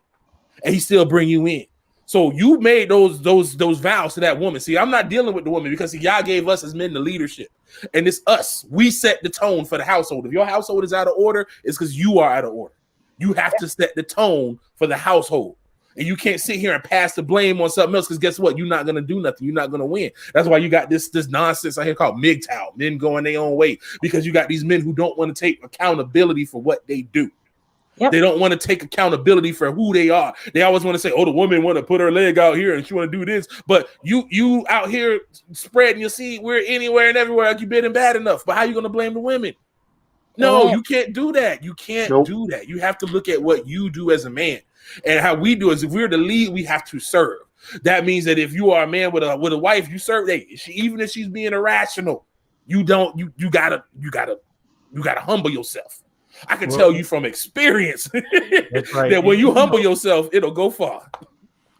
Speaker 2: and he still bring you in. So you made those vows to that woman. See, I'm not dealing with the woman because see, y'all gave us as men the leadership, and it's us. We set the tone for the household. If your household is out of order, it's because you are out of order. You have to set the tone for the household, and you can't sit here and pass the blame on something else. Because guess what? You're not gonna do nothing. You're not gonna win. That's why you got this nonsense I hear called MGTOW, men going their own way, because you got these men who don't want to take accountability for what they do.
Speaker 1: Yep.
Speaker 2: They don't want to take accountability for who they are. They always want to say, "Oh, the woman want to put her leg out here and she want to do this." But you out here spreading your seed. We're anywhere and everywhere like you've been bad enough. But how you going to blame the women? No,
Speaker 1: Correct.
Speaker 2: you can't do that. You can't
Speaker 3: Nope.
Speaker 2: do that. You have to look at what you do as a man. And how we do is if we're the lead, we have to serve. That means that if you are a man with a wife, you serve. Even if she's being irrational, you gotta humble yourself. I can tell you from experience
Speaker 4: That's right.
Speaker 2: that when you humble yourself, it'll go far.
Speaker 4: And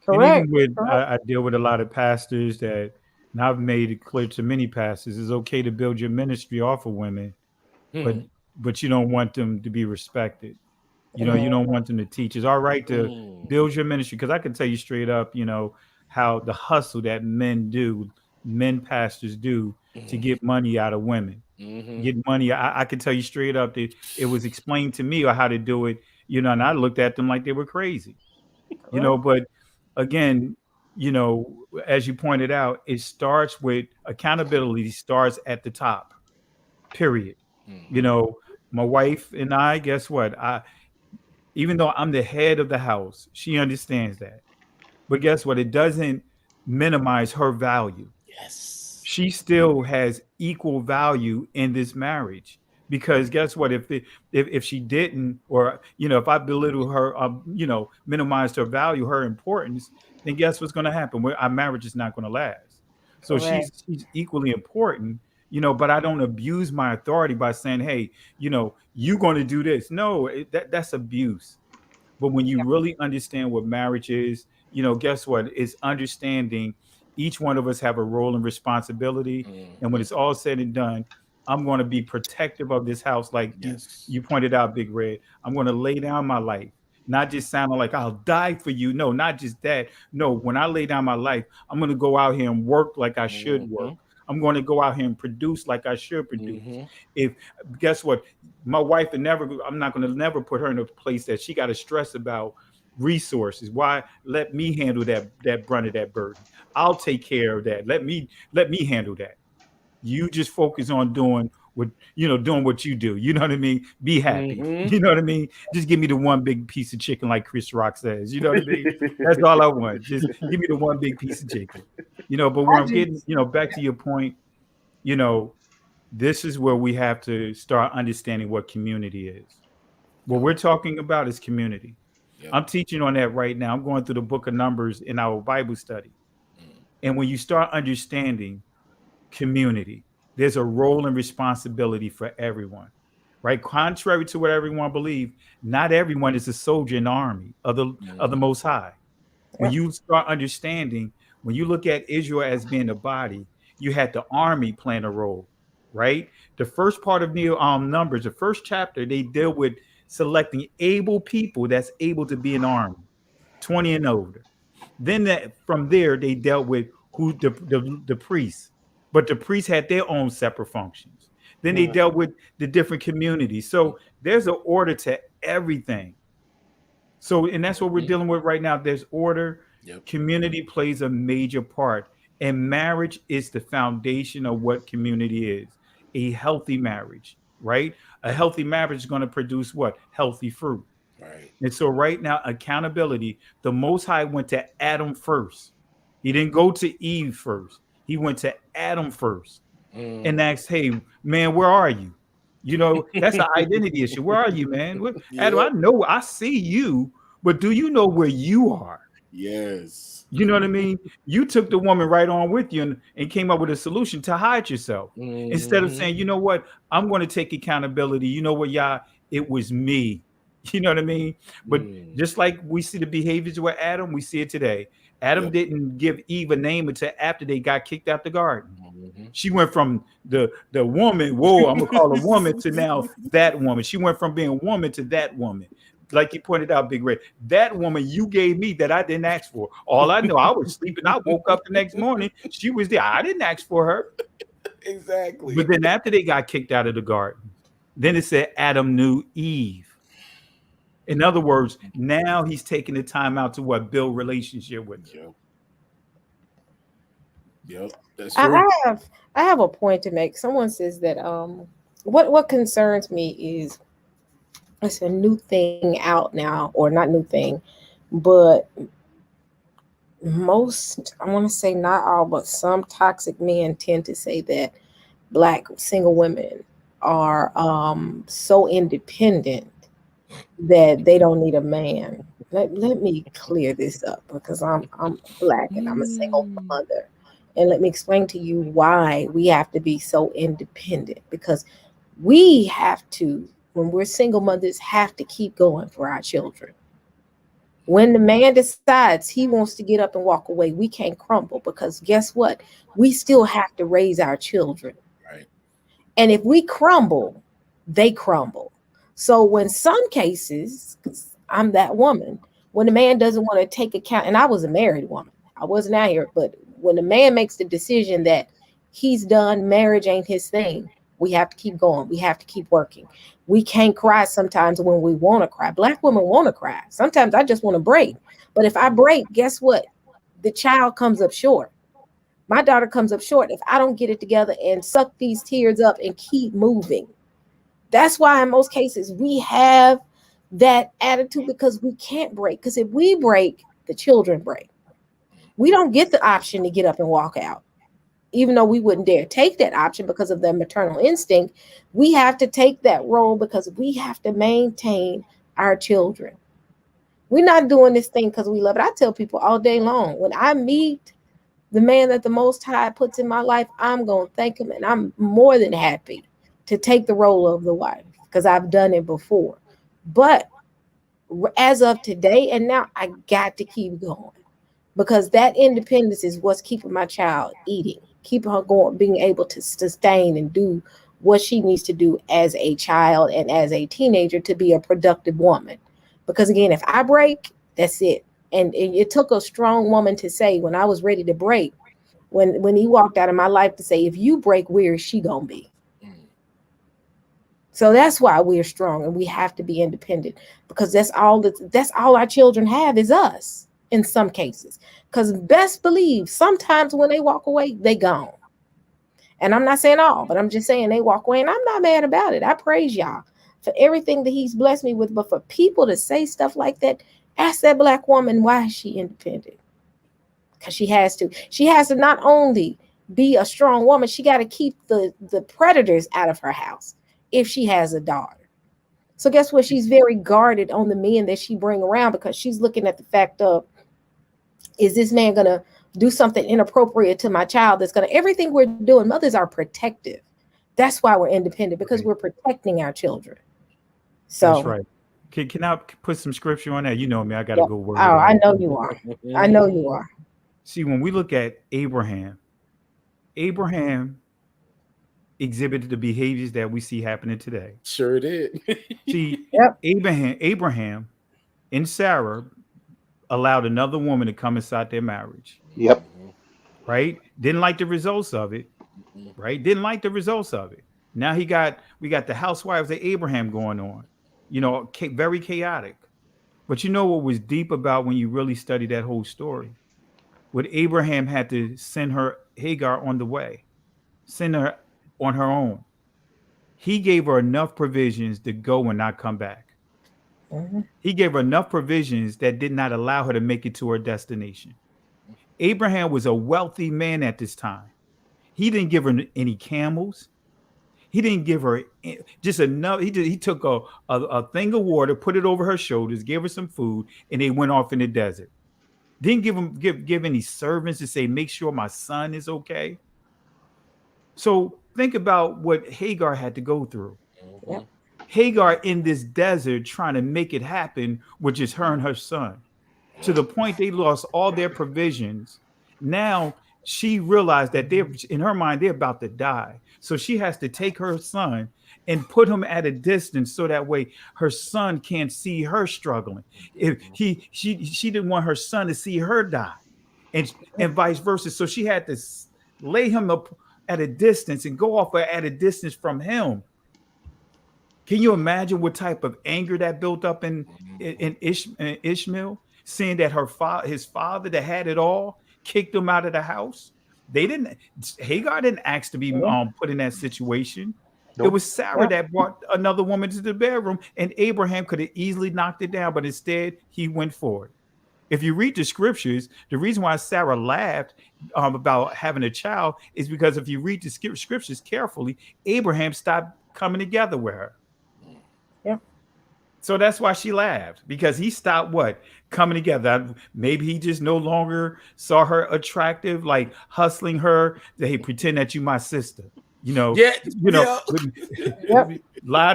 Speaker 1: Correct.
Speaker 4: even with
Speaker 1: Correct.
Speaker 4: I deal with a lot of pastors that, and I've made it clear to many pastors, it's okay to build your ministry off of women, but you don't want them to be respected. You know, you don't want them to teach. It's all right to build your ministry, because I can tell you straight up, you know, how the hustle that men pastors do to get money out of women. Get money. I can tell you straight up that it was explained to me or how to do it, you know, and I looked at them like they were crazy, you know. But again, you know, as you pointed out, it starts with accountability, starts at the top, period. You know, my wife and I, guess what? Even though I'm the head of the house, she understands that. But guess what? It doesn't minimize her value.
Speaker 2: Yes.
Speaker 4: She still has equal value in this marriage, because guess what? If she didn't, or you know, if I belittle her, you know, minimized her value, her importance, then guess what's going to happen? Our marriage is not going to last. So
Speaker 1: Correct.
Speaker 4: she's equally important, you know. But I don't abuse my authority by saying, "Hey, you know, you're going to do this." No, that's abuse. But when you really understand what marriage is, you know, guess what? It's understanding each one of us have a role and responsibility. And when it's all said and done, I'm going to be protective of this house. Like you pointed out, Big Red, I'm going to lay down my life, not just sounding like I'll die for you. No, not just that. No, when I lay down my life, I'm going to go out here and work like I should work. I'm going to go out here and produce like I should produce. If guess what, my wife would never, I'm not going to never put her in a place that she got to stress about resources. Why? Let me handle that brunt of that burden. I'll take care of that. Let me handle that. You just focus on doing what doing what you do. You know what I mean? Be happy. You know what I mean? Just give me the one big piece of chicken, like Chris Rock says. You know what I mean? That's all I want. Just give me the one big piece of chicken. You know, but where I'm getting, back to your point, this is where we have to start understanding what community is. What we're talking about is community. Yep. I'm teaching on that right now. I'm going through the book of Numbers in our Bible study. And when you start understanding community, there's a role and responsibility for everyone, right? Contrary to what everyone believes, not everyone is a soldier in the army of the Most High. When you start understanding, when you look at Israel as being a body, you had the army playing a role, right? The first part of Numbers, the first chapter, they deal with selecting able people that's able to be an army, 20 and older. Then from there, they dealt with who the priests, but the priests had their own separate functions. Then they dealt with the different communities. So there's an order to everything. So, and that's what we're dealing with right now. There's order. Yep. Community plays a major part, and marriage is the foundation of what community is. A healthy marriage, right? A healthy marriage is going to produce what? Healthy fruit. Right. And so right now, accountability, the Most High went to Adam first. He didn't go to Eve first. He went to Adam first and asked, "Hey, man, where are you?" That's an identity issue. Where are you, man? Adam, I know I see you, but do you know where you are?
Speaker 2: Yes.
Speaker 4: You know what I mean? You took the woman right on with you and came up with a solution to hide yourself. Instead of saying, you know what, I'm going to take accountability. You know what, y'all, it was me. You know what I mean? But just like we see the behaviors with Adam, we see it today. Adam didn't give Eve a name until after they got kicked out the garden. She went from the woman, whoa, I'm gonna call her woman, to now that woman. She went from being woman to that woman. Like you pointed out, Big Red, that woman you gave me that I didn't ask for. All I know, I was sleeping. I woke up the next morning. She was there. I didn't ask for her.
Speaker 2: Exactly.
Speaker 4: But then after they got kicked out of the garden, then it said Adam knew Eve. In other words, now he's taking the time out to build relationship with her.
Speaker 2: Yep, that's true.
Speaker 1: I have a point to make. Someone says that what concerns me is It's a new thing out now, or not new thing, but most, I want to say not all, but some toxic men tend to say that black single women are so independent that they don't need a man. Let me clear this up because I'm black and I'm a single
Speaker 2: Mm.
Speaker 1: mother. And let me explain to you why we have to be so independent, because we have to, when we're single mothers, have to keep going for our children. When the man decides he wants to get up and walk away, we can't crumble, because guess what? We still have to raise our children.
Speaker 2: Right.
Speaker 1: And if we crumble, they crumble. So when some cases, 'cause I'm that woman, when the man doesn't want to take account, and I was a married woman, I wasn't out here, but when the man makes the decision that he's done, marriage ain't his thing, we have to keep going. We have to keep working. We can't cry sometimes when we want to cry. Black women want to cry. Sometimes I just want to break. But if I break, guess what? The child comes up short. My daughter comes up short if I don't get it together and suck these tears up and keep moving. That's why in most cases we have that attitude, because we can't break. Because if we break, the children break. We don't get the option to get up and walk out, even though we wouldn't dare take that option because of their maternal instinct. We have to take that role because we have to maintain our children. We're not doing this thing because we love it. I tell people all day long, when I meet the man that the Most High puts in my life, I'm going to thank him. And I'm more than happy to take the role of the wife because I've done it before. But as of today and now, I got to keep going, because that independence is what's keeping my child eating, keeping her going, being able to sustain and do what she needs to do as a child and as a teenager to be a productive woman. Because again, if I break, that's it. And it took a strong woman to say, when I was ready to break, when he walked out of my life, to say, if you break, where is she gonna be?
Speaker 2: Mm.
Speaker 1: So that's why we're strong and we have to be independent, because that's all our children have is us in some cases. Because best believe sometimes when they walk away, they gone. And I'm not saying all, but I'm just saying they walk away, and I'm not mad about it. I praise y'all for everything that he's blessed me with. But for people to say stuff like that, ask that black woman, why is she independent? Because she has to. She has to not only be a strong woman, she got to keep the predators out of her house if she has a daughter. So guess what? She's very guarded on the men that she bring around, because she's looking at the fact of, is this man gonna do something inappropriate to my child? That's gonna, everything we're doing, mothers are protective. That's why we're independent, because
Speaker 4: Right.
Speaker 1: we're protecting our children.
Speaker 4: That's
Speaker 1: So
Speaker 4: right. Can I put some scripture on that? You know me, I got to
Speaker 1: yeah.
Speaker 4: go word
Speaker 1: Oh,
Speaker 4: on
Speaker 1: I
Speaker 4: it.
Speaker 1: know you are. I know you are.
Speaker 4: See, when we look at Abraham, Abraham exhibited the behaviors that we see happening today.
Speaker 2: Sure did.
Speaker 4: See,
Speaker 1: Yep.
Speaker 4: Abraham and Sarah allowed another woman to come inside their marriage,
Speaker 3: Yep.
Speaker 2: Mhm.
Speaker 4: right? Didn't like the results of it,
Speaker 2: Mhm.
Speaker 4: right? Didn't like the results of it. Now we got the housewives of Abraham going on, very chaotic. But you know what was deep about when you really study that whole story? What Abraham had to send her Hagar on the way, send her on her own. He gave her enough provisions to go and not come back.
Speaker 1: Mhm.
Speaker 4: He gave her enough provisions that did not allow her to make it to her destination. Abraham was a wealthy man at this time. He didn't give her any camels. He didn't give her just enough. He took a thing of water, put it over her shoulders, gave her some food, and they went off in the desert. Didn't give any servants to say, make sure my son is okay. So think about what Hagar had to go through.
Speaker 2: Mhm.
Speaker 1: Yep.
Speaker 4: Hagar in this desert trying to make it happen, which is her and her son, to the point they lost all their provisions. Now she realized that they're in her mind, they're about to die. So she has to take her son and put him at a distance so that way her son can't see her struggling. If she didn't want her son to see her die, and vice versa. So she had to lay him up at a distance and go off at a distance from him. Can you imagine what type of anger that built up in Ishmael, seeing that his father that had it all kicked him out of the house? They didn't. Hagar didn't ask to be
Speaker 1: Yeah.
Speaker 4: put in that situation. It was Sarah that brought another woman to the bedroom, and Abraham could have easily knocked it down, but instead he went for it. If you read the scriptures, the reason why Sarah laughed about having a child is because if you read the scriptures carefully, Abraham stopped coming together with her.
Speaker 1: Yeah.
Speaker 4: So that's why she laughed, because he stopped coming together. Maybe he just no longer saw her attractive, like hustling her. Hey, pretend that you my sister. Lied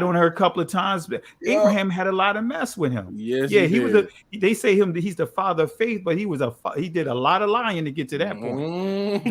Speaker 4: on her a couple of times. Abraham had a lot of mess with him.
Speaker 2: Yes,
Speaker 4: yeah, he was. They say he's the father of faith, but he did a lot of lying to get to that point.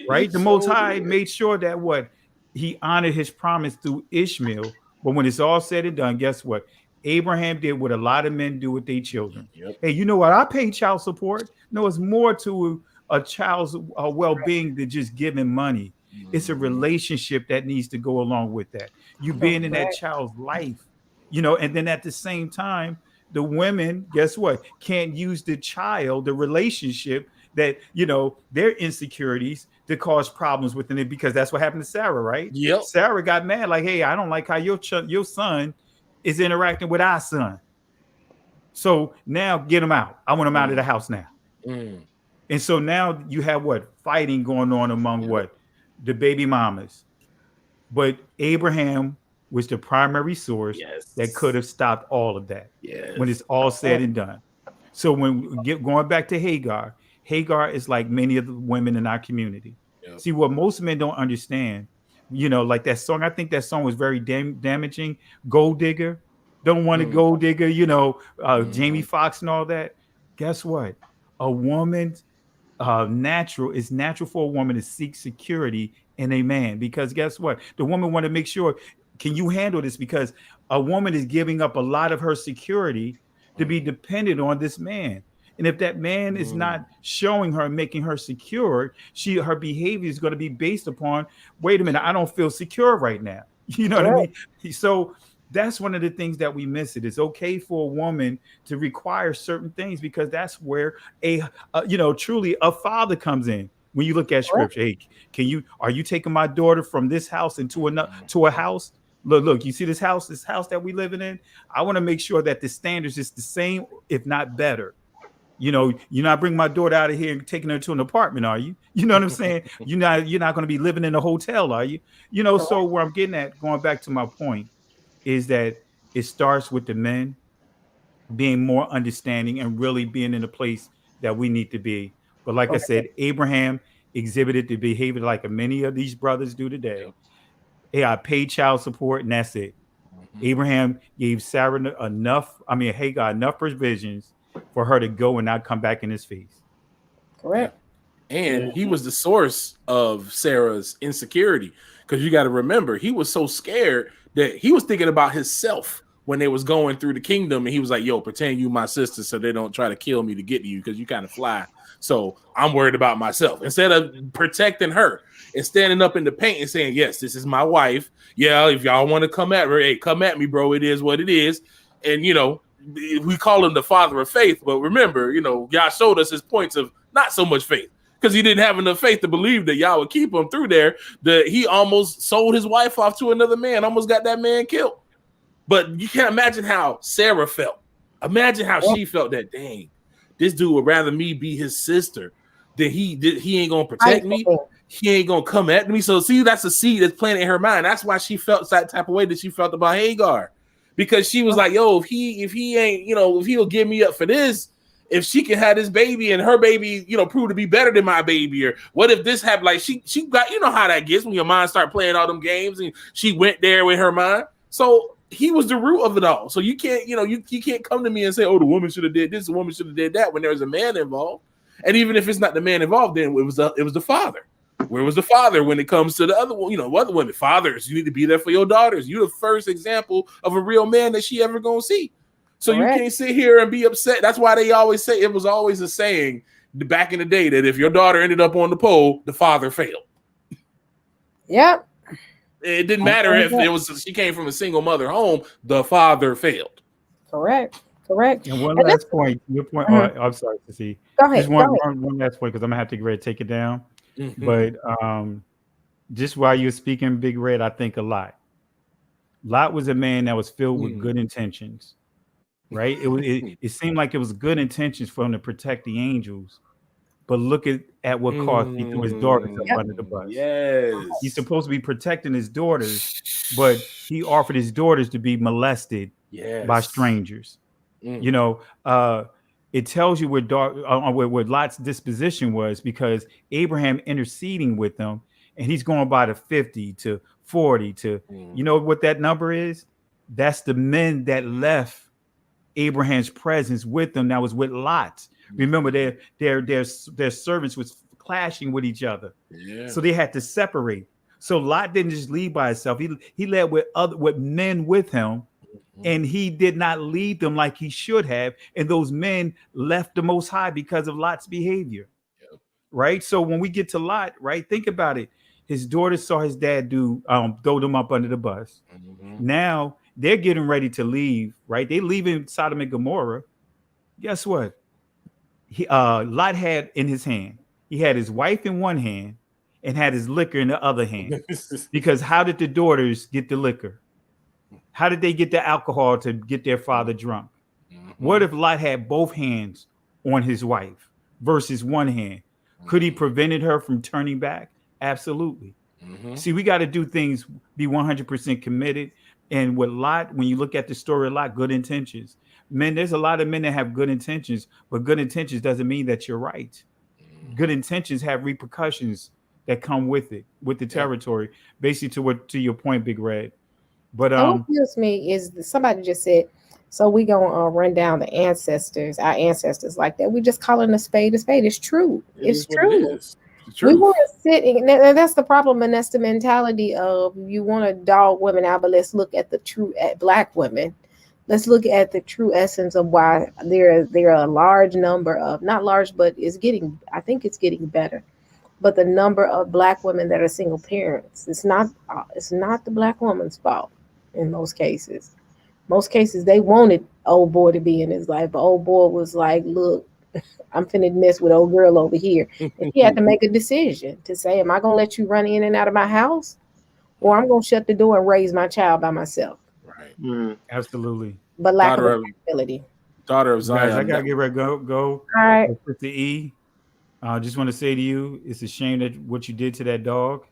Speaker 4: Right? The Most High made sure that he honored his promise through Ishmael. But when it's all said and done, guess what? Abraham did what a lot of men do with their children.
Speaker 2: Yep.
Speaker 4: Hey, you know what? I pay child support. No, it's more to a child's well-being than just giving money. It's a relationship that needs to go along with that. You being in that child's life, and then at the same time, the women, guess what? Can't use the child, the relationship that, their insecurities to cause problems within it, because that's what happened to Sarah, right?
Speaker 2: Yep.
Speaker 4: Sarah got mad, like, hey, I don't like how your son is interacting with our son. So now get him out. I want him out of the house now. And so now you have fighting going on among the baby mamas. But Abraham was the primary source that could have stopped all of that when it's all said and done. So going back to Hagar is like many of the women in our community. Yep. See, what most men don't understand, like that song, I think that song was very damaging. Gold digger, don't want to gold digger, Jamie Foxx and all that. Guess what? A woman's natural for a woman to seek security in a man, because guess what? The woman want to make sure, can you handle this? Because a woman is giving up a lot of her security to be dependent on this man. And if that man is not showing her, making her secure, her behavior is going to be based upon, wait a minute, I don't feel secure right now. You know what I mean? So that's one of the things that we miss. It is okay for a woman to require certain things, because that's where truly a father comes in. When you look at scripture, hey, are you taking my daughter from this house into a house? Look, you see this house that we living in? I want to make sure that the standards is the same, if not better. You're not bringing my daughter out of here and taking her to an apartment, are you? You know what I'm saying? You're not going to be living in a hotel, are you? So where I'm getting at, going back to my point, is that it starts with the men being more understanding and really being in a place that we need to be. But like I said, Abraham exhibited the behavior like many of these brothers do today. Hey, I paid child support, and that's it. Abraham gave Hagar enough provisions for her to go and not come back in his face.
Speaker 1: Correct.
Speaker 2: And he was the source of Sarah's insecurity, because you got to remember, he was so scared that he was thinking about himself when they was going through the kingdom, and he was like, yo, pretend you my sister so they don't try to kill me to get to you, because you kind of fly. So I'm worried about myself. Instead of protecting her and standing up in the paint and saying, yes, this is my wife. Yeah, if y'all want to come at her, hey, come at me, bro. It is what it is. And, we call him the father of faith. But remember, Yah showed us his points of not so much faith, because he didn't have enough faith to believe that Yah would keep him through there. He almost sold his wife off to another man, almost got that man killed. But you can't imagine how Sarah felt. Imagine how she felt that, dang, this dude would rather me be his sister than he ain't going to protect me. He ain't going to come at me. So see, that's a seed that's planted in her mind. That's why she felt that type of way that she felt about Hagar, because she was like, yo, if he ain't, if he'll give me up for this, if she can have this baby and her baby, prove to be better than my baby, or what if this happened? Like she got, how that gets when your mind start playing all them games, and she went there with her mind. So he was the root of it all. So you can't, you can't come to me and say, oh, the woman should have did this, the woman should have did that, when there's a man involved. And even if it's not the man involved, then it was the father. Where was the father when it comes to the other one? Other women, fathers, you need to be there for your daughters. You're the first example of a real man that she ever gonna see. So you can't sit here and be upset. That's why they always say, it was always a saying back in the day, that if your daughter ended up on the pole, the father failed.
Speaker 1: Yep.
Speaker 2: It didn't matter if she came from a single mother home, the father failed.
Speaker 1: Correct.
Speaker 4: And one last point, your point. Oh, I'm sorry to see.
Speaker 1: Go ahead.
Speaker 4: Just one last point, because I'm gonna have to take it down. But just while you're speaking, Big Red, I think a lot. Lot was a man that was filled with good intentions, right? It seemed like it was good intentions for him to protect the angels, but look at what cost he threw his daughters up
Speaker 1: Yep.
Speaker 4: under the bus.
Speaker 2: Yes.
Speaker 4: He's supposed to be protecting his daughters, but he offered his daughters to be molested by strangers. You know, it tells you what Lot's disposition was, because Abraham interceding with them, and he's going by the 50 to 40 to, you know what that number is? That's the men that left Abraham's presence with them. That was with Lot. Remember, their servants was clashing with each other, so they had to separate. So Lot didn't just leave by himself. He led with men with him, and he did not lead them like he should have. And those men left the Most High because of Lot's behavior. Right. So when we get to Lot, right, think about it. His daughters saw his dad throw them up under the bus. Now they're getting ready to leave. Right. They leaving Sodom and Gomorrah. Guess what? Lot had in his hand. He had his wife in one hand and had his liquor in the other hand. Because how did the daughters get the liquor? How did they get the alcohol to get their father drunk? What if Lot had both hands on his wife versus one hand? Could he prevented her from turning back? Absolutely. See, we got to do things, be 100% committed. And with Lot, when you look at the story of Lot, good intentions. Men, there's a lot of men that have good intentions, but good intentions doesn't mean that you're right. Good intentions have repercussions that come with it, with the territory. Basically, to your point, Big Red. But
Speaker 1: what kills me is somebody just said, so we gonna run down the ancestors, our ancestors like that. We just calling a spade a spade. It's true. It's true. We want to sit, and that's the problem, and that's the mentality of you want to dog women out, but let's look at the true at Black women. Let's look at the true essence of why there are a large number of, not large, but I think it's getting better. But the number of Black women that are single parents, it's not the Black woman's fault in most cases. Most cases they wanted old boy to be in his life, but old boy was like, look, I'm finna mess with old girl over here. And he had to make a decision to say, am I gonna let you run in and out of my house? Or I'm gonna shut the door and raise my child by myself.
Speaker 2: Right.
Speaker 4: Absolutely.
Speaker 1: But lack of accountability.
Speaker 2: Daughter of Zion.
Speaker 4: Guys, I gotta get ready to go.
Speaker 1: All right.
Speaker 4: With the E. I just want to say to you, it's a shame that what you did to that dog.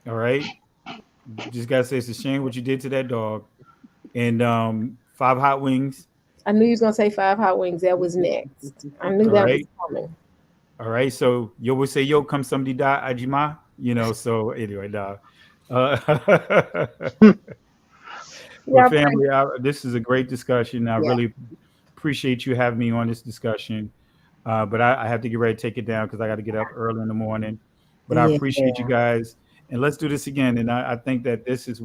Speaker 4: All right. Just gotta say it's a shame what you did to that dog. And 5 hot wings.
Speaker 1: I knew you was gonna say 5 hot wings. That was next. I knew that was coming.
Speaker 4: All right. So yo would say, yo, come somebody die, Ajima. You know, so anyway, dog. Well, family, this is a great discussion. I really appreciate you having me on this discussion. But I have to get ready to take it down because I got to get up early in the morning. But I appreciate you guys. And let's do this again. And I think that this is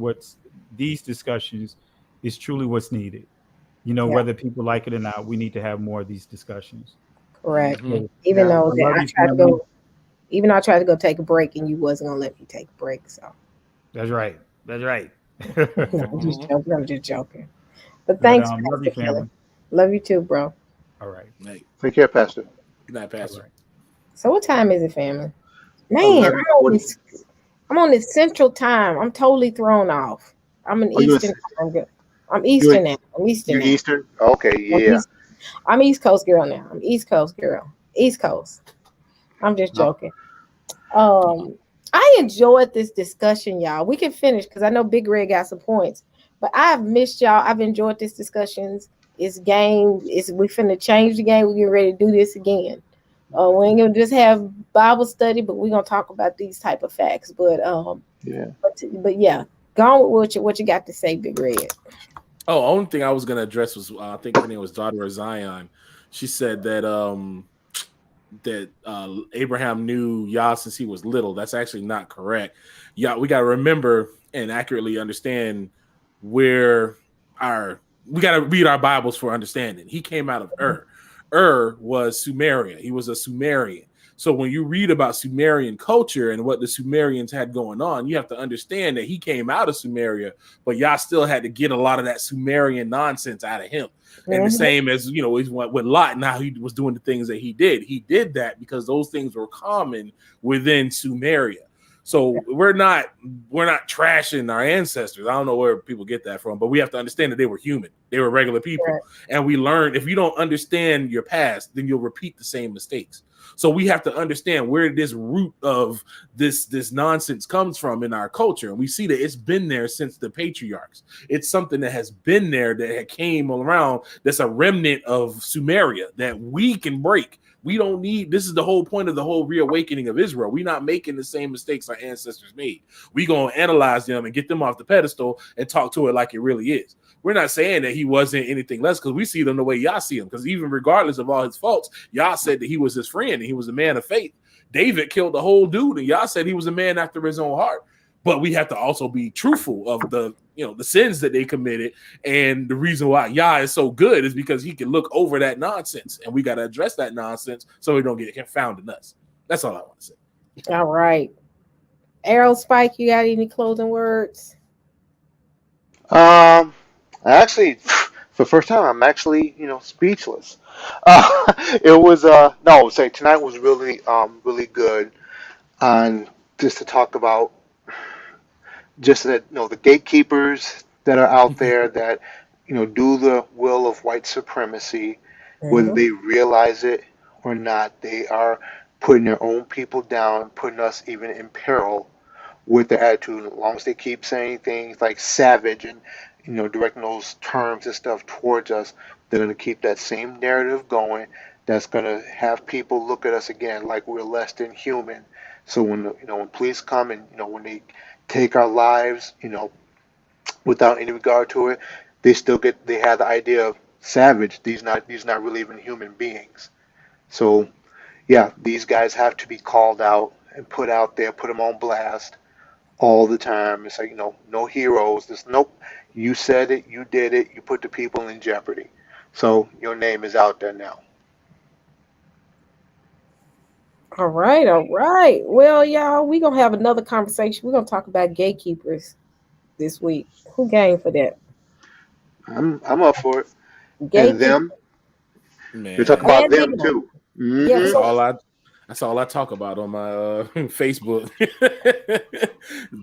Speaker 4: these discussions is truly what's needed. You know, whether people like it or not, we need to have more of these discussions.
Speaker 1: Correct. Even though I tried to go take a break and you wasn't gonna let me take a break. So
Speaker 4: that's right. That's right.
Speaker 1: I'm just joking. But thanks.
Speaker 4: Love you, family.
Speaker 1: Love you too, bro.
Speaker 4: All right.
Speaker 3: Take care, Pastor.
Speaker 2: Good night, Pastor.
Speaker 4: Right.
Speaker 1: So what time is it, family? Man, I'm on this Central Time. I'm totally thrown off. I'm an Eastern time. I'm Eastern now.
Speaker 3: You're Eastern? Okay, yeah.
Speaker 1: I'm East Coast girl now. I'm East Coast girl. East Coast. I'm just joking. I enjoyed this discussion, y'all. We can finish because I know Big Red got some points. But I've missed y'all. I've enjoyed this discussions. It's game. We finna change the game. We're getting ready to do this again. We ain't gonna just have Bible study, but we're gonna talk about these type of facts. But But yeah, go on with what you got to say, Big Red.
Speaker 2: Oh, only thing I was gonna address was I think her name was Daughter of Zion. She said that Abraham knew Yah since he was little. That's actually not correct. Yeah, we gotta remember and accurately understand where we gotta read our Bibles for understanding. He came out of Ur. Ur was Sumeria. He was a Sumerian. So when you read about Sumerian culture and what the Sumerians had going on, you have to understand that he came out of Sumeria, but Yah still had to get a lot of that Sumerian nonsense out of him. And the same as, you know, with Lot and how he was doing the things that he did. He did that because those things were common within Sumeria. So we're not trashing our ancestors. I don't know where people get that from, but we have to understand that they were human. They were regular people.
Speaker 1: Right.
Speaker 2: And we learn, if you don't understand your past, then you'll repeat the same mistakes. So we have to understand where this root of this nonsense comes from in our culture. And we see that it's been there since the patriarchs. It's something that has been there that came around. That's a remnant of Sumeria that we can break. We don't need, this is the whole point of the whole reawakening of Israel. We're not making the same mistakes our ancestors made. We're going to analyze them and get them off the pedestal and talk to it like it really is. We're not saying that he wasn't anything less, because we see them the way y'all see him. Because even regardless of all his faults, y'all said that he was his friend and he was a man of faith. David killed the whole dude, and y'all said he was a man after his own heart. But we have to also be truthful of the sins that they committed. And the reason why Yah is so good is because he can look over that nonsense, and we got to address that nonsense so we don't get confounded in us. That's all I want to say.
Speaker 1: All right. Arrow Spike, you got any closing words?
Speaker 3: Actually, for the first time, I'm actually, speechless. It was no, say tonight was really really good, and just to talk about just that, the gatekeepers that are out there that do the will of white supremacy, whether they realize it or not. They are putting their own people down, putting us even in peril with their attitude. As long as they keep saying things like savage and directing those terms and stuff towards us, they're going to keep that same narrative going. That's going to have people look at us again like we're less than human. So when when police come and when they take our lives, without any regard to it, they have the idea of savage. These not really even human beings. So yeah, these guys have to be called out and put out there, put them on blast all the time. It's like, no heroes. There's nope. You said it, you did it, you put the people in jeopardy. So your name is out there now.
Speaker 1: All right, all right. Well, y'all, we're going to have another conversation. We're going to talk about gatekeepers this week. Who game for that?
Speaker 3: I'm up for it. And
Speaker 1: Gatekeepers.
Speaker 3: them,
Speaker 2: Man,
Speaker 3: you talk about
Speaker 1: And
Speaker 3: them
Speaker 1: them.
Speaker 3: too. Mhm.
Speaker 1: Yeah,
Speaker 2: that's all I talk about on my Facebook.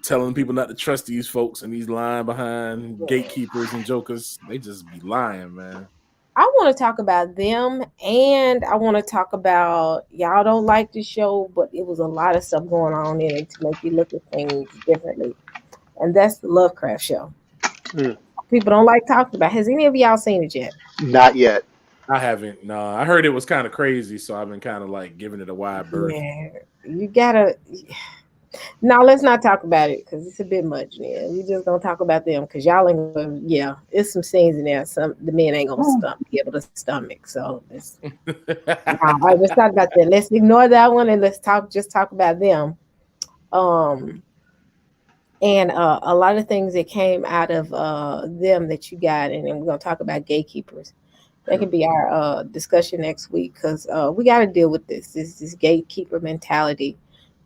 Speaker 2: Telling people not to trust these folks and these lying behind gatekeepers and jokers. They just be lying, man.
Speaker 1: I want to talk about them, and I want to talk about, y'all don't like the show, but it was a lot of stuff going on in it to make you look at things differently. And that's the Lovecraft show.
Speaker 3: Mm.
Speaker 1: People don't like talking about. Has any of y'all seen it yet?
Speaker 3: Not yet.
Speaker 2: I haven't. No, I heard it was kind of crazy, so I've been kind of like giving it a wide berth.
Speaker 1: Yeah, you gotta. No, let's not talk about it because it's a bit much. Yeah, we just gonna talk about them because y'all ain't gonna. Yeah, it's some scenes in there. Some the men ain't gonna be able to stomach. So let's. All right, let's talk about that. Let's ignore that one and let's just talk about them. And a lot of things that came out of them that you got, and then we're gonna talk about gatekeepers. That could be our discussion next week because we got to deal with this gatekeeper mentality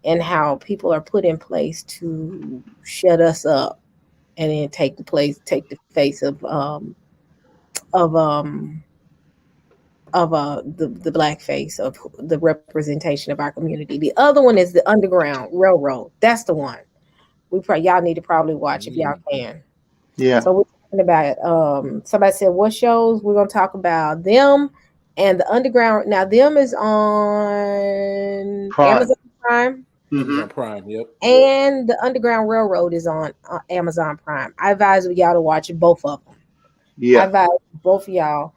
Speaker 1: and how people are put in place to shut us up and then take the face of the black face of the representation of our community. The other one is the Underground Railroad. That's the one y'all need to probably watch if y'all can.
Speaker 3: Yeah.
Speaker 1: So we're talking about somebody said what shows. We're gonna talk about them and the Underground. Now them is on Amazon Prime.
Speaker 2: Amazon Prime, yep.
Speaker 1: And the Underground Railroad is on Amazon Prime. I advise y'all to watch both of them.
Speaker 3: Yeah.
Speaker 1: I advise both of y'all.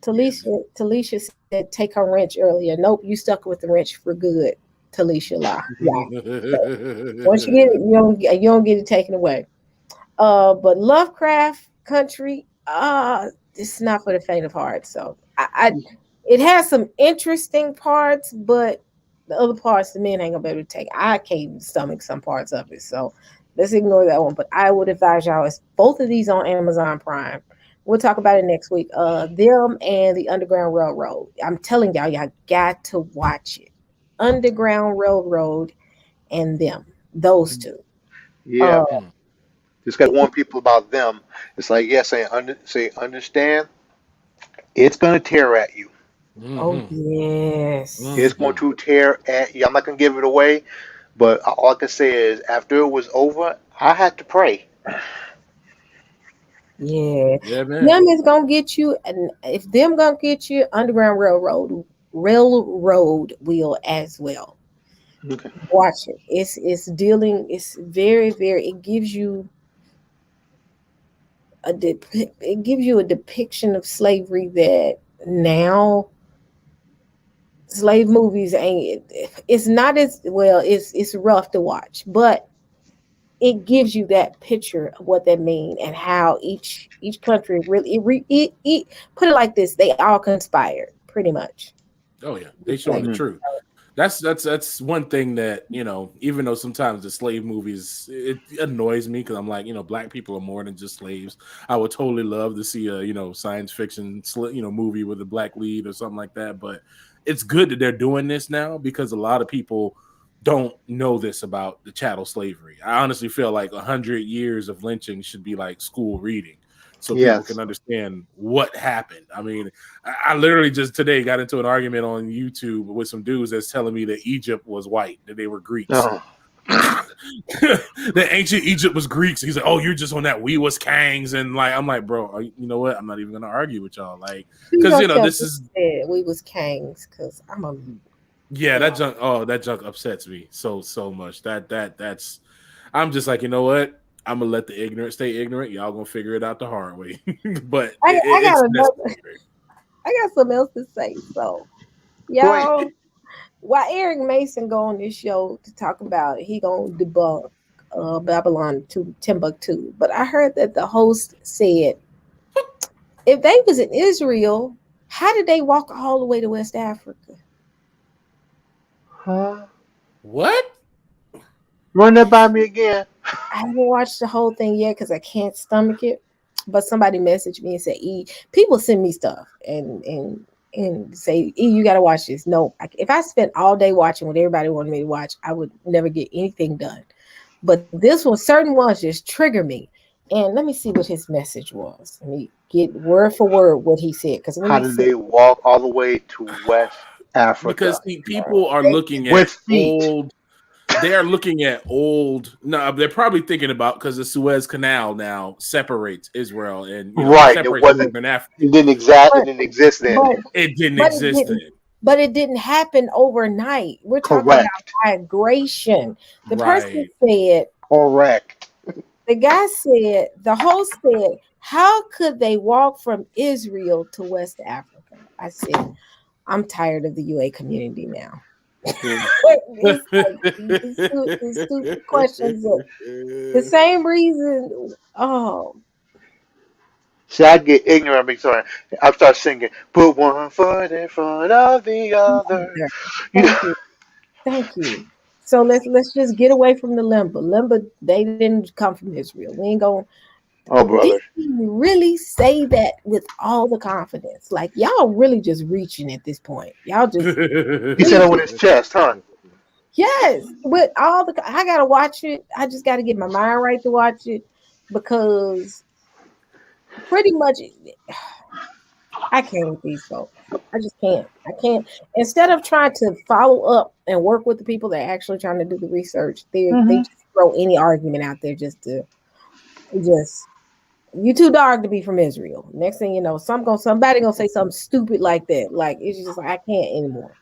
Speaker 1: Talisha said take her wrench earlier. Nope, you stuck with the wrench for good. Talisha lie. Yeah. Once you get it, you don't get it taken away. But Lovecraft Country, it's not for the faint of heart. So it has some interesting parts, but the other parts the men ain't gonna be able to take. I can't even stomach some parts of it. So let's ignore that one. But I would advise y'all, it's both of these on Amazon Prime. We'll talk about it next week. Them and the Underground Railroad. I'm telling y'all got to watch it. Underground Railroad and them. Those two.
Speaker 3: Yeah. Just got to warn people about them. It's like, yes, understand. It's going to tear at you.
Speaker 1: Oh, yes.
Speaker 3: It's going to tear at you. I'm not going to give it away, But all I can say is, after it was over, I had to pray.
Speaker 1: Yeah.
Speaker 2: Yeah, man.
Speaker 1: Them is gonna get you, and if them gonna get you, Underground Railroad will as well.
Speaker 3: Okay.
Speaker 1: Watch it. It's dealing. It's very very. It gives you it gives you a depiction of slavery that now slave movies ain't. It's not as well. It's rough to watch, but it gives you that picture of what that mean and how each country really it put it like this, they all conspired pretty much.
Speaker 2: Oh yeah, they showing the truth. That's one thing that, even though sometimes the slave movies, it annoys me because I'm like, black people are more than just slaves. I would totally love to see a science fiction movie with a black lead or something like that. But it's good that they're doing this now because a lot of people don't know this about the chattel slavery. I honestly feel like 100 years of lynching should be like school reading, so people
Speaker 3: Yes.
Speaker 2: can understand what happened. I mean, I literally just today got into an argument on YouTube with some dudes that's telling me that Egypt was white, that they were Greeks.
Speaker 3: Oh.
Speaker 2: That ancient Egypt was Greeks. He's like, "Oh, you're just on that we was Kangs," and like, I'm like, bro, you know what? I'm not even gonna argue with y'all, like, because this is
Speaker 1: we was kangs because I'm a
Speaker 2: that junk. Oh, that junk upsets me so much. That's. I'm just like, you know what? I'm gonna let the ignorant stay ignorant. Y'all gonna figure it out the hard way. But
Speaker 1: I
Speaker 2: it's
Speaker 1: got another,
Speaker 2: necessary.
Speaker 1: I got something else to say. So
Speaker 3: Go ahead.
Speaker 1: y'all, while Eric Mason go on this show to talk about he gonna debunk Babylon to Timbuktu, but I heard that the host said if they was in Israel, how did they walk all the way to West Africa?
Speaker 3: Huh?
Speaker 2: What?
Speaker 3: Run that by me again.
Speaker 1: I haven't watched the whole thing yet because I can't stomach it. But somebody messaged me and said, "E, people send me stuff and say, E, you got to watch this." No, if I spent all day watching what everybody wanted me to watch, I would never get anything done. But this one, certain ones just trigger me. And let me see what his message was. Let me get word for word what he said. Because
Speaker 3: How did they walk all the way to West Africa?
Speaker 2: Because people are looking at
Speaker 3: With feet.
Speaker 2: old. They are looking at old. No, they're probably thinking about because the Suez Canal now separates Israel and
Speaker 3: Right. It
Speaker 2: separates
Speaker 3: wasn't.
Speaker 2: Northern Africa.
Speaker 3: It didn't exist then.
Speaker 2: It didn't
Speaker 1: but
Speaker 2: exist then.
Speaker 1: But it didn't happen overnight. We're talking about migration. The person said,
Speaker 3: correct.
Speaker 1: The guy said, the host said, how could they walk from Israel to West Africa? I said, I'm tired of the UA community now. These stupid questions. The same reason. Oh.
Speaker 3: See, I get ignorant. I start singing. Put one foot in front of the other.
Speaker 1: Thank you. So let's just get away from the limba. Limba, they didn't come from Israel. We ain't gonna.
Speaker 3: Oh, brother.
Speaker 1: We really say that with all the confidence. Like y'all really just reaching at this point. Y'all just.
Speaker 3: He said it with his chest, huh?
Speaker 1: Yes, with all the. I gotta watch it. I just gotta get my mind right to watch it because pretty much I can't with these folks. I just can't. I can't. Instead of trying to follow up and work with the people that are actually trying to do the research, they just throw any argument out there just you too dark to be from Israel. Next thing you know, somebody gonna say something stupid like that. Like it's just like I can't anymore.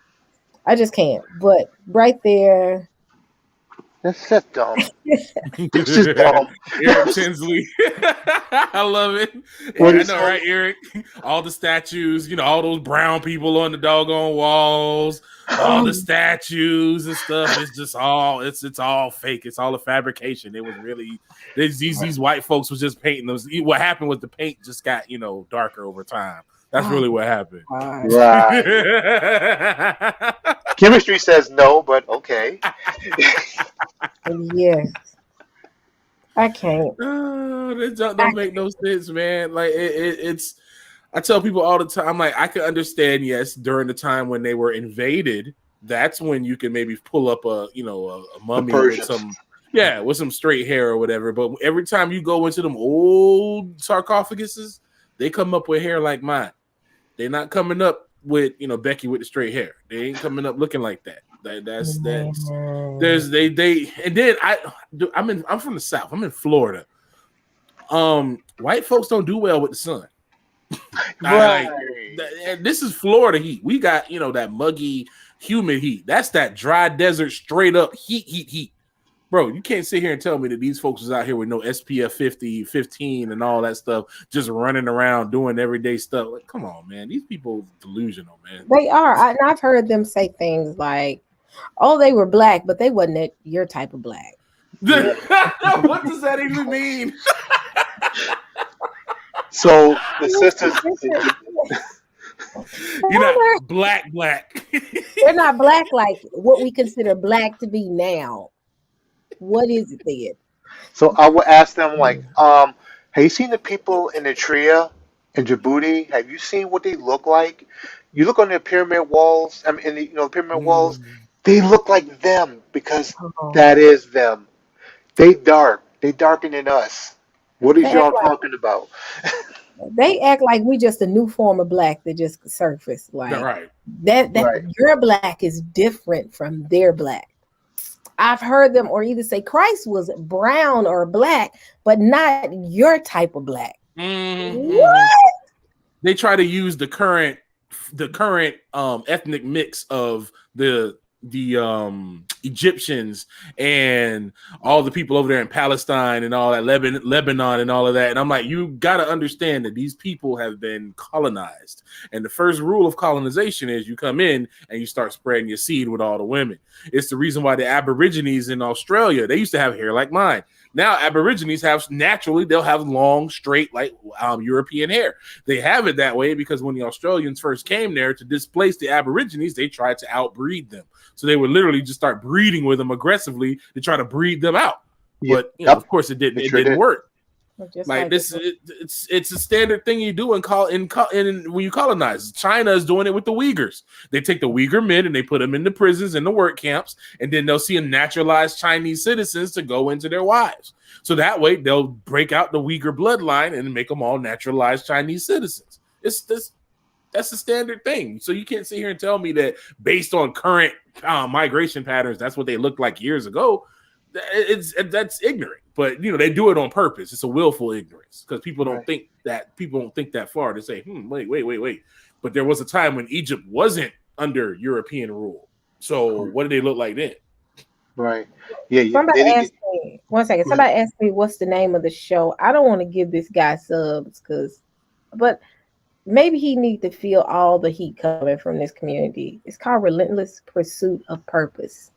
Speaker 1: I just can't. But right there.
Speaker 3: That's dumb. This is dumb.
Speaker 2: Eric Tinsley. I love it. Yeah, I know, right, Eric? All the statues, all those brown people on the doggone walls, all the statues and stuff. It's just all it's all fake. It's all a fabrication. It was really these white folks was just painting those. What happened was the paint just got darker over time. That's really what happened.
Speaker 3: Right. Chemistry says no, but okay.
Speaker 1: Yes. I can't.
Speaker 2: That don't make no sense, man. Like it's. I tell people all the time. I'm like, I can understand. Yes, during the time when they were invaded, that's when you can maybe pull up a mummy with some straight hair or whatever. But every time you go into them old sarcophaguses, they come up with hair like mine. They're not coming up with Becky with the straight hair. They ain't coming up looking like that. That's
Speaker 1: Man.
Speaker 2: there's they and then I'm from the South. I'm in Florida. White folks don't do well with the sun.
Speaker 3: Right.
Speaker 2: And this is Florida heat. We got, that muggy, humid heat. That's that dry desert, straight up heat. Bro, you can't sit here and tell me that these folks is out here with no SPF 50, 15, and all that stuff, just running around doing everyday stuff. Like, come on, man. These people delusional, man.
Speaker 1: They are. And I've heard them say things like, "Oh, they were black, but they wasn't your type of black."
Speaker 2: What does that even mean?
Speaker 3: So the sisters,
Speaker 2: You're not black.
Speaker 1: They're not black like what we consider black to be now. What is it then?
Speaker 3: so I would ask them like, have you seen the people in Eritrea and Djibouti? Have you seen what they look like? You look on their pyramid walls. I mean, in the pyramid walls, they look like them because that is them. They darker than us. What is y'all talking about?
Speaker 1: They act like we just a new form of black that just surfaced. Like
Speaker 2: Right.
Speaker 1: that
Speaker 3: Right.
Speaker 1: your black is different from their black. I've heard them or either say Christ was brown or black, but not your type of black.
Speaker 2: Mm-hmm.
Speaker 1: What?
Speaker 2: They try to use the current ethnic mix of the Egyptians and all the people over there in Palestine and all that Lebanon and all of that. And I'm like, you got to understand that these people have been colonized. And the first rule of colonization is you come in and you start spreading your seed with all the women. It's the reason why the Aborigines in Australia, they used to have hair like mine. Now Aborigines they'll have long, straight, like European hair. They have it that way because when the Australians first came there to displace the Aborigines, they tried to outbreed them. So they would literally just start breeding with them aggressively to try to breed them out. But of course, it didn't. It didn't work. Like this, it's a standard thing you do when you colonize. China is doing it with the Uyghurs. They take the Uyghur men and they put them in the prisons and the work camps, and then they'll see a naturalized Chinese citizens to go into their wives. So that way they'll break out the Uyghur bloodline and make them all naturalized Chinese citizens. That's a standard thing. So you can't sit here and tell me that based on current migration patterns, that's what they looked like years ago. That's ignorant. But they do it on purpose. It's a willful ignorance because people don't think that far to say, wait. But there was a time when Egypt wasn't under European rule. So what did they look like then?
Speaker 3: Right. Yeah.
Speaker 1: Somebody asked me, one second. Somebody asked me what's the name of the show. I don't want to give this guy subs but maybe he needs to feel all the heat coming from this community. It's called Relentless Pursuit of Purpose.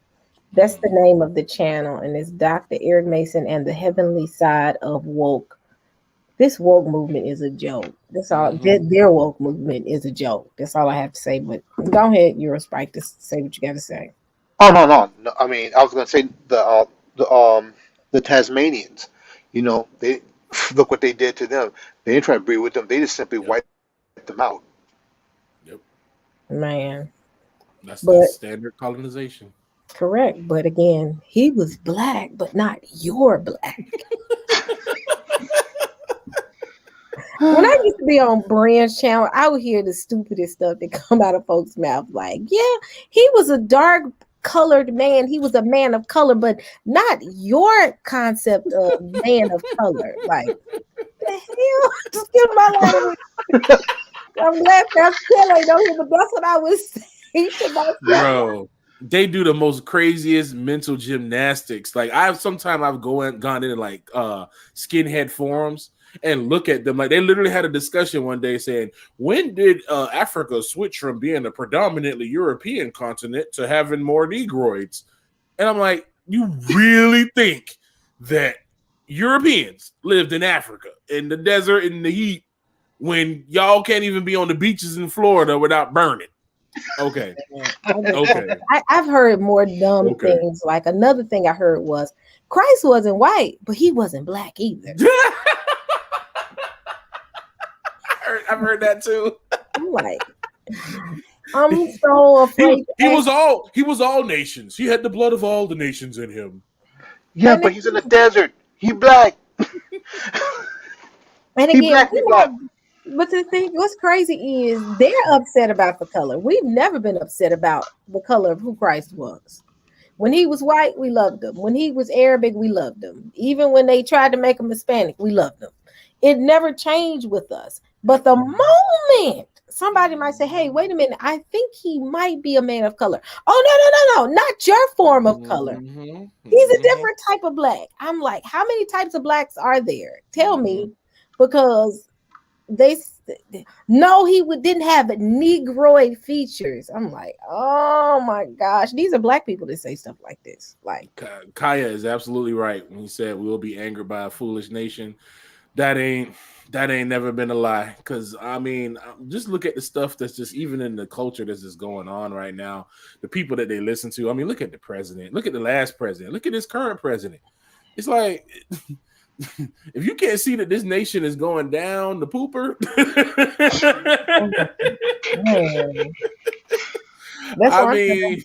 Speaker 1: That's the name of the channel, and it's Dr. Eric Mason and the Heavenly Side of Woke. This woke movement is a joke. That's all. Their woke movement is a joke. That's all I have to say. But go ahead, Eurospike, to say what you got to say.
Speaker 3: Oh no. I mean, I was going to say the Tasmanians. They look what they did to them. They didn't try to breed with them. They just simply wiped them out.
Speaker 2: Yep.
Speaker 1: Man.
Speaker 2: That's the standard colonization.
Speaker 1: Correct. But again, he was black, but not your black. When I used to be on Brand's channel, I would hear the stupidest stuff that come out of folks' mouth. Like, yeah, he was a dark colored man. He was a man of color, but not your concept of man of color. Like, the hell? Just give my language. I'm glad that's still ain't on here, but that's what I was saying to myself.
Speaker 2: Bro, they do the most craziest mental gymnastics. Like I've gone into like skinhead forums and look at them. Like they literally had a discussion one day saying, when did Africa switch from being a predominantly European continent to having more Negroids? And I'm like, you really think that Europeans lived in Africa, in the desert, in the heat, when y'all can't even be on the beaches in Florida without burning? Okay. Okay.
Speaker 1: I've heard more dumb things. Like another thing I heard was Christ wasn't white, but he wasn't black either.
Speaker 2: I've heard that too.
Speaker 1: I'm like, I'm so afraid.
Speaker 2: He was all nations. He had the blood of all the nations in him.
Speaker 3: Yeah, but he's in the desert. He black.
Speaker 1: And again, But the thing, what's crazy is they're upset about the color. We've never been upset about the color of who Christ was. When he was white, we loved him. When he was Arabic, we loved him. Even when they tried to make him Hispanic, we loved him. It never changed with us. But the moment somebody might say, hey, wait a minute, I think he might be a man of color. Oh, no, not your form of color. He's a different type of black. I'm like, how many types of blacks are there? Tell me, because they no, didn't have negroid features. I'm like, oh my gosh, these are black people that say stuff like this. Like,
Speaker 2: Kaya is absolutely right when he said we'll be angered by a foolish nation. That ain't never been a lie. Because I mean, just look at the stuff that's just even in the culture that's just going on right now. The people that they listen to. I mean, look at the president. Look at the last president. Look at this current president. It's like, if you can't see that this nation is going down the pooper,
Speaker 1: that's I mean,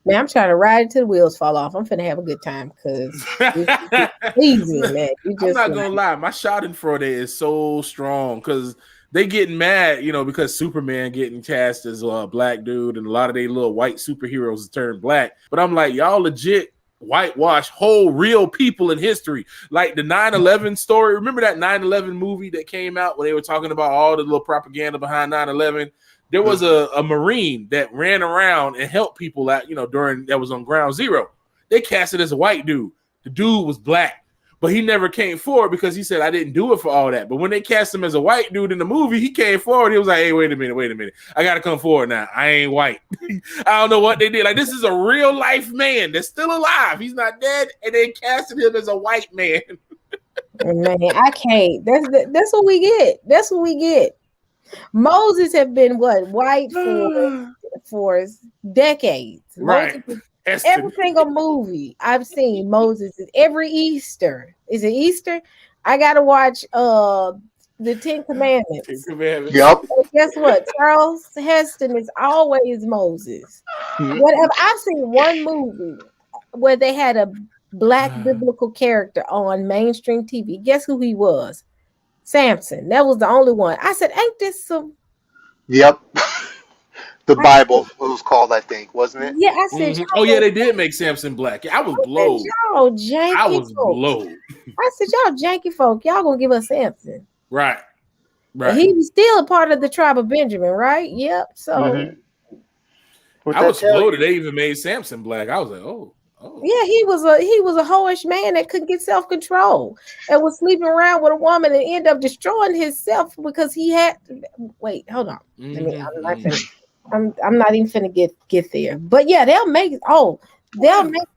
Speaker 1: man, I'm trying to ride it till the wheels fall off. I'm finna have a good time because it's easy, man.
Speaker 2: I'm not gonna lie, my Schadenfreude is so strong because they getting mad, because Superman getting cast as a black dude, and a lot of they little white superheroes turn black. But I'm like, y'all legit whitewash whole real people in history, like the 9/11 story. Remember that 9/11 movie that came out when they were talking about all the little propaganda behind 9/11? There was a Marine that ran around and helped people out, during that was on Ground Zero. They cast it as a white dude. The dude was black, but he never came forward because he said, I didn't do it for all that. But when they cast him as a white dude in the movie, he came forward. He was like, hey, wait a minute. I got to come forward now. I ain't white. I don't know what they did. Like, this is a real life man that's still alive. He's not dead. And they casted him as a white man.
Speaker 1: Man, I can't. That's what we get. That's what we get. Moses have been white for decades.
Speaker 2: Right.
Speaker 1: Every single movie I've seen, Moses is every Easter. Is it Easter? I gotta watch the Ten Commandments.
Speaker 3: Yep.
Speaker 1: And guess what? Charles Heston is always Moses. Whatever. I've seen one movie where they had a black biblical character on mainstream TV. Guess who he was? Samson. That was the only one. I said, ain't this some?
Speaker 3: Yep. The Bible was called, I think, wasn't it?
Speaker 1: Yeah, I said.
Speaker 2: Oh yeah, they did make Samson black. I was blown.
Speaker 1: Y'all janky
Speaker 2: I was blown.
Speaker 1: I said, y'all janky folk, y'all gonna give us Samson.
Speaker 2: Right.
Speaker 1: He was still a part of the tribe of Benjamin, right? Yep. So
Speaker 2: I was blown. They even made Samson black. I was like, oh.
Speaker 1: Yeah, he was a whorish man that couldn't get self-control and was sleeping around with a woman and ended up destroying himself because he had wait, hold on. I'm not even finna get there. But yeah, they'll make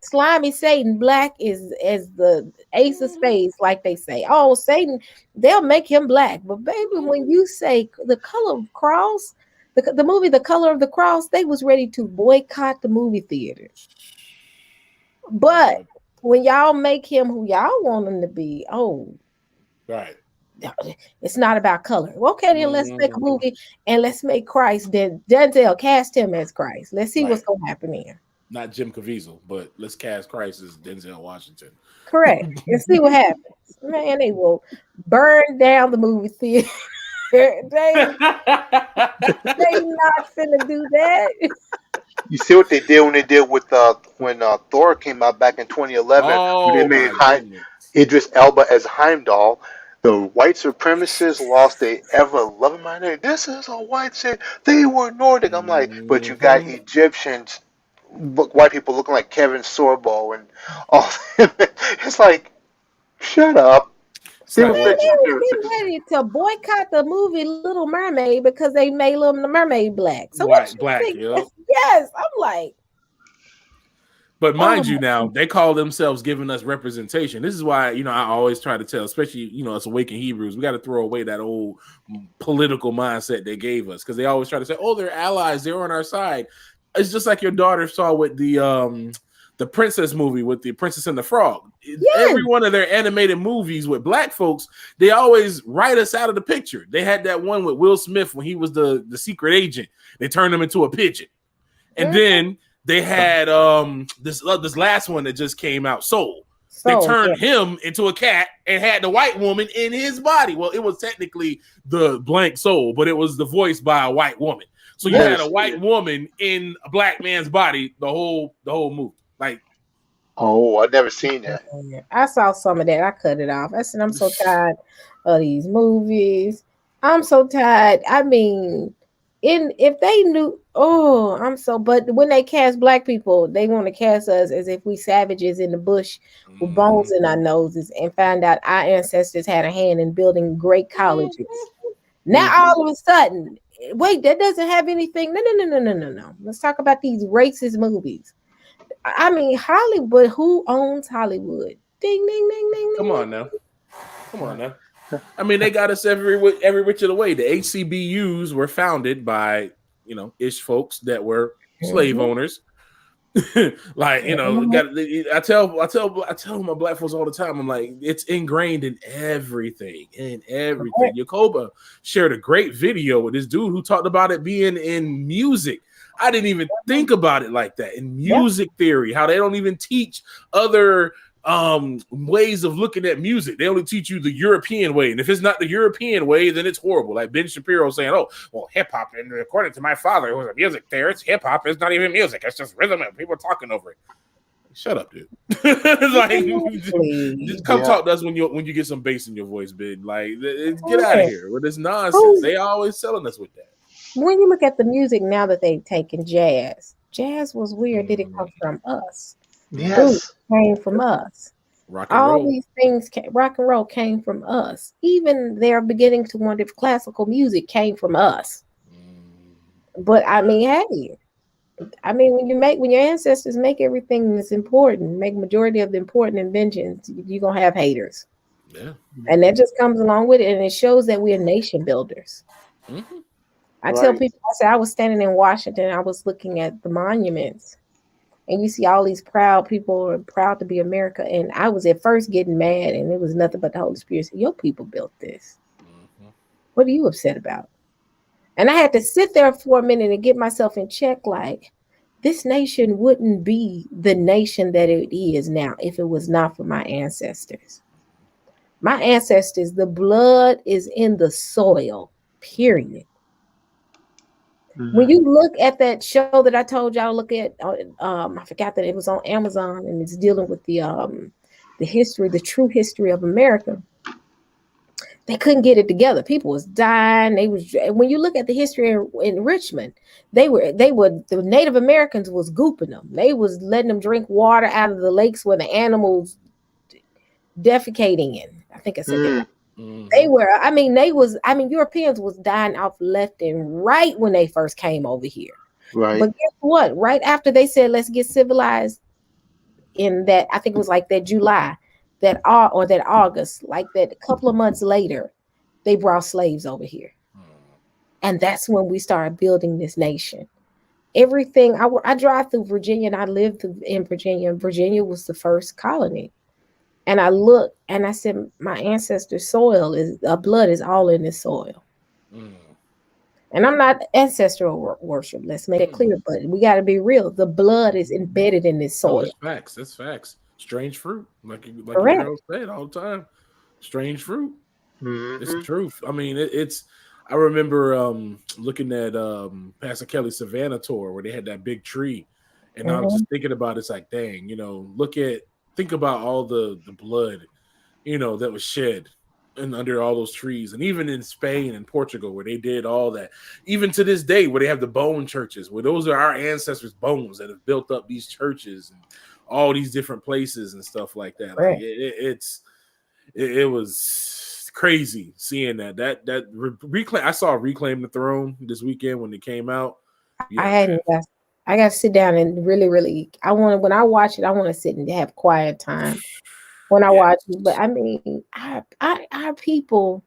Speaker 1: slimy Satan black as the ace of spades, like they say. Oh, Satan, they'll make him black. But baby, when you say the color of cross, the movie The Color of the Cross, they was ready to boycott the movie theaters. But when y'all make him who y'all want him to be,
Speaker 2: right.
Speaker 1: It's not about color. Okay, then let's make a movie and let's make Christ. Then Denzel cast him as Christ. Let's see what's gonna happen here.
Speaker 2: Not Jim Caviezel, but let's cast Christ as Denzel Washington.
Speaker 1: Correct. And see what happens. Man, they will burn down the movie theater. they not finna do that.
Speaker 3: You see what they did when Thor came out back in 2011? When they made Idris Elba as Heimdall. The white supremacists lost their ever-loving mind. This is a white city. They were Nordic. I'm like, but you got Egyptians, white people looking like Kevin Sorbo and all. It's like, shut up.
Speaker 1: They were ready to boycott the movie Little Mermaid because they made Little Mermaid black. So what you think?
Speaker 2: Yep.
Speaker 1: Yes, I'm like.
Speaker 2: But mind you, now they call themselves giving us representation. This is why I always try to tell, especially us awakened Hebrews, we got to throw away that old political mindset they gave us because they always try to say, "Oh, they're allies, they're on our side." It's just like your daughter saw with the princess movie with the Princess and the Frog. Yes. Every one of their animated movies with black folks, they always write us out of the picture. They had that one with Will Smith when he was the secret agent. They turned him into a pigeon. And then they had this last one that just came out, Soul. They
Speaker 1: So
Speaker 2: turned him into a cat and had the white woman in his body. Well, it was technically the blank soul, but it was the voice by a white woman. So you had a white woman in a black man's body the whole movie. Like,
Speaker 3: Oh, I've never seen that.
Speaker 1: I saw some of that. I cut it off. I said, I'm so tired of these movies. I'm so tired. I mean, if they knew, but when they cast black people, they want to cast us as if we savages in the bush with bones in our noses and find out our ancestors had a hand in building great colleges. Now all of a sudden, wait, that doesn't have anything. No. Let's talk about these racist movies. I mean, Hollywood. Who owns Hollywood? Ding, ding, ding, ding.
Speaker 2: Come on now. I mean, they got us every which of the way. The HCBUs were founded by ish folks that were slave owners. Like I tell my black folks all the time. I'm like, it's ingrained in everything. Yakoba shared a great video with this dude who talked about it being in music. I didn't even think about it like that. In music theory, how they don't even teach other ways of looking at music. They only teach you the European way, and if it's not the European way, then it's horrible. Like Ben Shapiro saying, "Oh, well, hip hop, and according to my father, who was a music theorist, hip hop is not even music; it's just rhythm and people talking over it." Shut up, dude. Like, just come talk to us when you get some bass in your voice, Ben. Like, get out of here with this nonsense. They always selling us with that.
Speaker 1: When you look at the music now that they've taken jazz was weird. Did it come from us?
Speaker 3: Yes,
Speaker 1: came from us.
Speaker 2: Rock and
Speaker 1: All
Speaker 2: roll.
Speaker 1: These things, rock and roll came from us. Even they're beginning to wonder if classical music came from us. But I mean, hey, when your ancestors make everything that's important, make majority of the important inventions, you're gonna have haters.
Speaker 2: Yeah,
Speaker 1: and that just comes along with it, and it shows that we're nation builders. I tell people, I was standing in Washington, I was looking at the monuments, and you see all these proud people are proud to be America. And I was at first getting mad, and it was nothing but the Holy Spirit said, your people built this. What are you upset about? And I had to sit there for a minute and get myself in check, like, this nation wouldn't be the nation that it is now if it was not for my ancestors. My ancestors, the blood is in the soil, period. When you look at that show that I told y'all to look at, I forgot that it was on Amazon, and it's dealing with the history, the true history of America. They couldn't get it together. People was dying. When you look at the history in Richmond, the Native Americans was gooping them. They was letting them drink water out of the lakes where the animals defecating in. I think I said that. They were, Europeans was dying off left and right when they first came over here.
Speaker 3: Right.
Speaker 1: But guess what? Right after they said, let's get civilized, in that, I think it was like that July, that August, like that a couple of months later, they brought slaves over here. And that's when we started building this nation. Everything, I drive through Virginia, and I lived in Virginia. Virginia was the first colony. And I looked and I said, my ancestors' blood is all in this soil. And I'm not ancestral worship. Let's make it clear, but we got to be real. The blood is embedded in this soil.
Speaker 2: That's facts. Strange fruit, like your girl said all the time. Strange fruit. It's the truth. I mean, I remember looking at Pastor Kelly's Savannah tour where they had that big tree, and I was just thinking about it's like, dang, think about all the blood, that was shed and under all those trees. And even in Spain and Portugal, where they did all that, even to this day, where they have the bone churches, where those are our ancestors' bones that have built up these churches and all these different places and stuff like that. Like, it was crazy seeing that reclaim. I saw Reclaim the Throne this weekend when it came out. Yeah,
Speaker 1: I got to sit down and really, really, when I watch it, I want to sit and have quiet time when I watch it. But I mean, our people,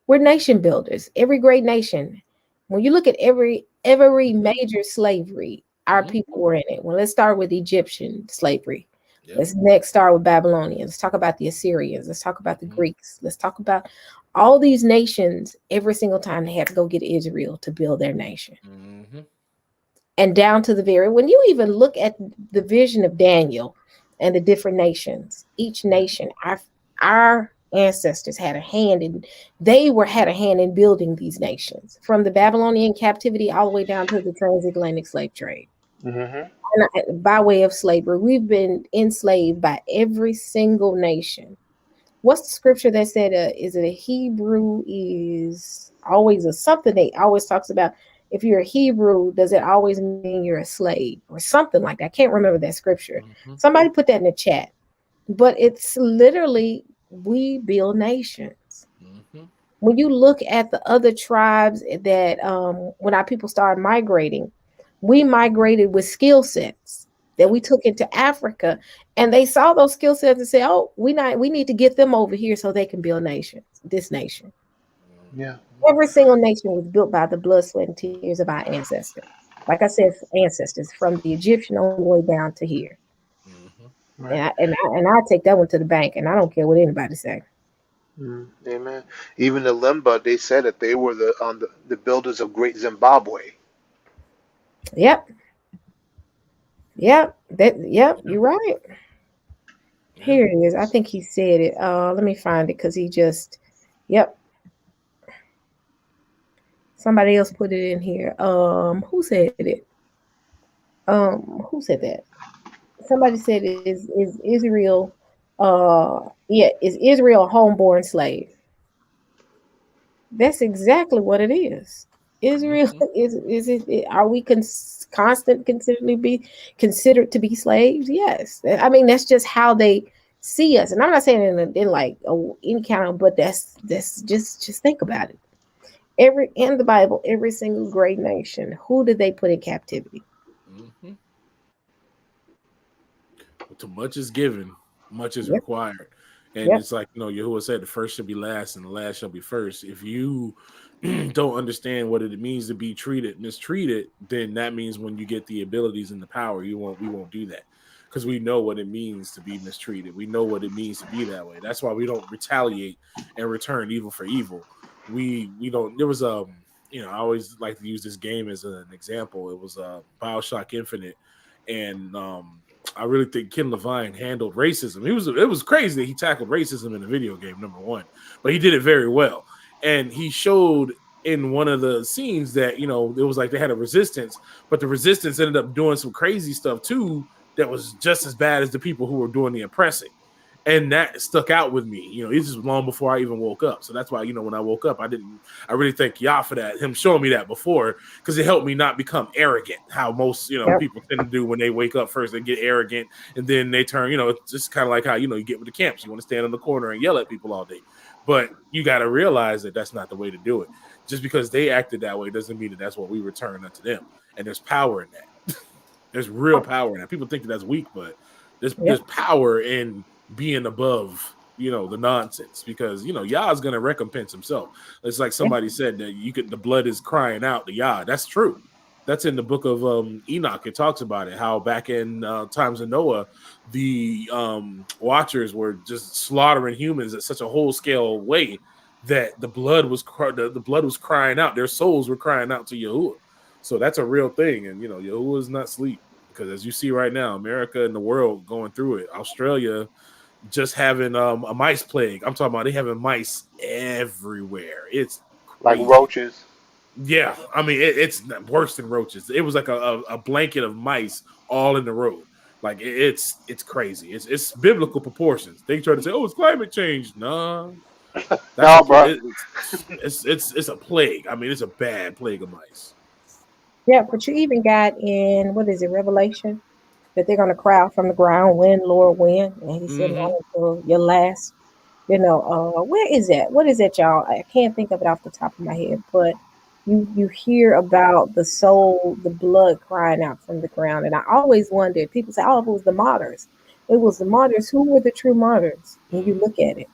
Speaker 1: we're nation builders. Every great nation. When you look at every major slavery, our people were in it. Well, let's start with Egyptian slavery. Let's next start with Babylonians. Let's talk about the Assyrians. Let's talk about the Greeks. Let's talk about all these nations. Every single time they had to go get Israel to build their nation. And down to when you even look at the vision of Daniel and the different nations. Each nation, our ancestors had a hand in, had a hand in building these nations, from the Babylonian captivity all the way down to the transatlantic slave trade.
Speaker 3: Mm-hmm.
Speaker 1: And by way of slavery, we've been enslaved by every single nation. What's the scripture that said, is it a Hebrew is always a something they always talks about? If you're a Hebrew, does it always mean you're a slave or something like that? I can't remember that scripture.
Speaker 2: Mm-hmm.
Speaker 1: Somebody put that in the chat. But it's literally, we build nations.
Speaker 2: Mm-hmm.
Speaker 1: When you look at the other tribes that when our people started migrating, we migrated with skill sets that we took into Africa, and they saw those skill sets and said, "Oh, we need to get them over here so they can build nations." This nation,
Speaker 3: Yeah.
Speaker 1: every single nation was built by the blood, sweat, and tears of our ancestors. Like I said, ancestors from the Egyptian all the way down to here.
Speaker 2: Mm-hmm.
Speaker 3: Right.
Speaker 1: And I take that one to the bank, and I don't care what anybody say.
Speaker 3: Amen. Even the Limba, they said that they were the builders of Great Zimbabwe.
Speaker 1: Yep, yep, you're right.
Speaker 2: Yeah.
Speaker 1: Here it is. I think he said it. Let me find it because he just, yep. Somebody else put it in here. Who said it? Who said that? Somebody said, is Israel, yeah, is Israel a homeborn slave? That's exactly what it is. Israel
Speaker 2: Mm-hmm.
Speaker 1: is it? Are we constant considered to be slaves? Yes. I mean, that's just how they see us, and I'm not saying in like any kind of, but that's just think about it. Every in the Bible, every single great nation, who did they put in captivity?
Speaker 2: Mm-hmm. Too much is given, much is
Speaker 1: Yep,
Speaker 2: required. And
Speaker 1: yep,
Speaker 2: it's like, Yahuwah said, the first shall be last and the last shall be first. If you don't understand what it means to be mistreated, then that means when you get the abilities and the power, we won't do that. Because we know what it means to be mistreated. We know what it means to be that way. That's why we don't retaliate and return evil for evil. We don't. There was I always like to use this game as an example. It was BioShock Infinite, and I really think Ken Levine handled racism. It was crazy that he tackled racism in a video game, number one, but he did it very well. And he showed in one of the scenes that, it was like they had a resistance, but the resistance ended up doing some crazy stuff too that was just as bad as the people who were doing the oppressing. And that stuck out with me. This is long before I even woke up. So that's why, when I woke up, I really thank Yah for that, him showing me that before, because it helped me not become arrogant, how most,
Speaker 1: yep,
Speaker 2: people tend to do when they wake up first. They get arrogant and then they turn, it's just kind of like how, you get with the camps. You want to stand in the corner and yell at people all day. But you got to realize that that's not the way to do it. Just because they acted that way doesn't mean that that's what we return unto them. And there's power in that. There's real power in that. People think that that's weak, but there's
Speaker 1: yep.
Speaker 2: power in being above, the nonsense, because Yah's gonna recompense himself. It's like
Speaker 1: Yeah.
Speaker 2: somebody said that the blood is crying out to Yah. That's true. That's in the book of Enoch. It talks about it, how back in times of Noah, the watchers were just slaughtering humans at such a whole scale way that the blood was crying out. Their souls were crying out to Yahuwah. So that's a real thing, and Yahuwah is not asleep, because as you see right now, America and the world going through it. Australia just having a mice plague. I'm talking about they having mice everywhere. It's
Speaker 3: Like
Speaker 2: crazy.
Speaker 3: roaches.
Speaker 2: Yeah, I mean it's worse than roaches. It was like a blanket of mice all in the road. Like it's crazy. It's biblical proportions. They try to say, "Oh, it's climate change." Nah, that's
Speaker 3: No, bro.
Speaker 2: it's a plague. I mean, it's a bad plague of mice.
Speaker 1: Yeah, but you even got in, what is it, Revelation, that they're gonna cry out from the ground, "When, Lord, when?" And he said,
Speaker 2: Mm-hmm.
Speaker 1: "Long until your last." Where is that? What is that, y'all? I can't think of it off the top of my head, but you hear about the soul, the blood crying out from the ground, and I always wondered. People say, "Oh, it was the martyrs." It was the martyrs. Who were the true martyrs? When you look at it,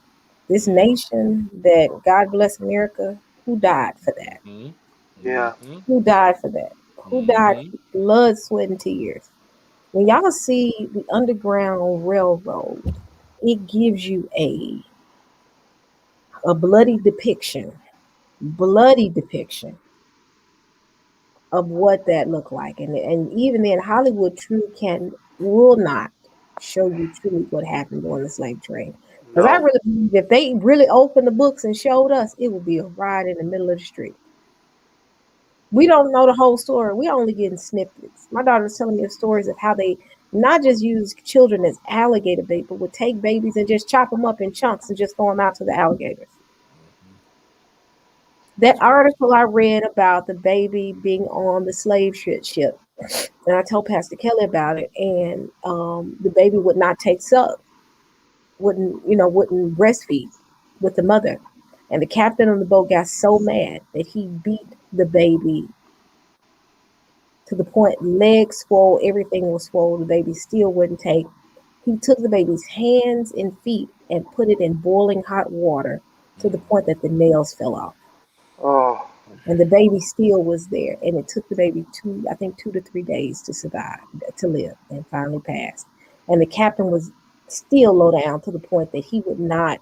Speaker 1: this nation that God bless America, who died for that?
Speaker 2: Mm-hmm.
Speaker 3: Yeah.
Speaker 2: Mm-hmm.
Speaker 1: Who died for that? Who died
Speaker 2: Mm-hmm.
Speaker 1: for blood, sweat, and tears? When y'all see the Underground Railroad, it gives you a bloody depiction of what that looked like. And even then, Hollywood true will not. show you truly what happened during the slave trade. Because I
Speaker 3: No.
Speaker 1: really believe if they really opened the books and showed us, it would be a riot in the middle of the street. We don't know the whole story. We only getting snippets. My daughter's telling me stories of how they not just use children as alligator bait, but would take babies and just chop them up in chunks and just throw them out to the alligators. That
Speaker 2: That's crazy.
Speaker 1: article I read about the baby being on the slave ship, and I told Pastor Kelly about it, and the baby would not take suck, wouldn't breastfeed with the mother, and the captain of the boat got so mad that he beat the baby to the point legs swole, everything was swole. The baby still wouldn't take. He took the baby's hands and feet and put it in boiling hot water to the point that the nails fell off.
Speaker 3: Oh,
Speaker 1: And the baby still was there. And it took the baby I think 2 to 3 days to survive, to live, and finally passed. And the captain was still low down to the point that he would not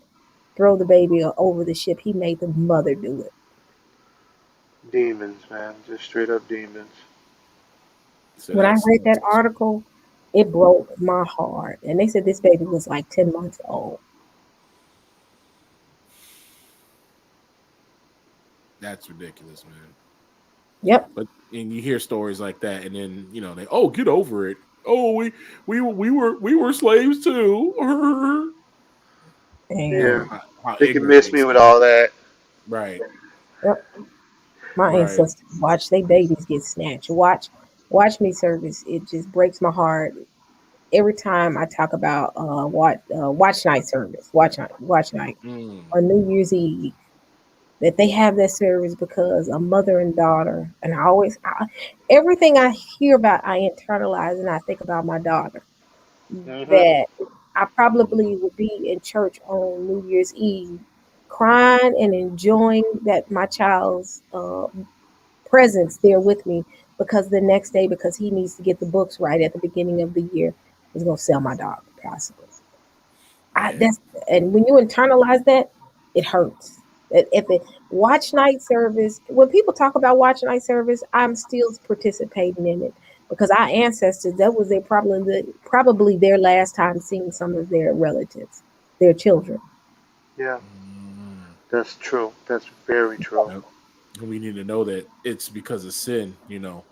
Speaker 1: throw the baby over the ship. He made the mother do it.
Speaker 3: demons, man. Just straight up demons.
Speaker 2: So
Speaker 1: When I
Speaker 2: that's
Speaker 1: read that article, it broke my heart. And they said this baby was like 10 months old.
Speaker 2: that's ridiculous, man.
Speaker 1: Yep.
Speaker 2: But and you hear stories like that, and then they get over it. Oh, we were slaves too. You
Speaker 1: And
Speaker 3: Yeah.
Speaker 2: know how
Speaker 3: They can
Speaker 2: ignorant
Speaker 3: miss
Speaker 2: they
Speaker 3: me with
Speaker 2: sound.
Speaker 3: all that.
Speaker 2: Right,
Speaker 1: yep, my
Speaker 2: right.
Speaker 1: ancestors watch they babies get snatched. Watch me service. It just breaks my heart every time I talk about watch night service, watch night
Speaker 2: Mm.
Speaker 1: on New Year's Eve. That they have that service because a mother and daughter, and everything I hear about, I internalize and I think about my daughter.
Speaker 3: Mhm.
Speaker 1: That I probably would be in church on New Year's Eve, crying and enjoying that my child's presence there with me because the next day, because he needs to get the books right at the beginning of the year, is going to sell my dog possibly.
Speaker 2: Yeah.
Speaker 1: That's and when you internalize that, it hurts. If it watch night service, when people talk about watch night service, I'm still participating in it because our ancestors, that was probably their last time seeing some of their relatives, their children.
Speaker 3: Yeah,
Speaker 2: Mm.
Speaker 3: that's true. That's very true.
Speaker 2: Yep. We need to know that it's because of sin.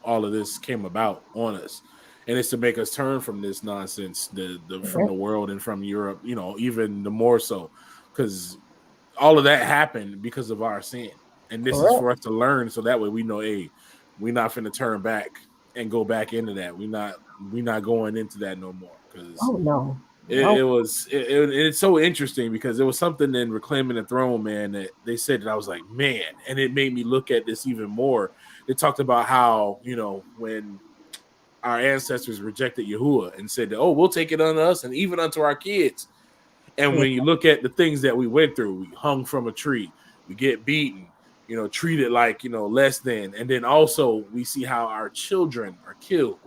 Speaker 2: All of this came about on us, and it's to make us turn from this nonsense, the from the
Speaker 1: Correct.
Speaker 2: world and from Europe. Even the more so, because all of that happened because of our sin, and this is
Speaker 1: Correct.
Speaker 2: for us to learn, so that way we know, hey, we're not finna turn back and go back into that. We not going into that no more because
Speaker 1: Oh no.
Speaker 2: it
Speaker 1: No.
Speaker 2: was it's so interesting because there was something in Reclaiming the Throne, man, that they said that I was like, man, and it made me look at this even more. They talked about how when our ancestors rejected Yahuwah and said that, oh, we'll take it on us and even unto our kids. And
Speaker 1: Yeah.
Speaker 2: when you look at the things that we went through, we hung from a tree, we get beaten, treated like less than, and then also we see how our children are killed.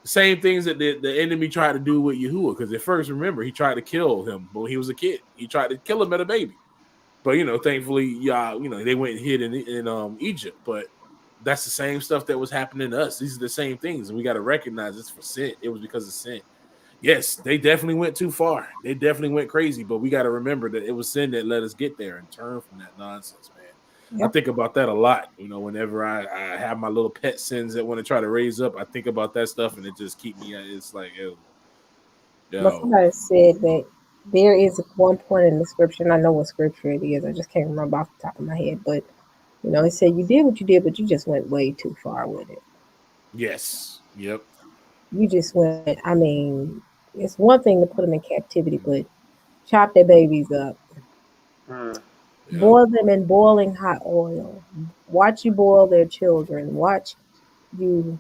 Speaker 2: The same things that the enemy tried to do with Yahuwah, because at first, remember, he tried to kill him when he was a kid. He tried to kill him at a baby, but thankfully, yeah, they went and hid in Egypt. But that's the same stuff that was happening to us. These are the same things, and we got to recognize it's for sin. It was because of sin. Yes, they definitely went too far. They definitely went crazy, but we got to remember that it was sin that let us get there and turn from that nonsense, man. I
Speaker 1: Yep.
Speaker 2: think about that a lot. Whenever I have my little pet sins that want to try to raise up, I think about that stuff, and it just keep me. It's like,
Speaker 1: But
Speaker 2: yo,
Speaker 1: somebody said that there is one point in the scripture, and I know what scripture it is. I just can't remember off the top of my head. But it said you did what you did, but you just went way too far with it.
Speaker 2: yes, yep,
Speaker 1: You just went. I mean, it's one thing to put them in captivity, but chop their babies up,
Speaker 3: Mm.
Speaker 2: yep,
Speaker 1: boil them in boiling hot oil. Watch you boil their children. Watch you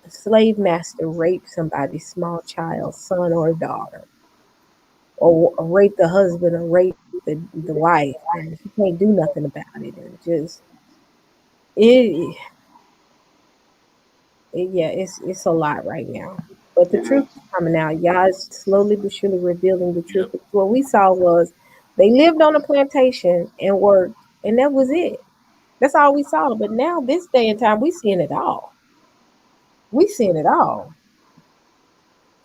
Speaker 1: slave master rape somebody's small child, son or daughter, or rape the husband or rape the wife, and he can't do nothing about it, and just it, yeah, it's a lot right now. But the
Speaker 3: It
Speaker 1: truth
Speaker 3: is.
Speaker 1: is coming out. Y'all is slowly but surely revealing the truth.
Speaker 2: yep.
Speaker 1: Because what we saw was they lived on a plantation and worked, and that was it. That's all we saw. But now, this day and time, we seeing it all. We seeing it all.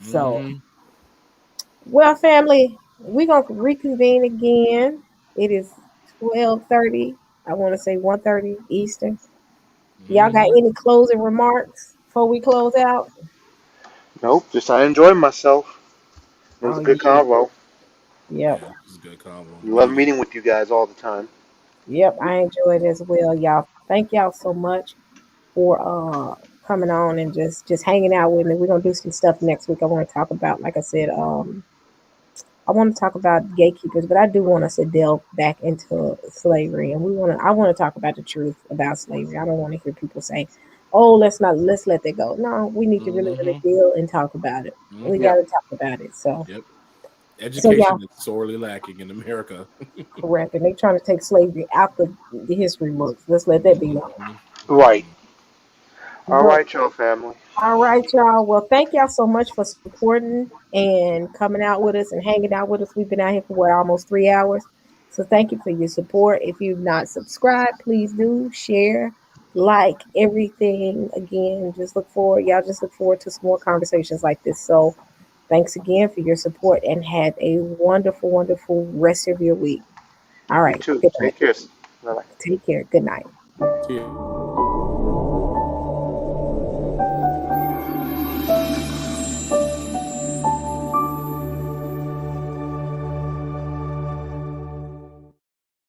Speaker 1: So
Speaker 2: Mm-hmm.
Speaker 1: Well, family, we're gonna reconvene again. It is 12:30. I want to say 1:30 Eastern. Y'all got
Speaker 2: Mhm.
Speaker 1: any closing remarks before we close out?
Speaker 3: Nope, just I enjoyed myself. It was
Speaker 1: Oh
Speaker 3: a good
Speaker 1: yeah.
Speaker 3: convo.
Speaker 1: Yep.
Speaker 2: Yeah, this is a good combo.
Speaker 3: Love
Speaker 2: Needed.
Speaker 3: meeting with you guys all the time.
Speaker 1: Yep. I enjoyed it as well, y'all. Thank y'all so much for coming on and just hanging out with me. We're gonna do some stuff next week. I want to talk about, like I said, I want to talk about gatekeepers, but I do want us to delve back into slavery, and I want to talk about the truth about slavery. I don't want to hear people say, "Oh, let's let that go." No, we need to really, really
Speaker 2: Hmm.
Speaker 1: deal and talk about it. We got
Speaker 3: Yep.
Speaker 1: to talk about it.
Speaker 2: Yep.
Speaker 1: So
Speaker 2: Education
Speaker 1: y'all,
Speaker 2: is sorely lacking in America.
Speaker 1: correct, and they trying to take slavery out the history books. Let's let that be known.
Speaker 2: Mhm.
Speaker 3: Right. All
Speaker 1: But
Speaker 3: right, y'all family.
Speaker 1: all right, y'all. Well, thank y'all so much for supporting and coming out with us and hanging out with us. We've been out here for what, almost 3 hours. So thank you for your support. If you've not subscribed, please do share, like everything. Again, just look forward to some more conversations like this. So thanks again for your support and have a wonderful, wonderful rest of your week. All
Speaker 3: You
Speaker 1: right.
Speaker 3: too.
Speaker 1: Good night.
Speaker 3: Take care. Bye.
Speaker 1: Take care. Good night.
Speaker 2: See ya.